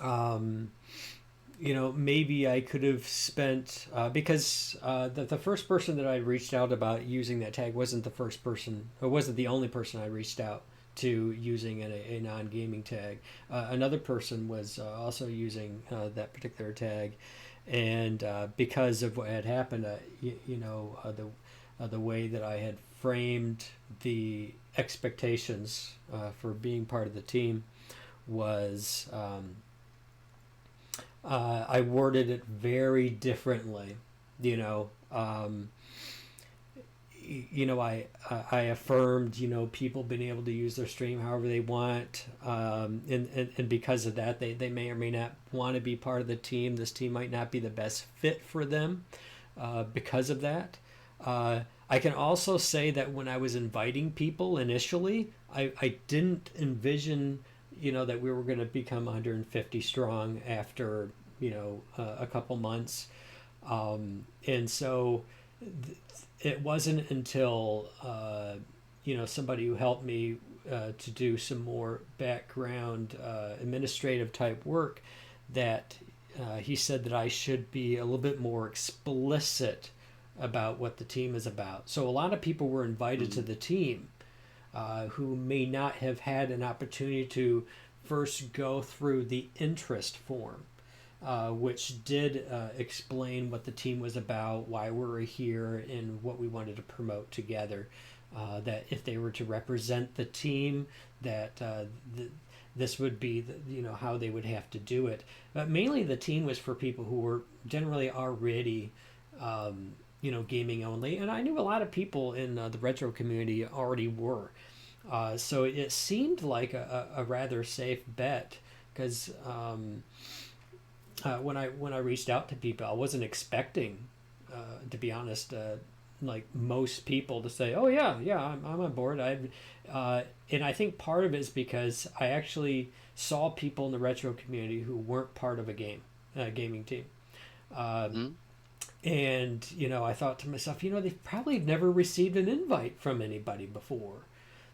Um, maybe I could have spent because the first person that I reached out about using that tag wasn't the first person, or wasn't the only person I reached out to using a non gaming tag. Another person was also using that particular tag, and because of what had happened, the way that I had framed the expectations for being part of the team was. I worded it very differently. You know, um, I affirmed people being able to use their stream however they want, and because of that, they may or may not want to be part of the team. This team might not be the best fit for them because of that. I can also say that when I was inviting people initially, I didn't envision that we were going to become 150 strong after a couple months, and so it wasn't until somebody who helped me to do some more background administrative type work that he said that I should be a little bit more explicit about what the team is about. So a lot of people were invited to Mm. the team who may not have had an opportunity to first go through the interest form, which did explain what the team was about, why we were here, and what we wanted to promote together. That if they were to represent the team, that this would be how they would have to do it. But mainly, the team was for people who were generally already. Gaming only, and I knew a lot of people in the retro community already were. So it seemed like a rather safe bet because when I reached out to people, I wasn't expecting, to be honest, like most people to say, "Oh yeah, yeah, I'm on board." And I think part of it is because I actually saw people in the retro community who weren't part of a gaming team. Uh, Mm. and I thought to myself, they've probably never received an invite from anybody before.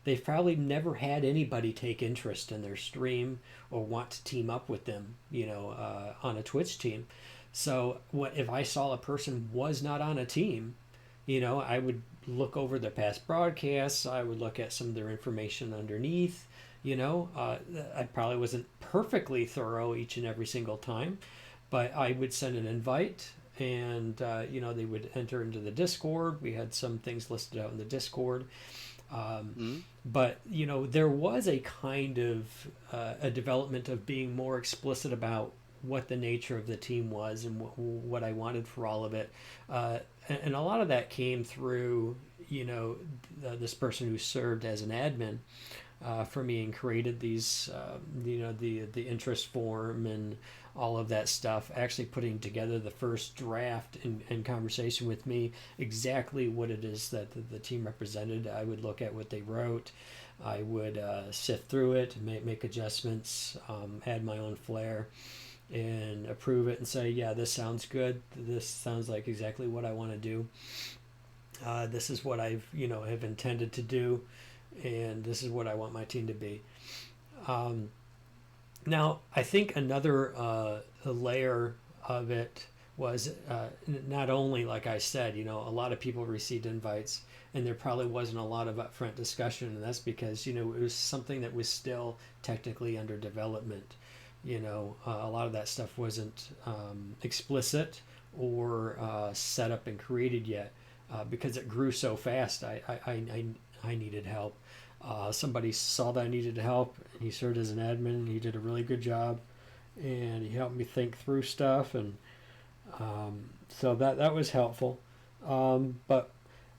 They've probably never had anybody take interest in their stream or want to team up with them, on a Twitch team. So what if I saw a person was not on a team? I would look over their past broadcasts. I would look at some of their information underneath. I probably wasn't perfectly thorough each and every single time, but I would send an invite, and they would enter into the Discord. We had some things listed out in the Discord. Um, Mm. but there was a kind of a development of being more explicit about what the nature of the team was and what I wanted for all of it. And a lot of that came through this person who served as an admin for me and created these the interest form and all of that stuff, actually putting together the first draft in conversation with me exactly what it is that the team represented. I would look at what they wrote. I would sift through it, make adjustments, add my own flair, and approve it and say, yeah, this sounds good. This sounds like exactly what I want to do. This is what I've have intended to do, and this is what I want my team to be. Um, Now, I think another layer of it was not only, like I said, a lot of people received invites, and there probably wasn't a lot of upfront discussion, and that's because it was something that was still technically under development. A lot of that stuff wasn't explicit or set up and created yet because it grew so fast. I needed help. Somebody saw that I needed help, and he served as an admin. And he did a really good job, and he helped me think through stuff, and so that was helpful. But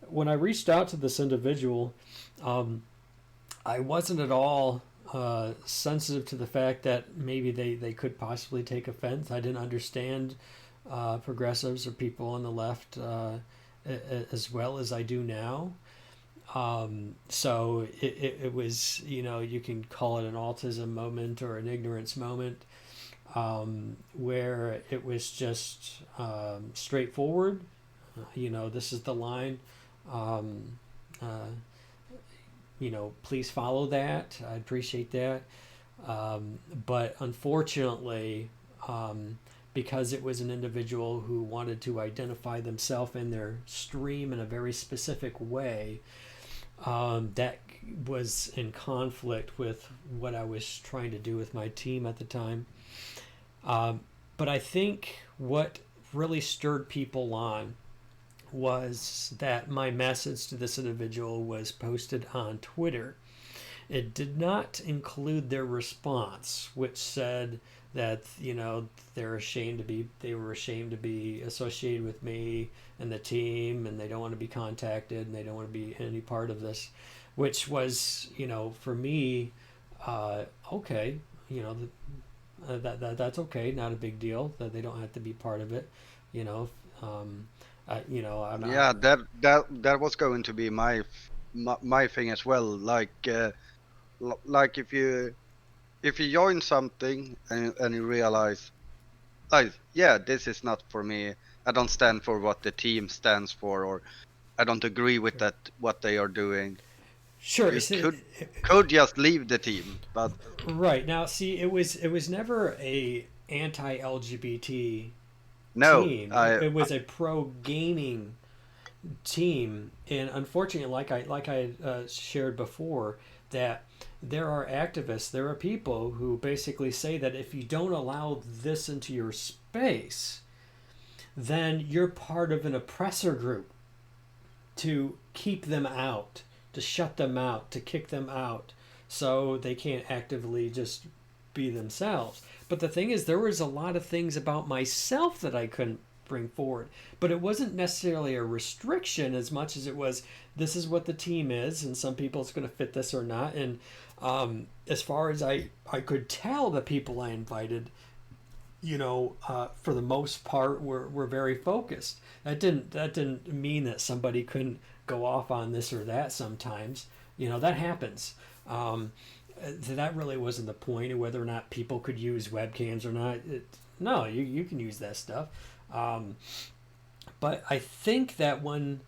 when I reached out to this individual, um, I wasn't at all sensitive to the fact that maybe they could possibly take offense. I didn't understand progressives or people on the left as well as I do now. So it was, you can call it an autism moment or an ignorance moment, where it was just straightforward. This is the line. Um, uh, Please follow that. I appreciate that. But unfortunately, because it was an individual who wanted to identify themselves in their stream in a very specific way, that was in conflict with what I was trying to do with my team at the time. Um, but I think what really stirred people on was that my message to this individual was posted on Twitter. It did not include their response, which said that they were ashamed to be associated with me and the team, and they don't want to be contacted, and they don't want to be any part of this, which was, for me, okay, that's okay, not a big deal, that they don't have to be part of it, you know. I'm not. Yeah, that was going to be my thing as well. Like if you join something and you realize, like, yeah, this is not for me. I don't stand for what the team stands for, or I don't agree with that what they are doing. Sure. You could just leave the team, but Right. Now, see, it was never a anti-LGBT no, team. It was a pro gaming team, and unfortunately, like I shared before, that there are activists, there are people who basically say that if you don't allow this into your space, then you're part of an oppressor group, to keep them out, to shut them out, to kick them out, so they can't actively just be themselves. But the thing is, there was a lot of things about myself that I couldn't bring forward. But it wasn't necessarily a restriction as much as it was, this is what the team is, and some people it's going to fit this or not. And as far as I could tell, the people I invited, for the most part, were very focused. That didn't mean that somebody couldn't go off on this or that sometimes. That happens. That really wasn't the point of whether or not people could use webcams or not. No, you can use that stuff. But I think that when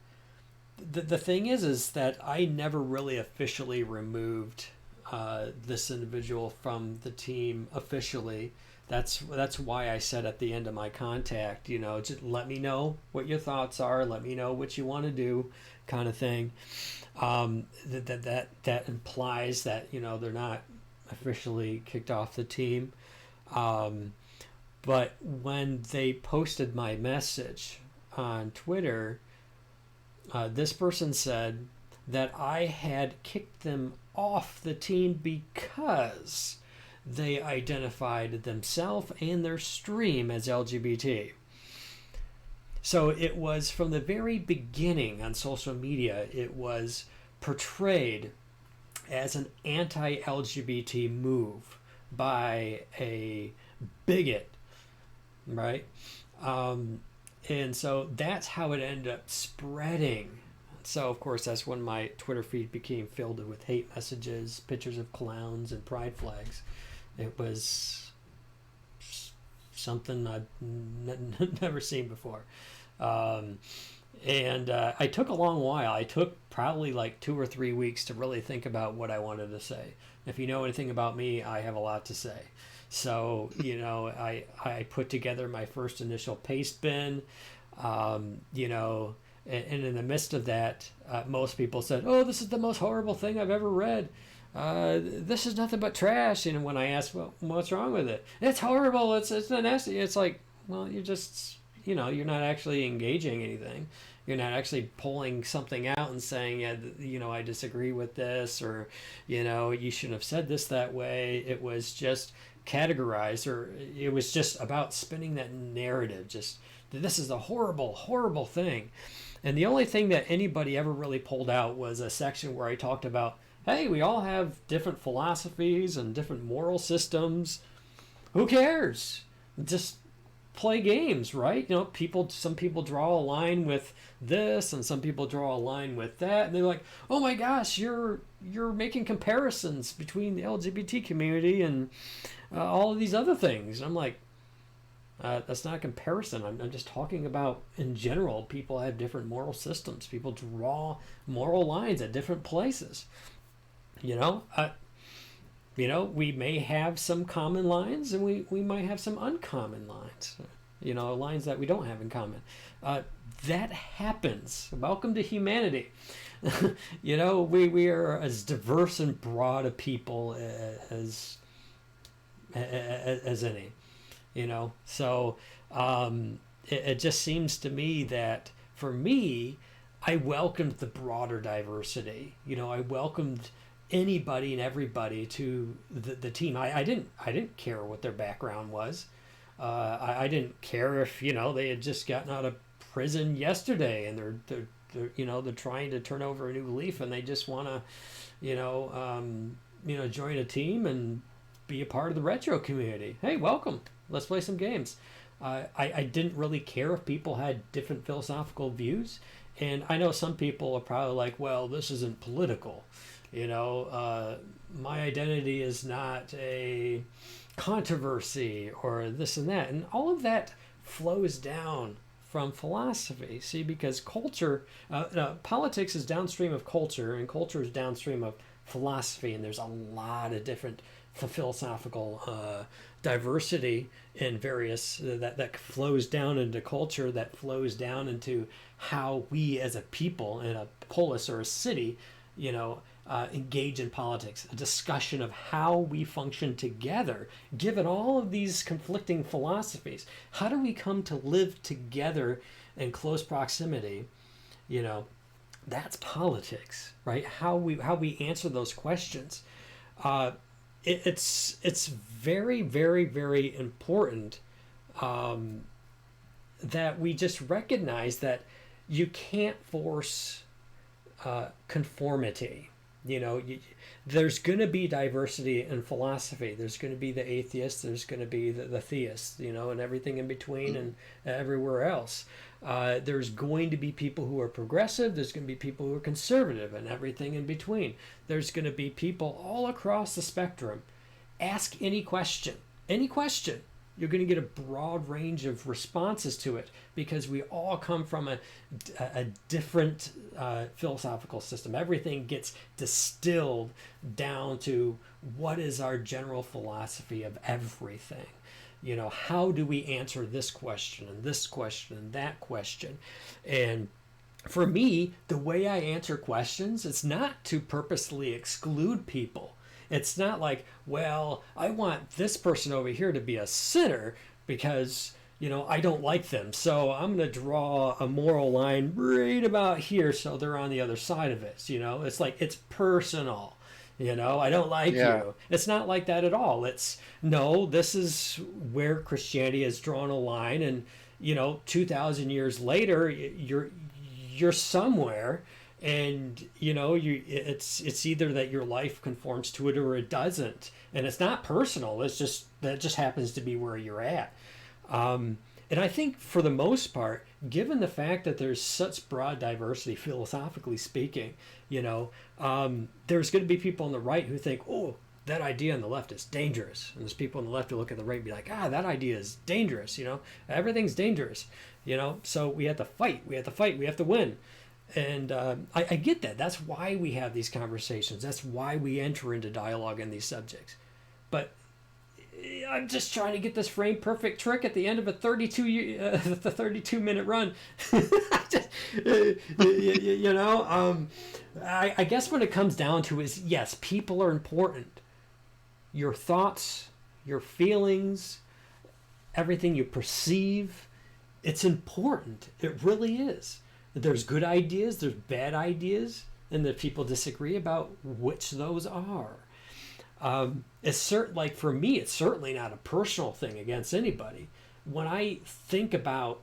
the thing is that I never really officially removed this individual from the team officially. That's why I said at the end of my contact, just let me know what your thoughts are, let me know what you want to do, kind of thing. That implies that they're not officially kicked off the team. But when they posted my message on Twitter, this person said that I had kicked them off the team because they identified themselves and their stream as LGBT. So it was from the very beginning on social media, it was portrayed as an anti-LGBT move by a bigot, right? And so that's how it ended up spreading. So, of course, that's when my Twitter feed became filled with hate messages, pictures of clowns, and pride flags. It was something I'd never seen before. And I took a long while. I took probably like 2 or 3 weeks to really think about what I wanted to say. If you know anything about me, I have a lot to say. So, I put together my first initial paste bin, and in the midst of that, most people said, "Oh, this is the most horrible thing I've ever read. This is nothing but trash." And when I asked, "Well, what's wrong with it?" "It's horrible. It's nasty." It's like, well, you're just, you're not actually engaging anything. You're not actually pulling something out and saying, "Yeah, I disagree with this," or, "You shouldn't have said this that way." It was just categorized, or it was just about spinning that narrative. Just, this is a horrible, horrible thing. And the only thing that anybody ever really pulled out was a section where I talked about, hey, we all have different philosophies and different moral systems. Who cares? Just play games, right? You know, some people draw a line with this, and some people draw a line with that, and they're like, "Oh my gosh, you're making comparisons between the LGBT community and all of these other things." I'm like, that's not a comparison. I'm just talking about in general. People have different moral systems. People draw moral lines at different places. You know, we may have some common lines, and we might have some uncommon lines. Lines that we don't have in common. That happens. Welcome to humanity. We are as diverse and broad a people as any. So it just seems to me that for me, I welcomed the broader diversity. I welcomed anybody and everybody to the team. I didn't care what their background was. I didn't care if they had just gotten out of prison yesterday and they're trying to turn over a new leaf and they just want to join a team and be a part of the retro community. Hey, welcome. Let's play some games. I didn't really care if people had different philosophical views, and I know some people are probably like, well, this isn't political. My identity is not a controversy or this and that. And all of that flows down from philosophy. See, because politics is downstream of culture, and culture is downstream of philosophy. And there's a lot of different philosophical diversity in various that flows down into culture, that flows down into how we as a people in a polis or a city, engage in politics, a discussion of how we function together, given all of these conflicting philosophies. How do we come to live together in close proximity? That's politics, right? How we answer those questions. It's very, very, very important that we just recognize that you can't force conformity. There's going to be diversity in philosophy. There's going to be the atheists. There's going to be the theists, and everything in between and everywhere else. There's going to be people who are progressive. There's going to be people who are conservative and everything in between. There's going to be people all across the spectrum. Ask any question. Any question. You're going to get a broad range of responses to it because we all come from a different philosophical system. Everything gets distilled down to what is our general philosophy of everything. How do we answer this question and this question and that question? And for me, the way I answer questions, it's not to purposely exclude people. It's not like, well, I want this person over here to be a sinner because, I don't like them. So I'm going to draw a moral line right about here so they're on the other side of it. It's like, it's personal. I don't like you. It's not like that at all. It's, no, this is where Christianity has drawn a line. And, 2,000 years later, you're somewhere. And it's either that your life conforms to it or it doesn't, and it's not personal. It's just that just happens to be where you're at. And I think for the most part, given the fact that there's such broad diversity philosophically speaking, there's going to be people on the right who think, oh, that idea on the left is dangerous, and there's people on the left who look at the right and be like, that idea is dangerous. Everything's dangerous. So we have to fight. We have to win. And I get that. That's why we have these conversations. That's why we enter into dialogue in these subjects. But I'm just trying to get this frame perfect trick at the end of a 32-minute run. I guess what it comes down to is, yes, people are important. Your thoughts, your feelings, everything you perceive, it's important. It really is. There's good ideas, there's bad ideas, and that people disagree about which those are. Like for me, it's certainly not a personal thing against anybody. When I think about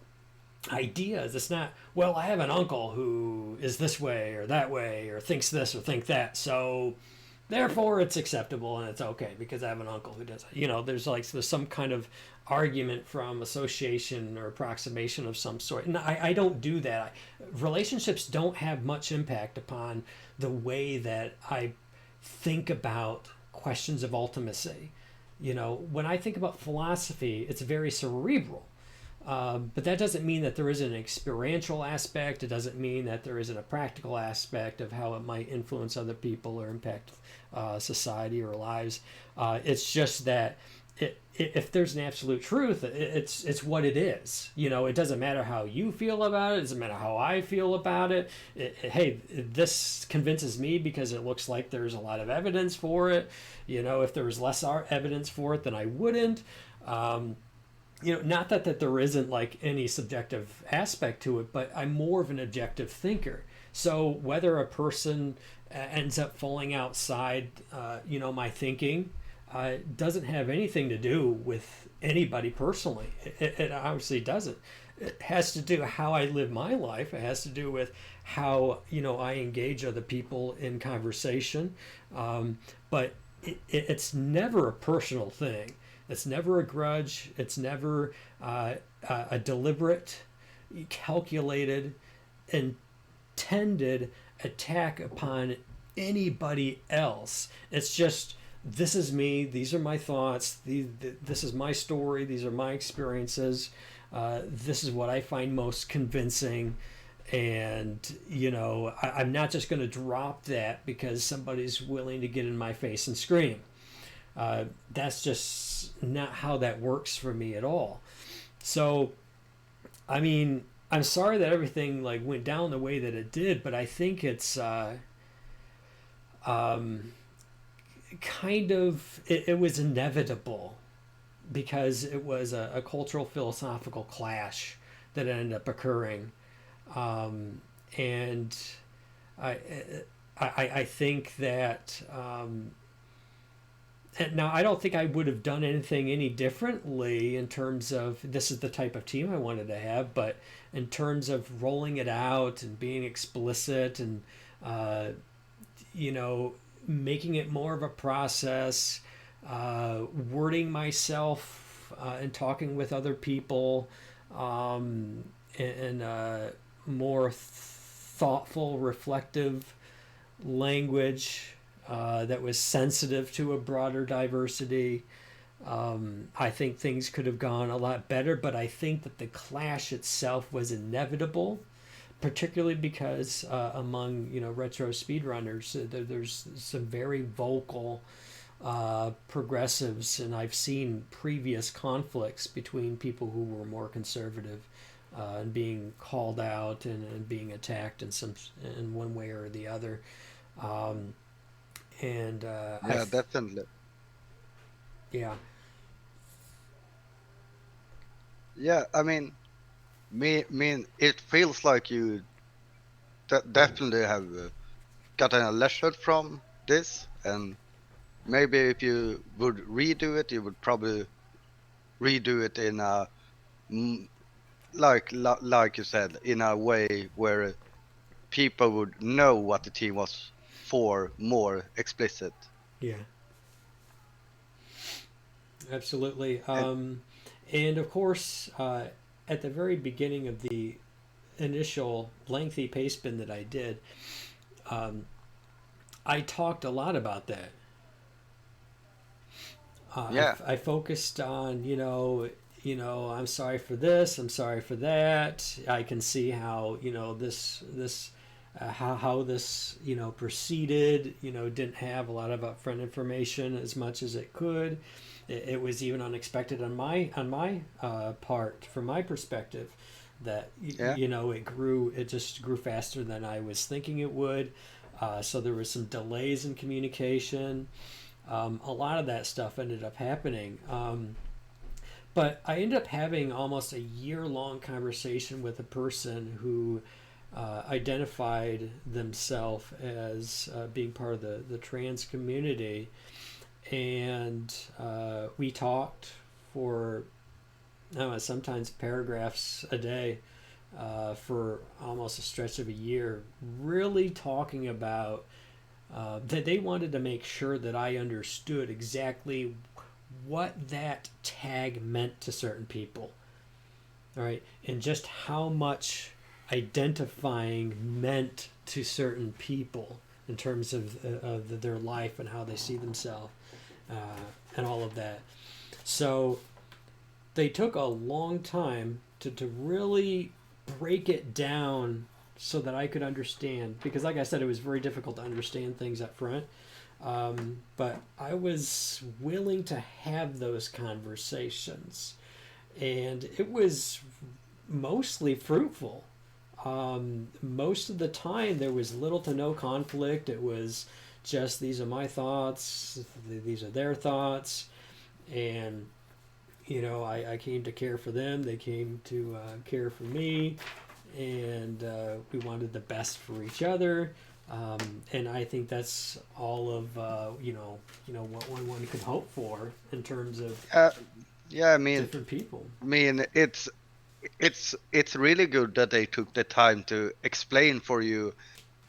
ideas, it's not, well, I have an uncle who is this way or that way or thinks this or think that, so therefore it's acceptable and it's okay because I have an uncle who does it. There's some kind of argument from association or approximation of some sort, and I don't do that. Relationships don't have much impact upon the way that I think about questions of ultimacy. When I think about philosophy, it's very cerebral. But that doesn't mean that there isn't an experiential aspect. It doesn't mean that there isn't a practical aspect of how it might influence other people or impact society or lives. It's just that if there's an absolute truth, it's what it is. It doesn't matter how you feel about it. It doesn't matter how I feel about it. Hey, this convinces me because it looks like there's a lot of evidence for it. If there was less evidence for it, then I wouldn't. Not that there isn't like any subjective aspect to it, but I'm more of an objective thinker. So whether a person ends up falling outside, my thinking, doesn't have anything to do with anybody personally. It obviously doesn't. It has to do with how I live my life. It has to do with how I engage other people in conversation. But it's never a personal thing. It's never a grudge. It's never a deliberate, calculated, intended attack upon anybody else. It's just, this is me. These are my thoughts. This is my story. These are my experiences. This is what I find most convincing. And, I'm not just going to drop that because somebody's willing to get in my face and scream. That's just not how that works for me at all. So, I mean, I'm sorry that everything like went down the way that it did, but I think it's kind of it was inevitable because it was a cultural philosophical clash that ended up occurring, and I I think that. Now, I don't think I would have done anything any differently in terms of this is the type of team I wanted to have, but in terms of rolling it out and being explicit and, you know, making it more of a process, wording myself and talking with other people in more thoughtful, reflective language that was sensitive to a broader diversity. I think things could have gone a lot better, but I think that the clash itself was inevitable, particularly because among retro speedrunners, there's some very vocal progressives, and I've seen previous conflicts between people who were more conservative and being called out and being attacked in one way or the other. And Yeah, definitely. yeah, Yeah, I mean, it feels like you definitely have gotten a lesson from this, and maybe if you would redo it, you would probably redo it in a like you said, in a way where people would know what the team was for, more explicit. yeah, absolutely. And And of course, at the very beginning of the initial lengthy pace bin that I did, um, I talked a lot about that. yeah, I focused on, I'm sorry for this, I'm sorry for that. I can see how, how this, proceeded, didn't have a lot of upfront information as much as it could. It was even unexpected on my part, from my perspective, that, yeah, it just grew faster than I was thinking it would. So there was some delays in communication. A lot of that stuff ended up happening. But I ended up having almost a year-long conversation with a person who identified themselves as being part of the trans community. And we talked for, I don't know, sometimes paragraphs a day for almost a stretch of a year, really talking about They wanted to make sure that I understood exactly what that tag meant to certain people. All right, and just how much identifying meant to certain people in terms of their life and how they see themselves, uh, and all of that. So they took a long time to really break it down so that I could understand. Because, like I said, it was very difficult to understand things up front. But I was willing to have those conversations, and it was mostly fruitful. Most of the time, there was little to no conflict. It was just, these are my thoughts, these are their thoughts, and I came to care for them. They came to care for me, and we wanted the best for each other. And I think that's all of what one could hope for in terms of Uh, yeah, different people. I mean, it's really good that they took the time to explain for you,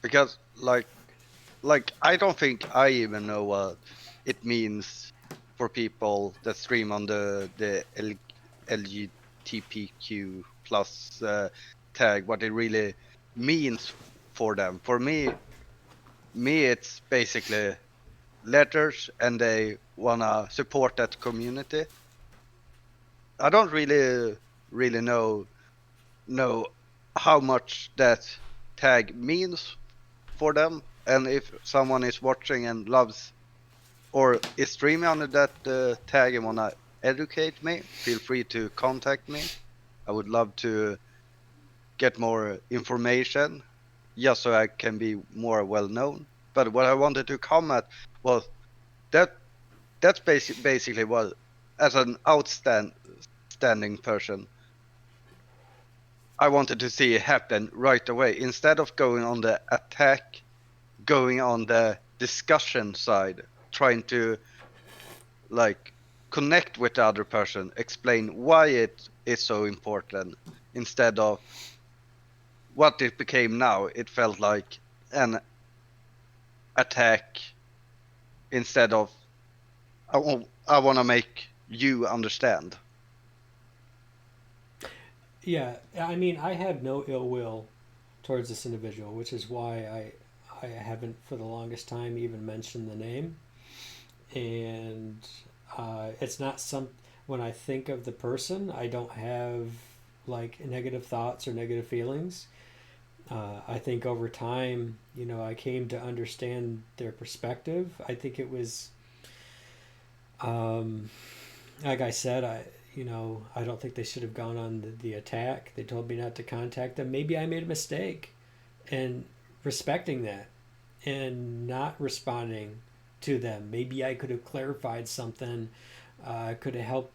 because like I don't think I even know what it means for people that stream on the LGBTQ plus tag, what it really means for them. For me it's basically letters, and they wanna support that community. I don't really know how much that tag means for them, and if someone is watching and loves or is streaming under that tag and wanna educate me, feel free to contact me. I would love to get more information, just so I can be more well known. But what I wanted to comment was that that's basically what, as an outstanding person, I wanted to see it happen right away, instead of going on the attack, going on the discussion side, trying to like connect with the other person, explain why it is so important, instead of what it became now. It felt like an attack, instead of I want to make you understand. Yeah, I mean, I have no ill will towards this individual, which is why I haven't for the longest time even mentioned the name. And it's not some when I think of the person, I don't have like negative thoughts or negative feelings. I think over time, I came to understand their perspective. I think it was, um, like I said, I don't think they should have gone on the attack. They told me not to contact them. Maybe I made a mistake, and respecting that and not responding to them. Maybe I could have clarified something, could have helped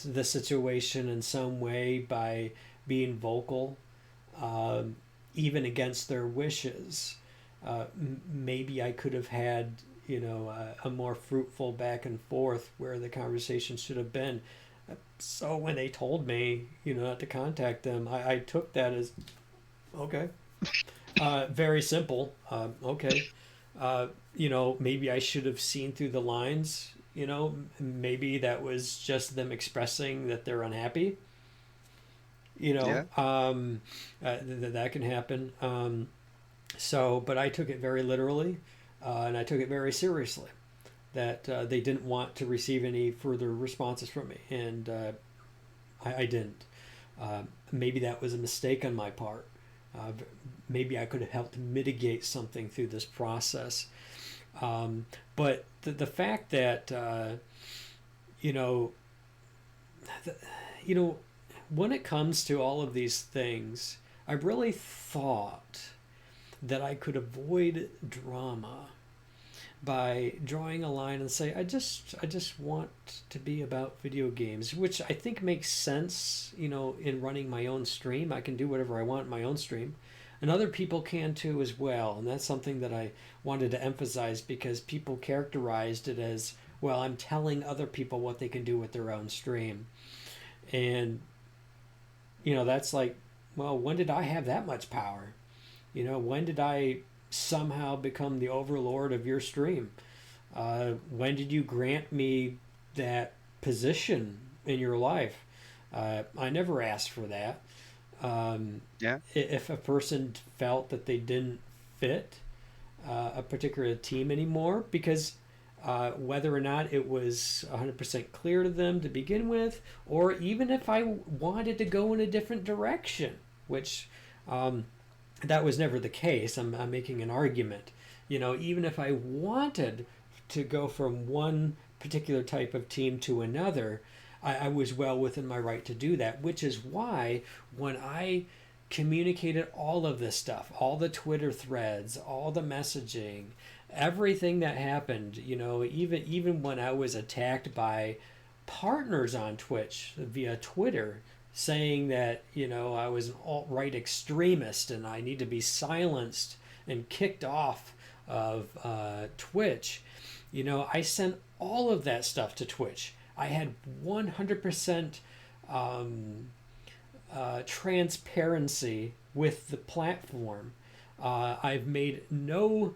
the situation in some way by being vocal, um, even against their wishes. Maybe I could have had, a more fruitful back and forth where the conversation should have been. So when they told me, not to contact them, I took that as okay. Very simple. Okay. Maybe I should have seen through the lines. Maybe that was just them expressing that they're unhappy. Yeah, That can happen. But I took it very literally, and I took it very seriously that they didn't want to receive any further responses from me, and I didn't. Maybe that was a mistake on my part. Uh, Maybe I could have helped mitigate something through this process. But the fact that you know, the, you know, when it comes to all of these things, I really thought that I could avoid drama by drawing a line and say I just want to be about video games, which I think makes sense. In running my own stream, I can do whatever I want in my own stream, and other people can too as well. And that's something that I wanted to emphasize, because people characterized it as, well, I'm telling other people what they can do with their own stream. And that's like, well, when did I have that much power? When did I somehow become the overlord of your stream? When did you grant me that position in your life? I never asked for that. Um, Yeah. if a person felt that they didn't fit a particular team anymore, because whether or not it was 100% clear to them to begin with, or even if I wanted to go in a different direction, which um, that was never the case. I'm making an argument. Even if I wanted to go from one particular type of team to another, I was well within my right to do that, which is why when I communicated all of this stuff, all the Twitter threads, all the messaging, everything that happened, even when I was attacked by partners on Twitch via Twitter saying that, I was an alt-right extremist and I need to be silenced and kicked off of Twitch, I sent all of that stuff to Twitch. I had 100% transparency with the platform. I've made no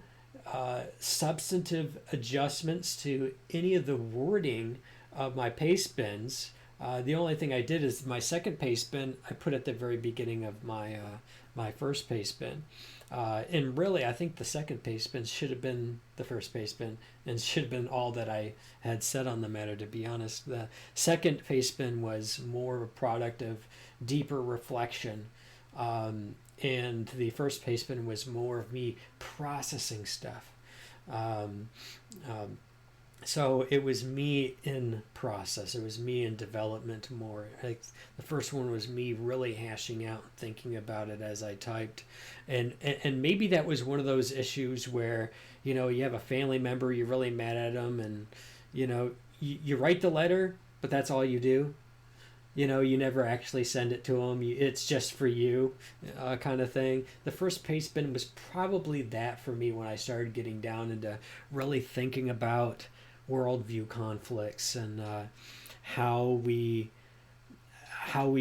substantive adjustments to any of the wording of my paste bins. The only thing I did is my second paste bin I put at the very beginning of my first paste bin. And really, I think the second paste bin should have been the first paste bin and should have been all that I had said on the matter, to be honest. The second paste bin was more a product of deeper reflection. And the first paste bin was more of me processing stuff. Um, um, so it was me in process. It was me in development more. Like the first one was me really hashing out and thinking about it as I typed, and maybe that was one of those issues where you have a family member, you're really mad at them, and you write the letter, but that's all you do. You never actually send it to them. It's just for you, kind of thing. The first paste bin was probably that for me when I started getting down into really thinking about worldview conflicts and how we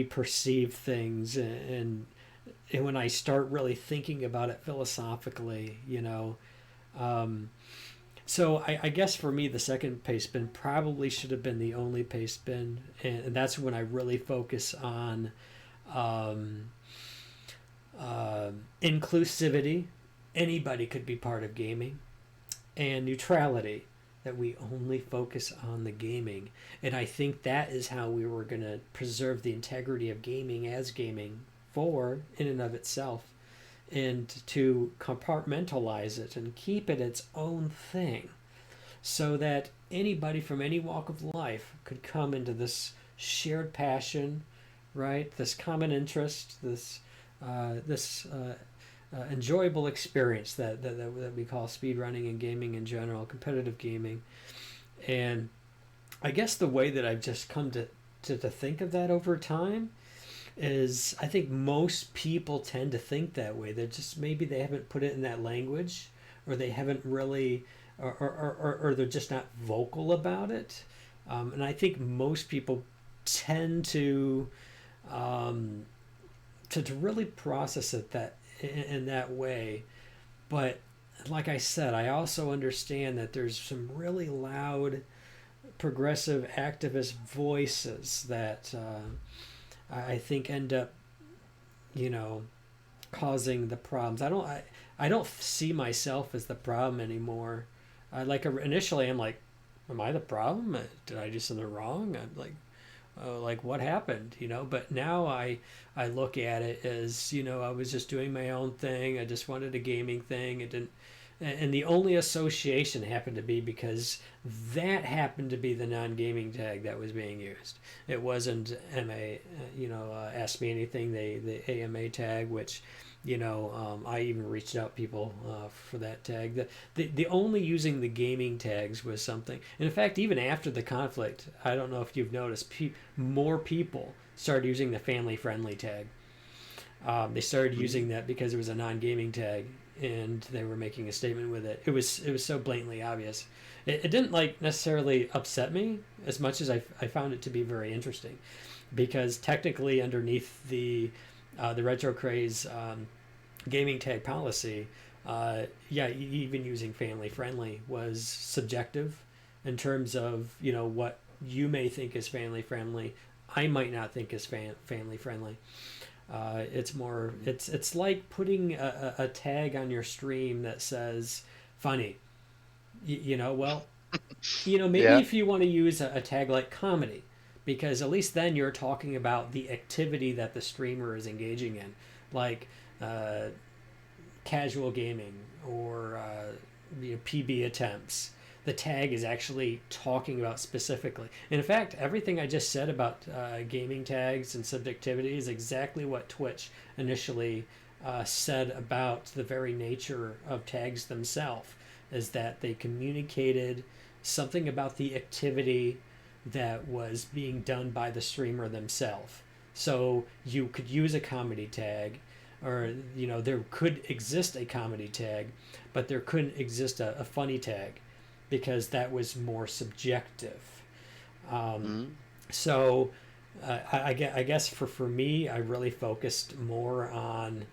perceive things, and when I start really thinking about it philosophically, so I guess for me the second paste bin probably should have been the only paste bin, and that's when I really focus on um, inclusivity. Anybody could be part of gaming, and neutrality, that we only focus on the gaming. And I think that is how we were going to preserve the integrity of gaming as gaming for in and of itself, and to compartmentalize it and keep it its own thing so that anybody from any walk of life could come into this shared passion, right? This common interest, this enjoyable experience that we call speedrunning and gaming in general, competitive gaming. And I guess the way that I've just come to think of that over time is I think most people tend to think that way. They're just, maybe they haven't put it in that language, or they haven't really, or they're just not vocal about it. And I think most people tend to really process it that in that way. But like I said, I also understand that there's some really loud progressive activist voices that I think end up causing the problems. I don't see myself as the problem anymore. Initially I'm like, am I the problem? Did I do something wrong? I'm like what happened? But now I look at it as, I was just doing my own thing. I just wanted a gaming thing. It didn't, and the only association happened to be because that happened to be the non-gaming tag that was being used. It wasn't Ask Me Anything, the AMA tag, which I even reached out people for that tag. The only using the gaming tags was something. And in fact, even after the conflict, I don't know if you've noticed, more people started using the family friendly tag. They started using that because it was a non-gaming tag, and they were making a statement with it. It was so blatantly obvious. It didn't necessarily upset me as much as I found it to be very interesting, because technically underneath the retro craze gaming tag policy, Yeah, even using family friendly was subjective in terms of, what you may think is family friendly. I might not think is family friendly. It's more, it's like putting a tag on your stream that says funny. Well, maybe Yeah, if you want to use a tag like comedy, because at least then you're talking about the activity that the streamer is engaging in, like uh, casual gaming or PB attempts. The tag is actually talking about specifically. And in fact, everything I just said about gaming tags and subjectivity is exactly what Twitch initially said about the very nature of tags themselves, is that they communicated something about the activity that was being done by the streamer themselves. So you could use a comedy tag, or there could exist a comedy tag, but there couldn't exist a funny tag because that was more subjective. um, Mm. so I guess for me, I really focused more on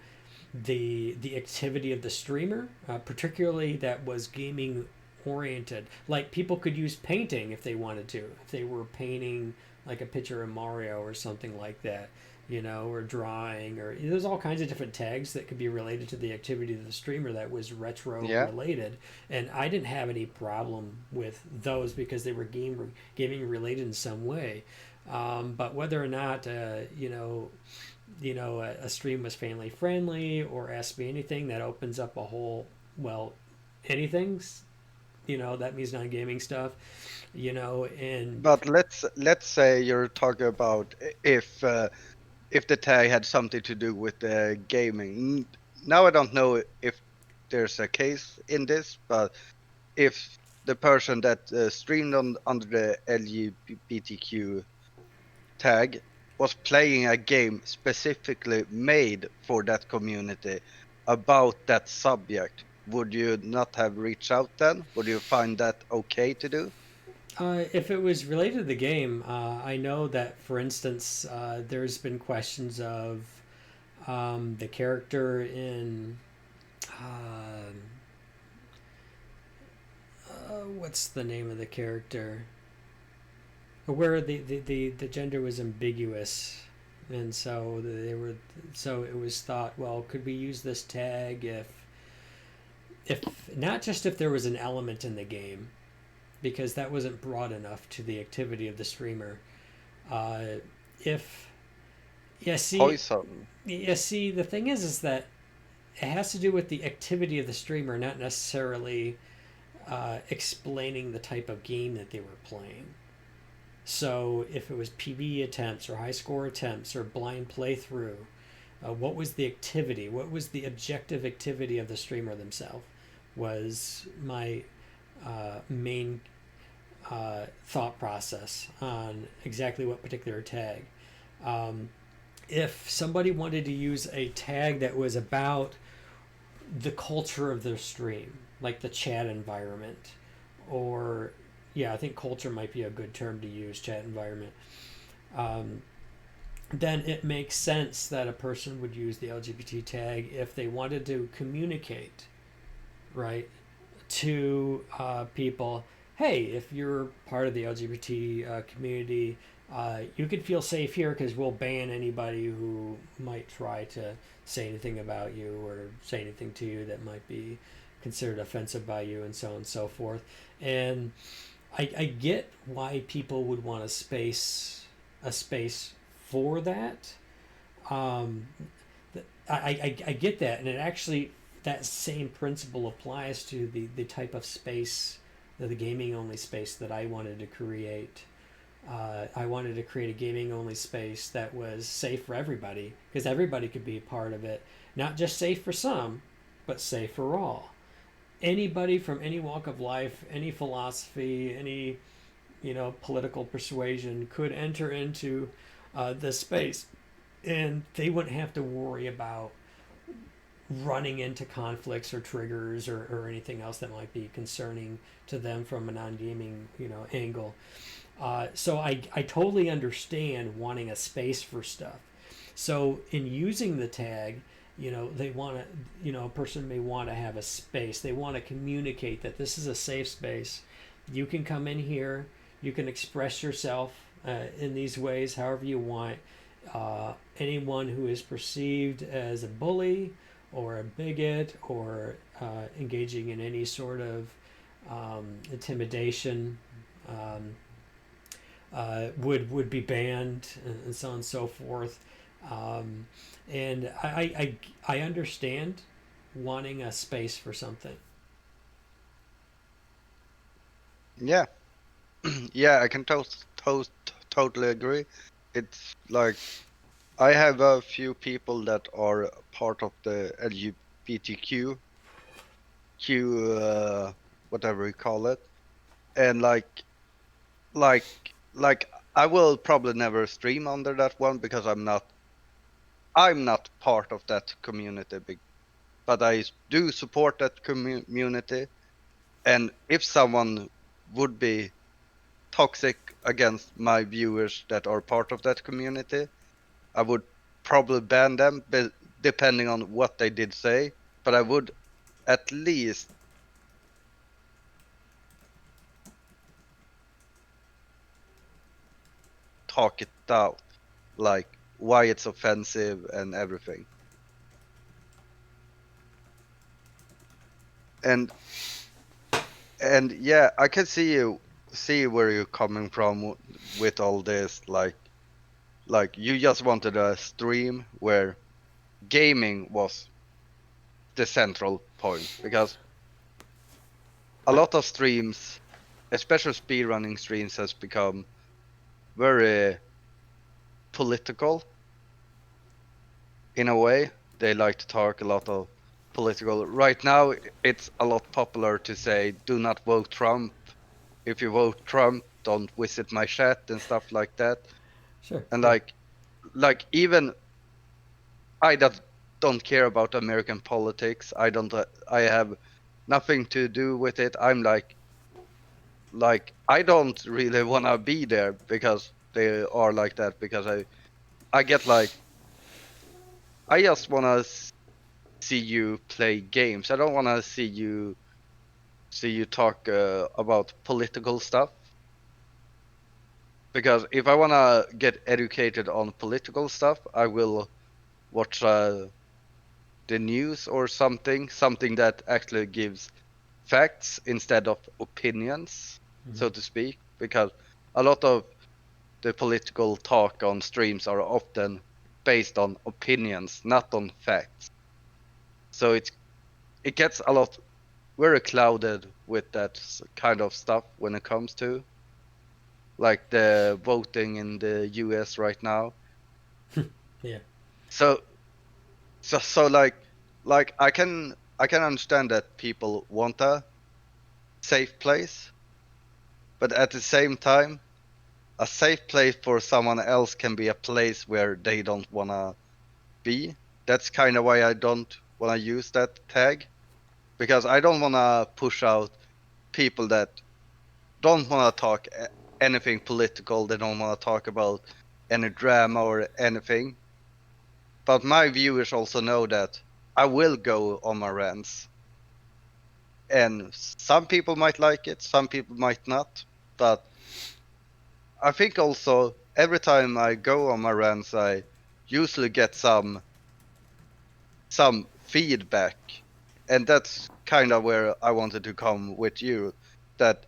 the activity of the streamer, particularly that was gaming oriented. Like people could use painting if they wanted to, if they were painting like a picture of Mario or something like that, or drawing, or there's all kinds of different tags that could be related to the activity of the streamer that was retro yeah. related. And I didn't have any problem with those because they were gaming related in some way. But whether or not, a stream was family friendly or ask me anything, that opens up a whole, well, anything's, that means non-gaming stuff, and But let's say you're talking about if the tag had something to do with the gaming. Now I don't know if there's a case in this, but if the person that streamed on under the LGBTQ tag was playing a game specifically made for that community about that subject, would you not have reached out then? Would you find that okay to do? if it was related to the game, I know that, for instance, there's been questions of the character in what's the name of the character, where the gender was ambiguous, and so it was thought, well, could we use this tag if not just if there was an element in the game, because that wasn't broad enough to the activity of the streamer. uh, if yeah see Poison. the thing is that it has to do with the activity of the streamer, not necessarily explaining the type of game that they were playing. So if it was PB attempts or high score attempts or blind playthrough, what was the activity? What was the objective activity of the streamer themselves? Was my main thought process on exactly what particular tag. Um, if somebody wanted to use a tag that was about the culture of their stream, like the chat environment, or yeah, I think culture might be a good term to use, chat environment. Um, then it makes sense that a person would use the LGBT tag if they wanted to communicate, right, to people. Hey, if you're part of the LGBT community, you could feel safe here because we'll ban anybody who might try to say anything about you or say anything to you that might be considered offensive by you, and so on and so forth. And I get why people would want a space for that. Um, I get that, and it actually, that same principle applies to the type of space, the gaming only space that I wanted to create. I wanted to create a gaming only space that was safe for everybody, because everybody could be a part of it. Not just safe for some, but safe for all. Anybody from any walk of life, any philosophy, any political persuasion could enter into this space, and they wouldn't have to worry about running into conflicts or triggers or anything else that might be concerning to them from a non-gaming angle. So I totally understand wanting a space for stuff. So in using the tag, they want to, a person may want to have a space. They want to communicate that this is a safe space. You can come in here. You can express yourself in these ways however you want. Anyone who is perceived as a bully or a bigot or engaging in any sort of intimidation would be banned, and so on and so forth. Um, and I understand wanting a space for something. Yeah, yeah, I can totally agree. It's like I have a few people that are part of the LGBTQ, whatever you call it, and like, like I will probably never stream under that one because I'm not part of that community, but I do support that community. And if someone would be toxic against my viewers that are part of that community, I would probably ban them, depending on what they did say. But I would at least talk it out, like why it's offensive and everything. And yeah, I can see where you're coming from with all this. Like you just wanted a stream where gaming was the central point, because a lot of streams, especially speedrunning streams, has become very political in a way. They like to talk a lot of political. Right now, it's a lot popular to say, "Do not vote Trump. If you vote Trump, don't visit my chat," and stuff like that. Sure. And Yeah. like even I don't care about American politics. I don't. I have nothing to do with it. I'm like I don't really want to be there because they are like that, because I get like I just want to see you play games. I don't want to see you talk about political stuff, because if I want to get educated on political stuff, I will watch the news or something that actually gives facts instead of opinions, Mm-hmm. so to speak, because a lot of the political talk on streams are often based on opinions, not on facts. So it gets a lot very clouded with that kind of stuff when it comes to like the voting in the US right now. Yeah. So so I can understand that people want a safe place, but at the same time, a safe place for someone else can be a place where they don't wanna be. That's kind of why I don't wanna use that tag, because I don't wanna push out people that don't wanna talk anything political. They don't wanna talk about any drama or anything. But my viewers also know that I will go on my rants, and some people might like it, some people might not. But I think also every time I go on my rants, I usually get some feedback, and that's kind of where I wanted to come with you. That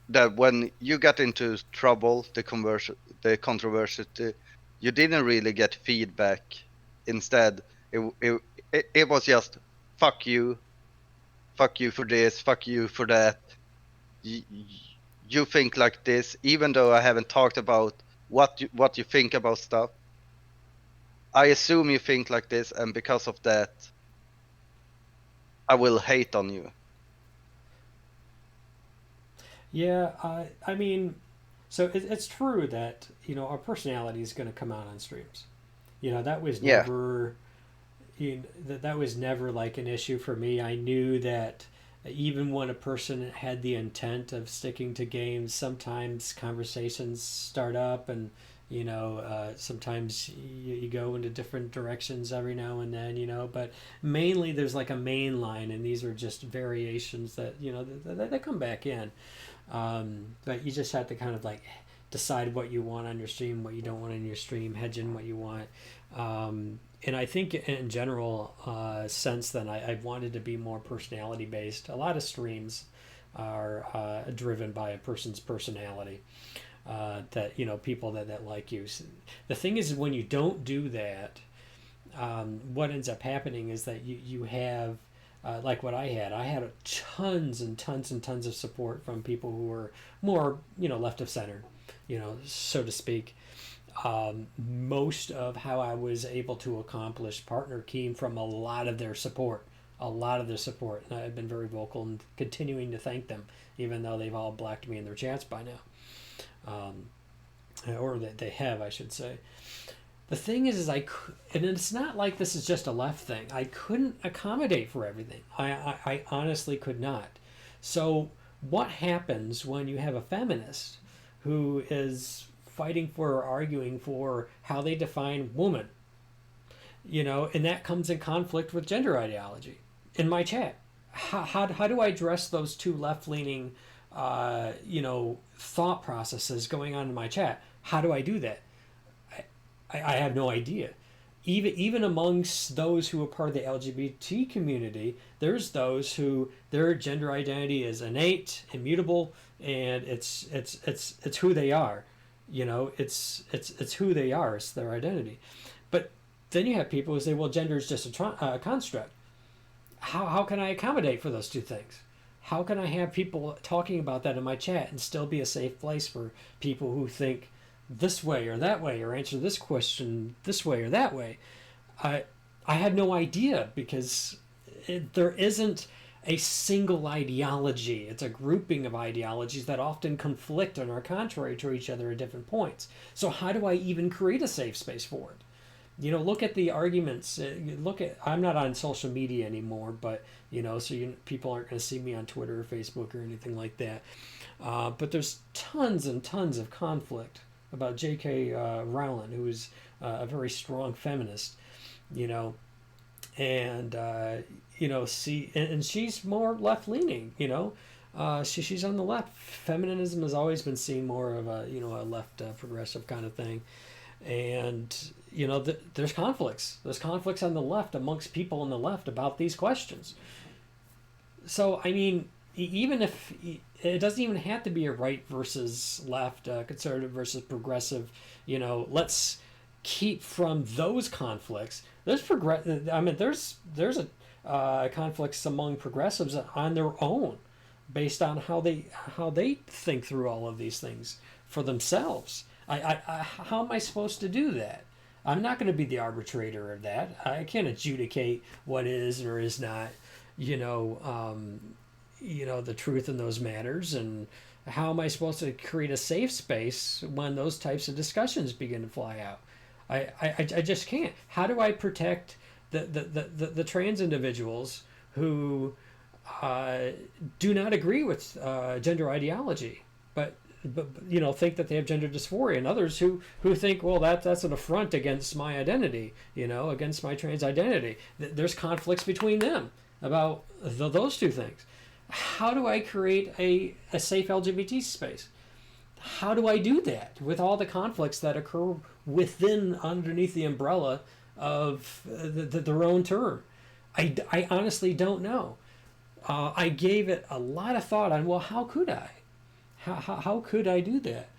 that when you got into trouble, the controversy, you didn't really get feedback. Instead, it was just fuck you for this, fuck you for that. You, you think like this, even though I haven't talked about what you think about stuff. I assume you think like this, and because of that, I will hate on you. Yeah. I mean, so it's true that our personality is going to come out on streams. That was Yeah, never that was never like an issue for me. I knew that Even when a person had the intent of sticking to games, sometimes conversations start up, and sometimes you go into different directions every now and then, but mainly there's like a main line, and these are just variations that that come back in. But you just have to kind of like decide what you want on your stream, what you don't want on your stream, hedge in what you want. And I think in general sense, then I've wanted to be more personality based. A lot of streams are driven by a person's personality. That people that like you. The thing is, when you don't do that, what ends up happening is that you have like what I had tons and tons and tons of support from people who were more left of center, so to speak. Most of how I was able to accomplish partner came from a lot of their support. And I've been very vocal and continuing to thank them, even though they've all blocked me in their chats by now. Or that they have, I should say. The thing is and it's not like this is just a left thing. I couldn't accommodate for everything. I honestly could not. So what happens when you have a feminist who is fighting for or arguing for how they define woman? And that comes in conflict with gender ideology in my chat. How do I address those two left-leaning thought processes going on in my chat? How do I do that? I have no idea. Even amongst those who are part of the LGBT community, there's those who their gender identity is innate, immutable, and it's who they are. It's who they are. It's their identity. But then you have people who say, well, gender is just a construct. How can I accommodate for those two things? How can I have people talking about that in my chat and still be a safe place for people who think this way or that way, or answer this question this way or that way? I had no idea, because there isn't a single ideology. It's a grouping of ideologies that often conflict and are contrary to each other at different points. So how do I even create a safe space for it? Look at the arguments. I'm not on social media anymore, but people aren't going to see me on Twitter or Facebook or anything like that. But there's tons and tons of conflict about J.K. Rowling, who is a very strong feminist, and and she's more left leaning. She's on the left. Feminism has always been seen more of a a left progressive kind of thing. And there's conflicts. There's conflicts on the left amongst people on the left about these questions. So I mean, even if it doesn't even have to be a right versus left, conservative versus progressive, let's keep from those conflicts. There's there's conflicts among progressives on their own, based on how they think through all of these things for themselves. How am I supposed to do that? I'm not going to be the arbitrator of that. I can't adjudicate what is or is not, the truth in those matters. And how am I supposed to create a safe space when those types of discussions begin to fly out? I just can't. How do I protect the trans individuals who do not agree with gender ideology, but think that they have gender dysphoria, and others who think, well, that's an affront against my identity, against my trans identity? There's conflicts between them about those two things. How do I create a safe LGBT space? How do I do that with all the conflicts that occur underneath the umbrella of their own term? I honestly don't know. I gave it a lot of thought on, well, how could I? How could I do that?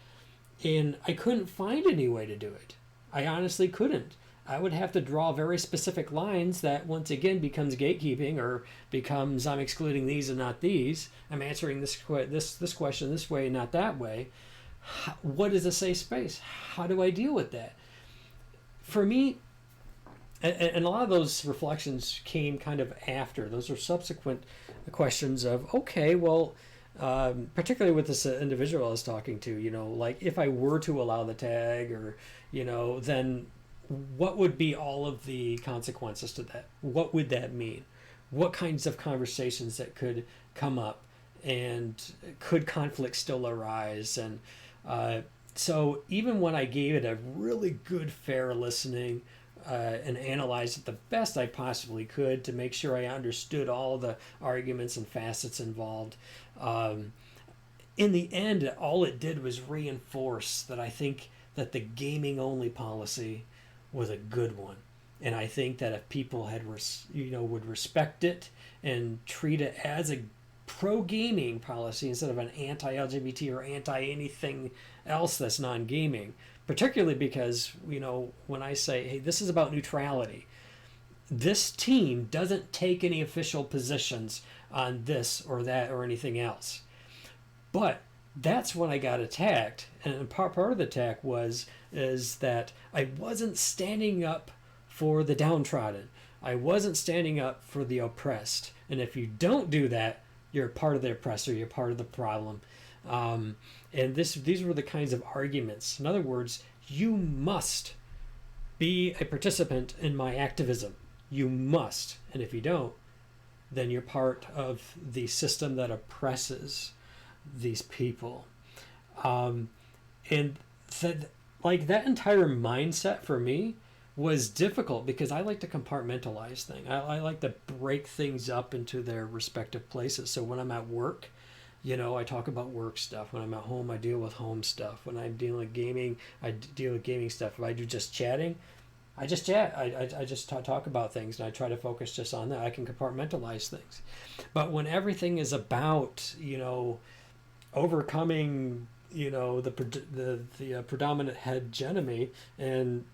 And I couldn't find any way to do it. I honestly couldn't. I would have to draw very specific lines that once again becomes gatekeeping, or becomes I'm excluding these and not these. I'm answering this question this way and not that way. What is a safe space? How do I deal with that? For me, and a lot of those reflections came kind of after. Those are subsequent questions of, okay, well, particularly with this individual I was talking to, like if I were to allow the tag, or, then what would be all of the consequences to that? What would that mean? what kinds of conversations that could come up, and could conflict still arise. And uh, so even when I gave it a really good, fair listening, and analyzed it the best I possibly could to make sure I understood all the arguments and facets involved, um, in the end, all it did was reinforce that I think that the gaming only policy was a good one. And I think that if people had, would respect it and treat it as a pro gaming policy instead of an anti LGBT or anti anything else that's non gaming, particularly because, when I say, hey, this is about neutrality, this team doesn't take any official positions on this or that or anything else. But that's when I got attacked, and part of the attack is that I wasn't standing up for the downtrodden. I wasn't standing up for the oppressed. And if you don't do that, you're part of the oppressor. You're part of the problem. And these were the kinds of arguments. In other words, you must be a participant in my activism. You must. And if you don't, then you're part of the system that oppresses these people. And that, like, that entire mindset for me was difficult because I like to compartmentalize things. I like to break things up into their respective places. So when I'm at work, I talk about work stuff. When I'm at home, I deal with home stuff. When I'm dealing with gaming, I deal with gaming stuff. If I do just chatting, I just chat. I just talk about things, and I try to focus just on that. I can compartmentalize things. But when everything is about, overcoming, the predominant hegemony and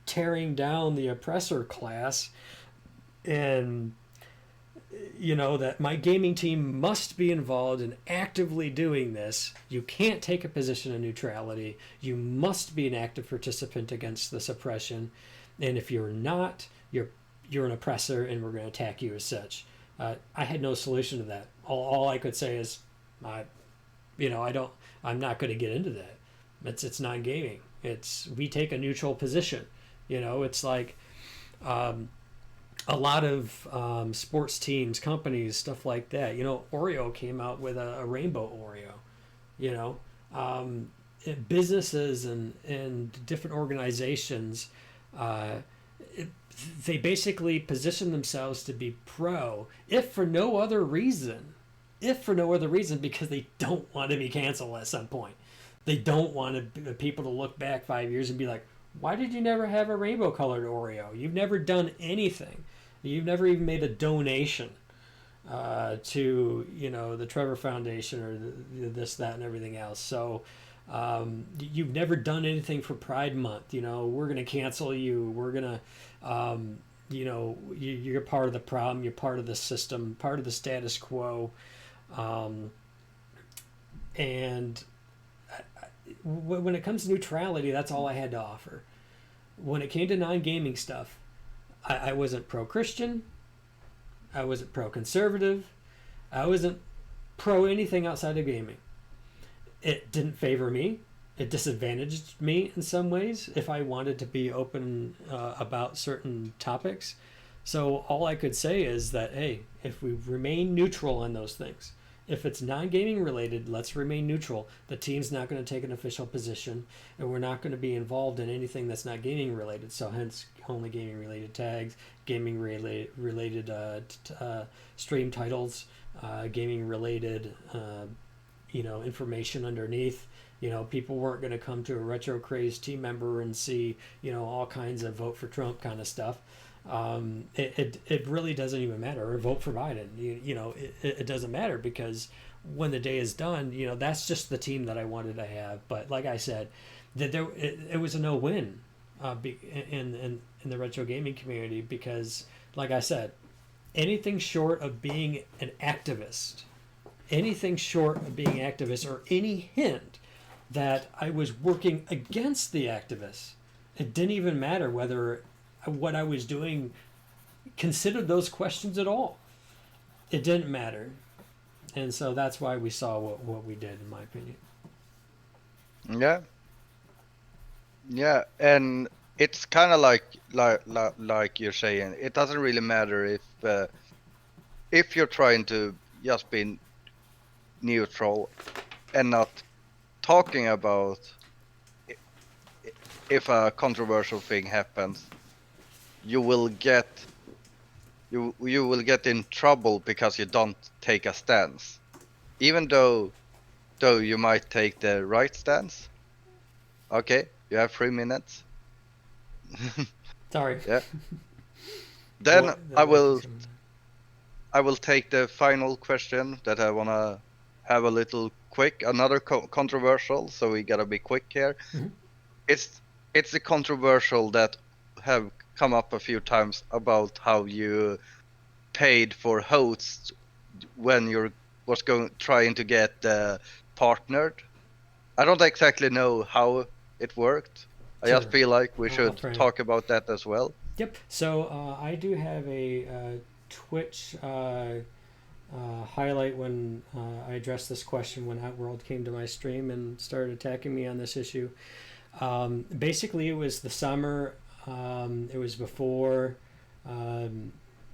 tearing down the oppressor class, and that my gaming team must be involved in actively doing this. You can't take a position of neutrality. You must be an active participant against this oppression, and if you're not, you're an oppressor, and we're going to attack you as such. I had no solution to that. All I could say is, I'm not going to get into that. It's not gaming. We take a neutral position. It's like a lot of sports teams, companies, stuff like that. Oreo came out with a rainbow Oreo. Businesses and different organizations, they basically position themselves to be pro, if for no other reason, because they don't want to be canceled at some point. They don't want people to look back 5 years and be like, why did you never have a rainbow colored Oreo? You've never done anything. You've never even made a donation to the Trevor Foundation or this, that, and everything else. So you've never done anything for Pride Month. We're going to cancel you. We're going to, you're part of the problem. You're part of the system, part of the status quo. And when it comes to neutrality, that's all I had to offer. When it came to non-gaming stuff, I wasn't pro-Christian. I wasn't pro-conservative. I wasn't pro anything outside of gaming. It didn't favor me. It disadvantaged me in some ways if I wanted to be open about certain topics. So all I could say is that, hey, if we remain neutral on those things, if it's non-gaming related, let's remain neutral. The team's not going to take an official position, and we're not going to be involved in anything that's not gaming related. So hence, only gaming related tags, gaming related stream titles, gaming related information underneath. People weren't going to come to a Retro Craze team member and see all kinds of vote for Trump kind of stuff. It really doesn't even matter, or vote for Biden. It doesn't matter, because when the day is done, that's just the team that I wanted to have. But like I said, that it was a no-win in the retro gaming community, because like I said, anything short of being an activist, or any hint that I was working against the activists, it didn't even matter whether what I was doing considered those questions at all. It didn't matter. And so that's why we saw what we did, in my opinion. Yeah, and it's kind of like you're saying, it doesn't really matter if if you're trying to just be neutral and not talking about if a controversial thing happens, you will get you will get in trouble because you don't take a stance, even though you might take the right stance. Okay, you have 3 minutes. Sorry. Yeah. Then What the what keeps coming? I will take the final question that I wanna have a little quick, another controversial. So we gotta be quick here. Mhm. It's a controversial that have come up a few times about how you paid for hosts when you're was going trying to get partnered. I don't exactly know how it worked. I just Sure. feel like we I'll should frame. talk about that as well. Yep. So I do have a Twitch highlight when I addressed this question when Outworld came to my stream and started attacking me on this issue. Basically, it was the summer. It was before,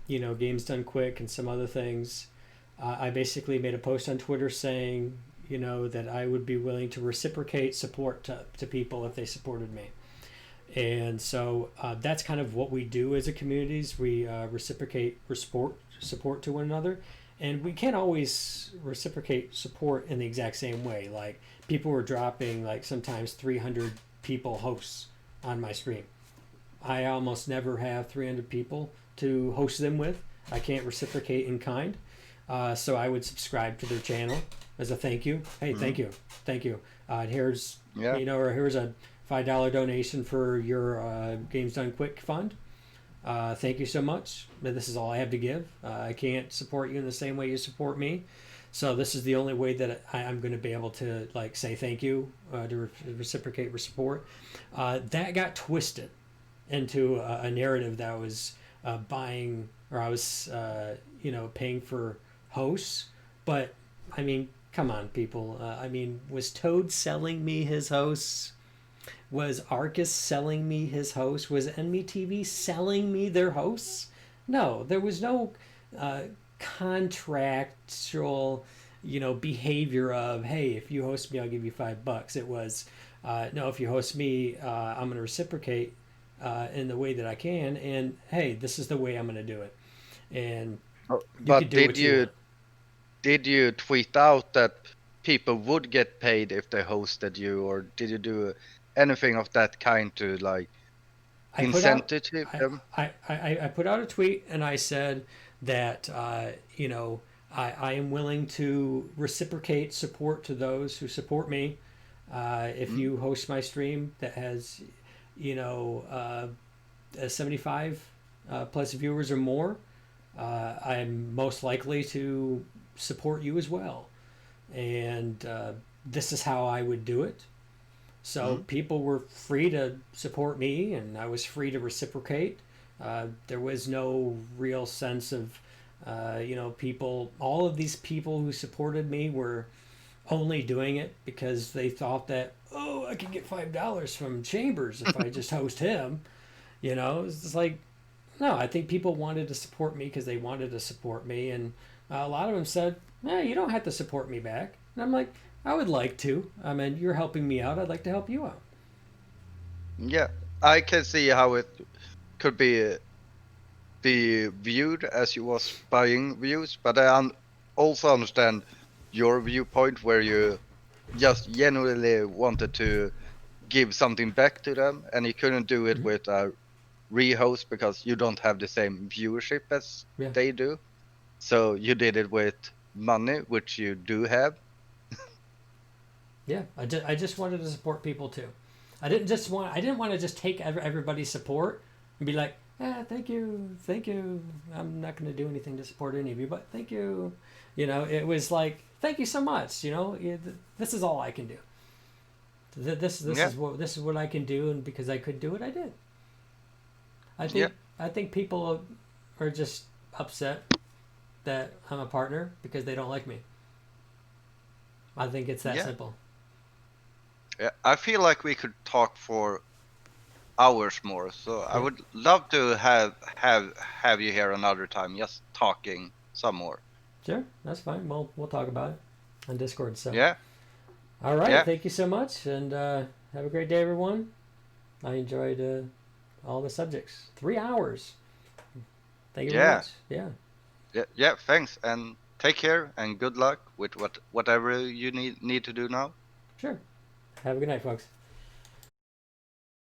Games Done Quick and some other things. I basically made a post on Twitter saying, that I would be willing to reciprocate support to people if they supported me. And so that's kind of what we do as a community is we reciprocate support to one another. And we can't always reciprocate support in the exact same way. Like people were dropping like sometimes 300 people hosts on my stream. I almost never have 300 people to host them with. I can't reciprocate in kind. So I would subscribe to their channel as a thank you. Hey, Mhm. thank you. Here's Yeah. or here's a $5 donation for your Games Done Quick fund. Thank you so much. But this is all I have to give. I can't support you in the same way you support me. So this is the only way that I'm going to be able to like say thank you to reciprocate support. That got twisted into a narrative that was buying or I was paying for hosts. But I mean, come on, people. Was Toad selling me his hosts? Was Arcus selling me his host? Was Enemy TV selling me their hosts? No, there was no uh, contractual, behavior of hey, if you host me, I'll give you $5. It was no, if you host me, I'm going to reciprocate in the way that I can, and hey, this is the way I'm going to do it, and you could But do what you want. did you tweet out that people would get paid if they hosted you, or did you do anything of that kind to like I put out incentive I, them? I put out a tweet and I said that I am willing to reciprocate support to those who support me. If Mm? you host my stream that has 75 plus viewers or more, I'm most likely to support you as well. And this is how I would do it. So Mm? people were free to support me, and I was free to reciprocate. There was no real sense of, people. All of these people who supported me were only doing it because they thought that, oh, I could get $5 from Chambers if I just host him. It's just like, no, I think people wanted to support me because they wanted to support me, and a lot of them said, you don't have to support me back. And I'm like, I would like to. I mean, you're helping me out. I'd like to help you out. Yeah, I can see how it could be viewed as you was buying views, but I also understand your viewpoint where you just genuinely wanted to give something back to them, and you couldn't do it Mm-hmm. with a rehost because you don't have the same viewership as Yeah, they do. So you did it with money, which you do have. yeah. I just wanted to support people too. I didn't want to just take everybody's support and be like, thank you, thank you. I'm not going to do anything to support any of you, but thank you. It was like, thank you so much. This is all I can do. This Yeah, is what I can do, and because I could do it, I did. I yeah, think I think people are just upset that I'm a partner because they don't like me. I think it's that yeah, simple. yeah. I feel like we could talk for hours more. So I Yeah. would love to have you here another time, just talking some more. Sure, that's fine. We'll talk about it on Discord. So Yeah, all right, yeah, thank you so much, and have a great day, everyone. I enjoyed all the subjects. 3 hours. Thank you very yeah, much. Yeah. yeah, yeah. Thanks, and take care, and good luck with whatever you need to do now. Sure. Have a good night, folks.